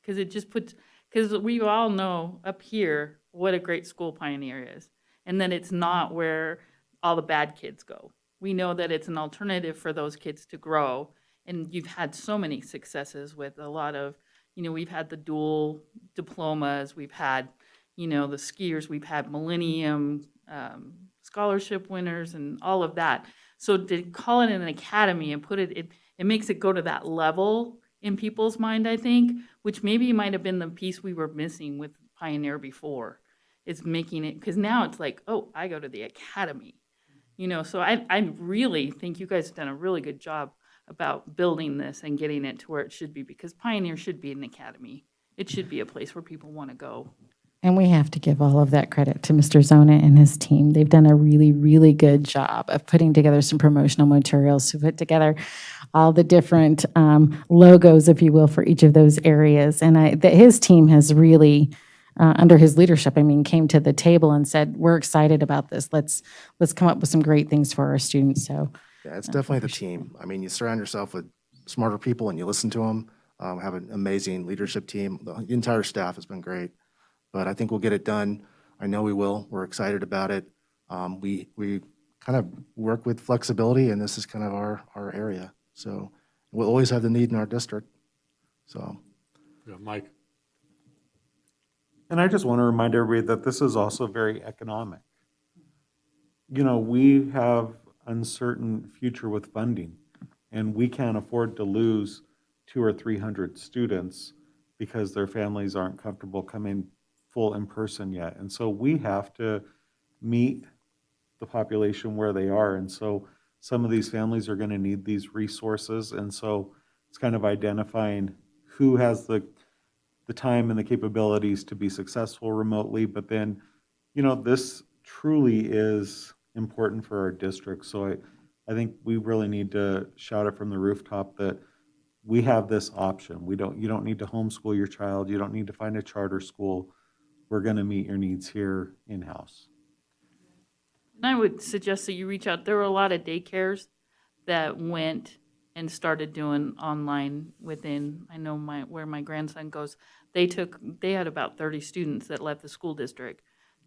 because it just puts, because we all know up here what a great school Pioneer is, and that it's not where all the bad kids go. We know that it's an alternative for those kids to grow, and you've had so many successes with a lot of, we've had the dual diplomas, we've had, the skiers, we've had Millennium scholarship winners and all of that. So to call it an academy and put it makes it go to that level in people's mind, I think, which maybe might have been the piece we were missing with Pioneer before. It's making it, because now it's like, oh, I go to the academy. So I really think you guys have done a really good job about building this and getting it to where it should be, because Pioneer should be an academy. It should be a place where people want to go. And we have to give all of that credit to Mr. Zona and his team. They've done a really, really good job of putting together some promotional materials to put together all the different logos, if you will, for each of those areas. And his team has really, under his leadership, came to the table and said, we're excited about this. Let's come up with some great things for our students. So Yeah, it's definitely the team. You surround yourself with smarter people and you listen to them. Have an amazing leadership team. The entire staff has been great. But I think we'll get it done. I know we will. We're excited about it. We kind of work with flexibility, and this is kind of our area. So we'll always have the need in our district. So. Yeah, Mike? And I just want to remind everybody that this is also very economic. We have uncertain future with funding, and we can't afford to lose 200 or 300 students because their families aren't comfortable coming full in person yet. And so we have to meet the population where they are. And so some of these families are going to need these resources. And so it's kind of identifying who has the time and the capabilities to be successful remotely. But then, this truly is important for our district. So I think we really need to shout it from the rooftop that we have this option. You don't need to homeschool your child. You don't need to find a charter school. We're going to meet your needs here in-house. And I would suggest that you reach out. There were a lot of daycares that went and started doing online within, I know where my grandson goes. They had about 30 students that left the school district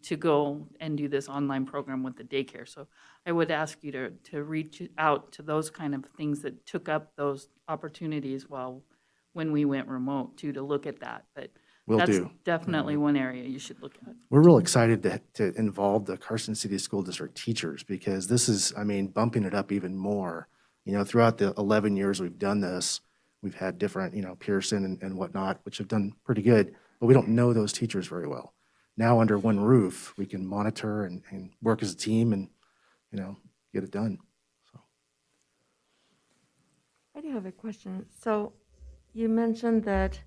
to go and do this online program with the daycare. So I would ask you to reach out to those kind of things that took up those opportunities when we went remote to look at that. But that's definitely one area you should look at. We're real excited to involve the Carson City School District teachers, because this is, bumping it up even more. Throughout the 11 years we've done this, we've had different, Pearson and whatnot, which have done pretty good, but we don't know those teachers very well. Now under one roof, we can monitor and work as a team and, get it done. So. I do have a question. So you mentioned that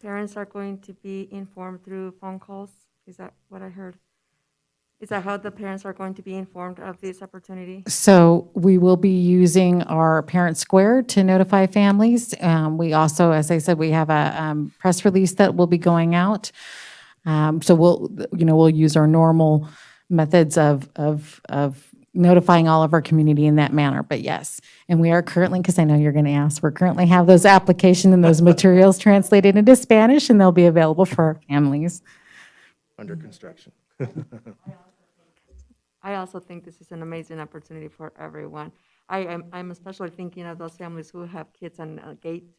parents are going to be informed through phone calls. Is that what I heard? Is that how the parents are going to be informed of this opportunity? So we will be using our Parent Square to notify families. We also, as I said, we have a press release that will be going out. So we'll use our normal methods of notifying all of our community in that manner. But yes, and we are currently, because I know you're going to ask, we're currently have those applications and those materials translated into Spanish, and they'll be available for our families. Under construction. I also think this is an amazing opportunity for everyone. I'm especially thinking of those families who have kids on gate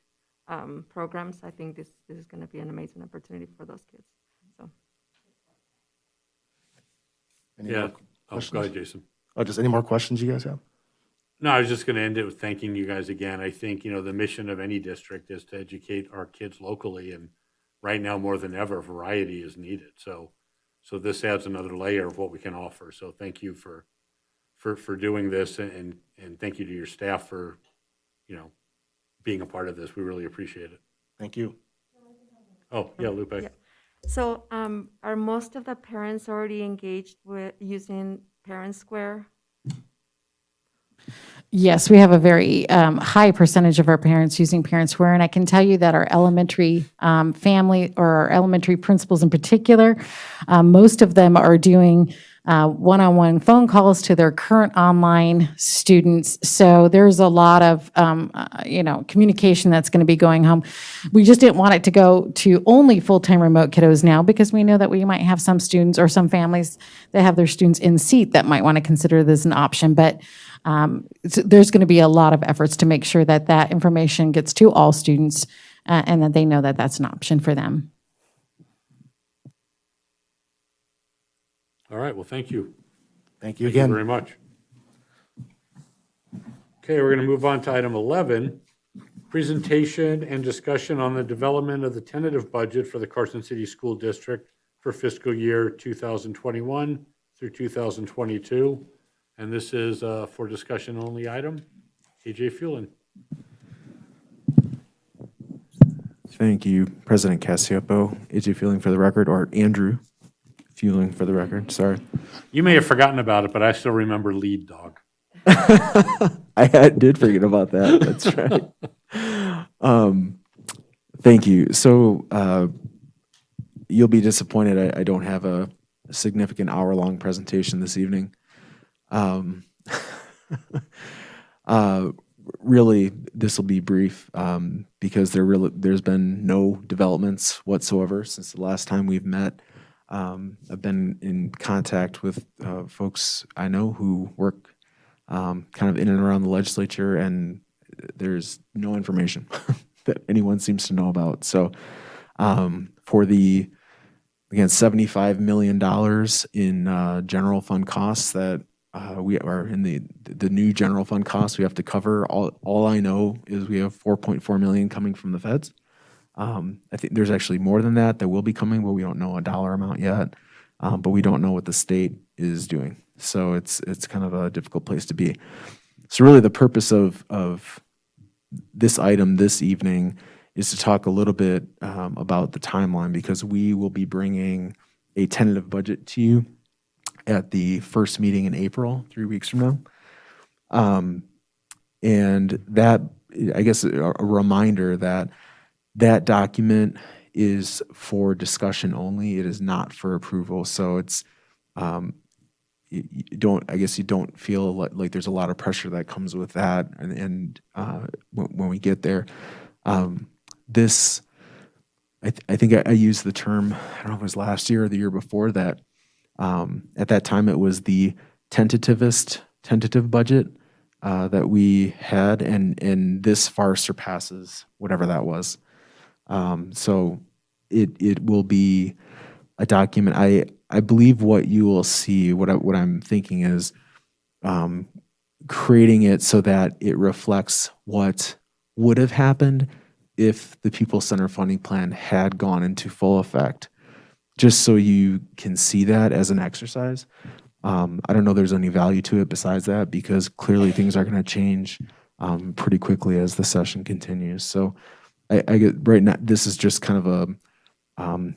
programs, I think this is going to be an amazing opportunity for those kids. So. Any Yeah. more Oh, questions? go ahead, Jason. Oh, just any more questions you guys have? No, I was just going to end it with thanking you guys again. I think, the mission of any district is to educate our kids locally. And right now, more than ever, variety is needed. So this adds another layer of what we can offer. So thank you for doing this, and thank you to your staff for, being a part of this. We really appreciate it. Thank you. Oh, yeah, Lupe. Yeah. So are most of the parents already engaged with using Parent Square? Yes, we have a very high percentage of our parents using Parent Square, and I can tell you that our elementary family, or our elementary principals in particular, most of them are doing one-on-one phone calls to their current online students. So there's a lot of communication that's going to be going home. We just didn't want it to go to only full-time remote kiddos now, because we know that we might have some students or some families that have their students in seat that might want to consider this an option. But there's going to be a lot of efforts to make sure that that information gets to all students and that they know that that's an option for them. All right. Well, thank you. Thank you Thank again. you very much. Okay, we're going to move on to item 11, presentation and discussion on the development of the tentative budget for the Carson City School District for fiscal year 2021 through 2022. And this is for discussion only item. AJ Fulan. Thank you, President Cassioppo. AJ Fueling for the record, or Andrew Fueling for the record, sorry. You may have forgotten about it, but I still remember lead dog. Did forget about that, that's right. Thank you. So you'll be disappointed I don't have a significant hour-long presentation this evening. Really, this will be brief because there's been no developments whatsoever since the last time we've met. I've been in contact with folks I know who work kind of in and around the legislature, and there's no information that anyone seems to know about. So for the, again, $75 million in general fund costs that we are in the new general fund costs we have to cover. All I know is we have $4.4 million coming from the feds. I think there's actually more than that will be coming, but we don't know a dollar amount yet. But we don't know what the state is doing. So it's kind of a difficult place to be. So really the purpose of this item this evening is to talk a little bit about the timeline, because we will be bringing a tentative budget to you at the first meeting in April, 3 weeks from now. And that, I guess, a reminder that that document is for discussion only. It is not for approval. So it's, you don't feel like there's a lot of pressure that comes with that. And when we get there, this, I think I used the term, I don't know if it was last year or the year before, that at that time it was the tentative budget that we had, and this far surpasses whatever that was. So it will be a document. I believe what you will see, what I'm thinking is creating it so that it reflects what would have happened if the People's Center funding plan had gone into full effect, just so you can see that as an exercise. I don't know if there's any value to it besides that, because clearly things are going to change pretty quickly as the session continues. So I get right now, this is just kind of a,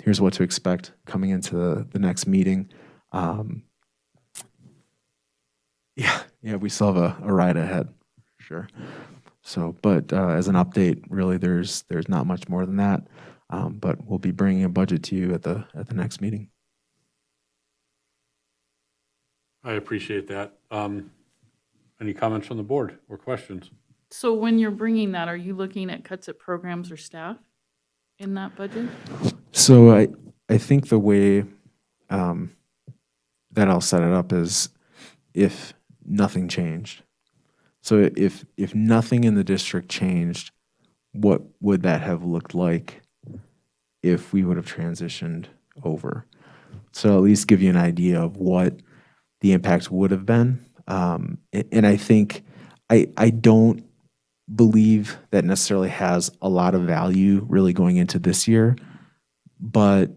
here's what to expect coming into the next meeting. Yeah, we still have a ride ahead, sure. So, but as an update, really, there's not much more than that. But we'll be bringing a budget to you at the next meeting. I appreciate that. Any comments from the board or questions? So when you're bringing that, are you looking at cuts at programs or staff in that budget? So I think the way that I'll set it up is if nothing changed. So if nothing in the district changed, what would that have looked like if we would have transitioned over. So at least give you an idea of what the impact would have been. And I think I don't believe that necessarily has a lot of value really going into this year, but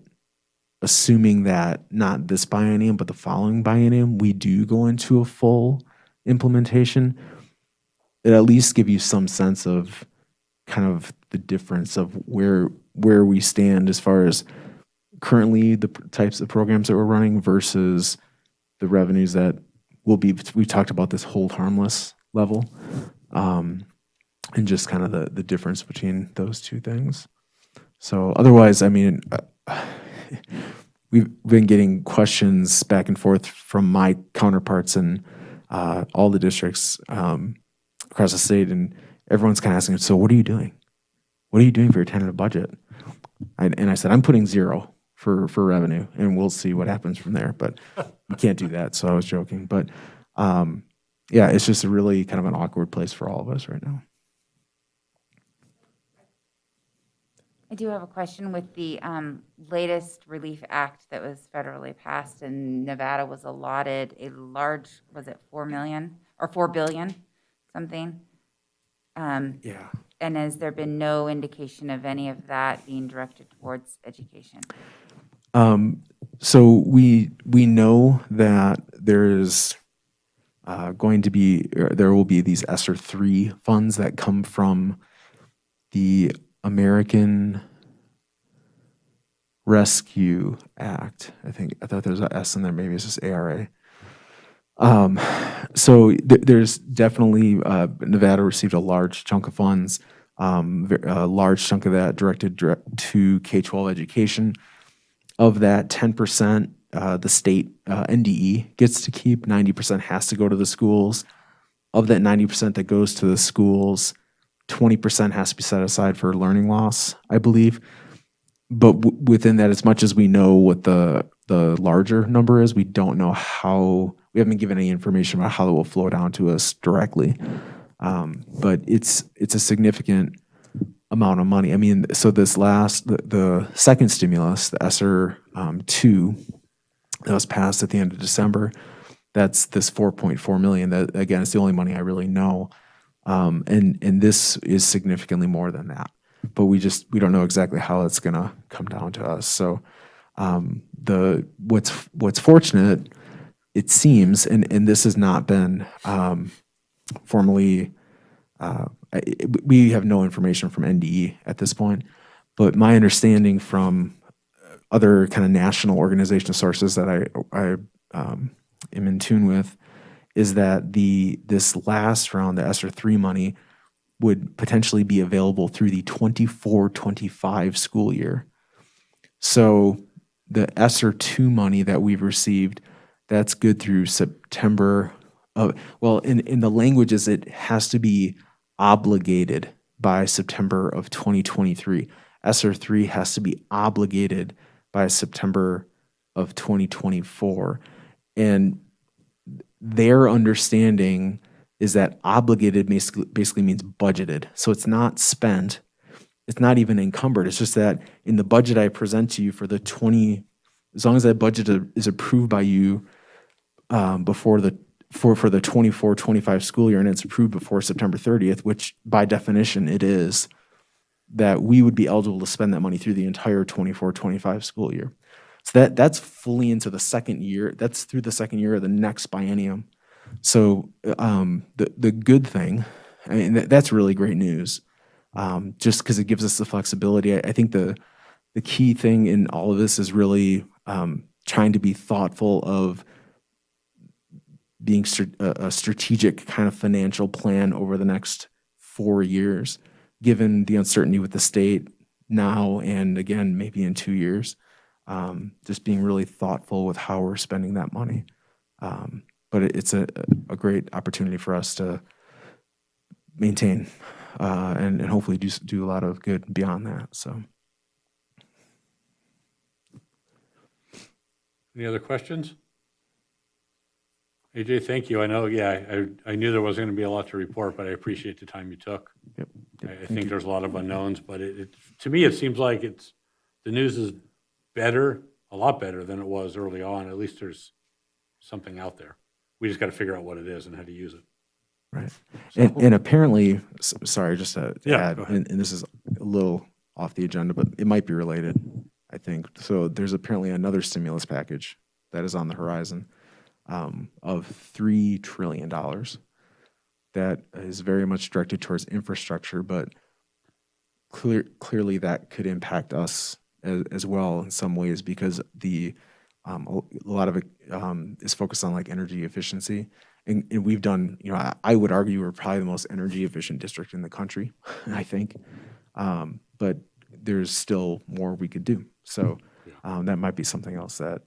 assuming that not this biennium, but the following biennium, we do go into a full implementation, it at least give you some sense of kind of the difference of where we stand as far as currently the types of programs that we're running versus the revenues that will be. We talked about this hold harmless level, and just kind of the difference between those two things. So otherwise, I mean, we've been getting questions back and forth from my counterparts in all the districts across the state, and everyone's kind of asking, so what are you doing? What are you doing for your tentative budget? And I said, I'm putting 0 for revenue, and we'll see what happens from there. But you can't do that, so I was joking. But yeah, it's just a really kind of an awkward place for all of us right now. I do have a question with the latest Relief Act that was federally passed, and Nevada was allotted a large, was it 4 million or 4 billion, something? Yeah. And has there been no indication of any of that being directed towards education? So we know that there is going to be, or there will be these ESSER 3 funds that come from the American Rescue Act. I thought there was an S in there. Maybe it's just ARA. So there's definitely Nevada received a large chunk of funds, a large chunk of that directed to K-12 education. Of that, 10% the state NDE gets to keep. 90% has to go to the schools. Of that 90% that goes to the schools, 20% has to be set aside for learning loss, I believe. But within that, as much as we know what the larger number is, we don't know how. We haven't been given any information about how it will flow down to us directly. But it's a significant amount of money. I mean, so this last, the second stimulus, the ESSER 2, that was passed at the end of December, that's this 4.4 million. That, again, is the only money I really know. And this is significantly more than that. But we don't know exactly how it's going to come down to us. So what's fortunate, it seems, and this has not been formally, we have no information from NDE at this point, but my understanding from other kind of national organizational sources that I am in tune with is that this last round, the ESSER 3 money, would potentially be available through the 24-25 school year. So the ESSER 2 money that we've received, that's good through September. Well, in the languages, it has to be obligated by September of 2023. ESSER 3 has to be obligated by September of 2024. And their understanding is that obligated basically means budgeted. So it's not spent. It's not even encumbered. It's just that in the budget I present to you for the as long as that budget is approved by you for the 24-25 school year and it's approved before September 30th, which by definition it is, that we would be eligible to spend that money through the entire 24-25 school year. So that's fully into the second year. That's through the second year of the next biennium. So the good thing, I mean, that's really great news, just because it gives us the flexibility. I think the key thing in all of this is really trying to be thoughtful of being a strategic kind of financial plan over the next 4 years, given the uncertainty with the state now and again, maybe in 2 years. Just being really thoughtful with how we're spending that money. But it's a great opportunity for us to maintain and hopefully do a lot of good beyond that. So, any other questions? AJ, thank you. I know, I knew there wasn't going to be a lot to report, but I appreciate the time you took. Yep. I think there's a lot of unknowns, but to me, it seems like the news is better, a lot better than it was early on. At least there's something out there. We just got to figure out what it is and how to use it. Right. So- And apparently, sorry, just to Yeah, add, go ahead. and this is a little off the agenda, but it might be related, I think. So there's apparently another stimulus package that is on the horizon of $3 trillion that is very much directed towards infrastructure, but clearly that could impact us as well in some ways because a lot of it is focused on like energy efficiency. And we've done, I would argue we're probably the most energy efficient district in the country, I think. But there's still more we could do. So that might be something else that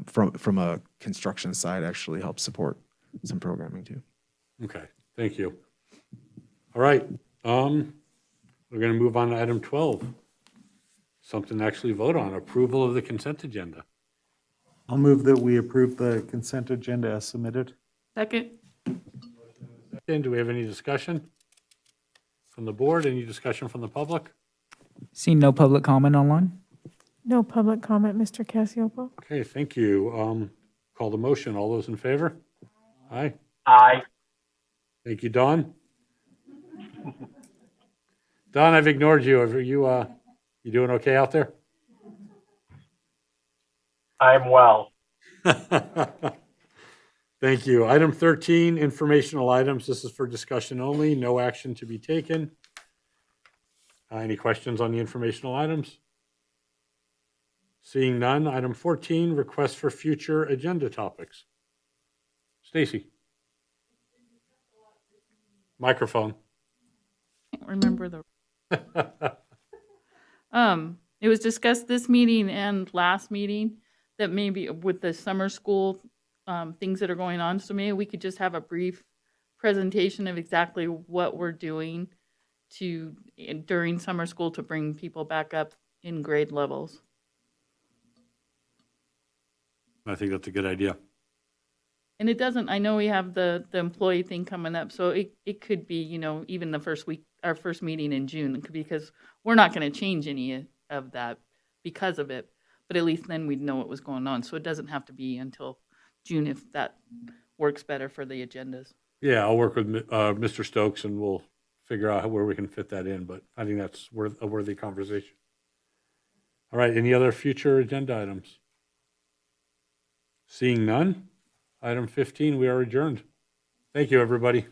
from a construction side actually helps support some programming too. Okay, thank you. All right, we're going to move on to item 12. Something to actually vote on, approval of the consent agenda. I'll move that we approve the consent agenda as submitted. Second. And do we have any discussion from the board? Any discussion from the public? Seen no public comment online? No public comment, Mr. Cassiopo. Okay, thank you. Call the motion. All those in favor? Aye. Aye. Thank you, Dawn. Dawn, I've ignored you. Are you doing okay out there? I'm well. Thank you. Item 13, informational items. This is for discussion only, no action to be taken. Any questions on the informational items? Seeing none. Item 14, requests for future agenda topics. Stacy. Microphone. Can't remember the. It was discussed this meeting and last meeting that maybe with the summer school things that are going on, so maybe we could just have a brief presentation of exactly what we're doing during summer school to bring people back up in grade levels. I think that's a good idea. And it doesn't, I know we have the employee thing coming up, so it could be, even the first week, our first meeting in June, because we're not going to change any of that because of it, but at least then we'd know what was going on. So it doesn't have to be until June if that works better for the agendas. Yeah, I'll work with Mr. Stokes and we'll figure out where we can fit that in, but I think that's a worthy conversation. All right, any other future agenda items? Seeing none, item 15, we are adjourned. Thank you, everybody.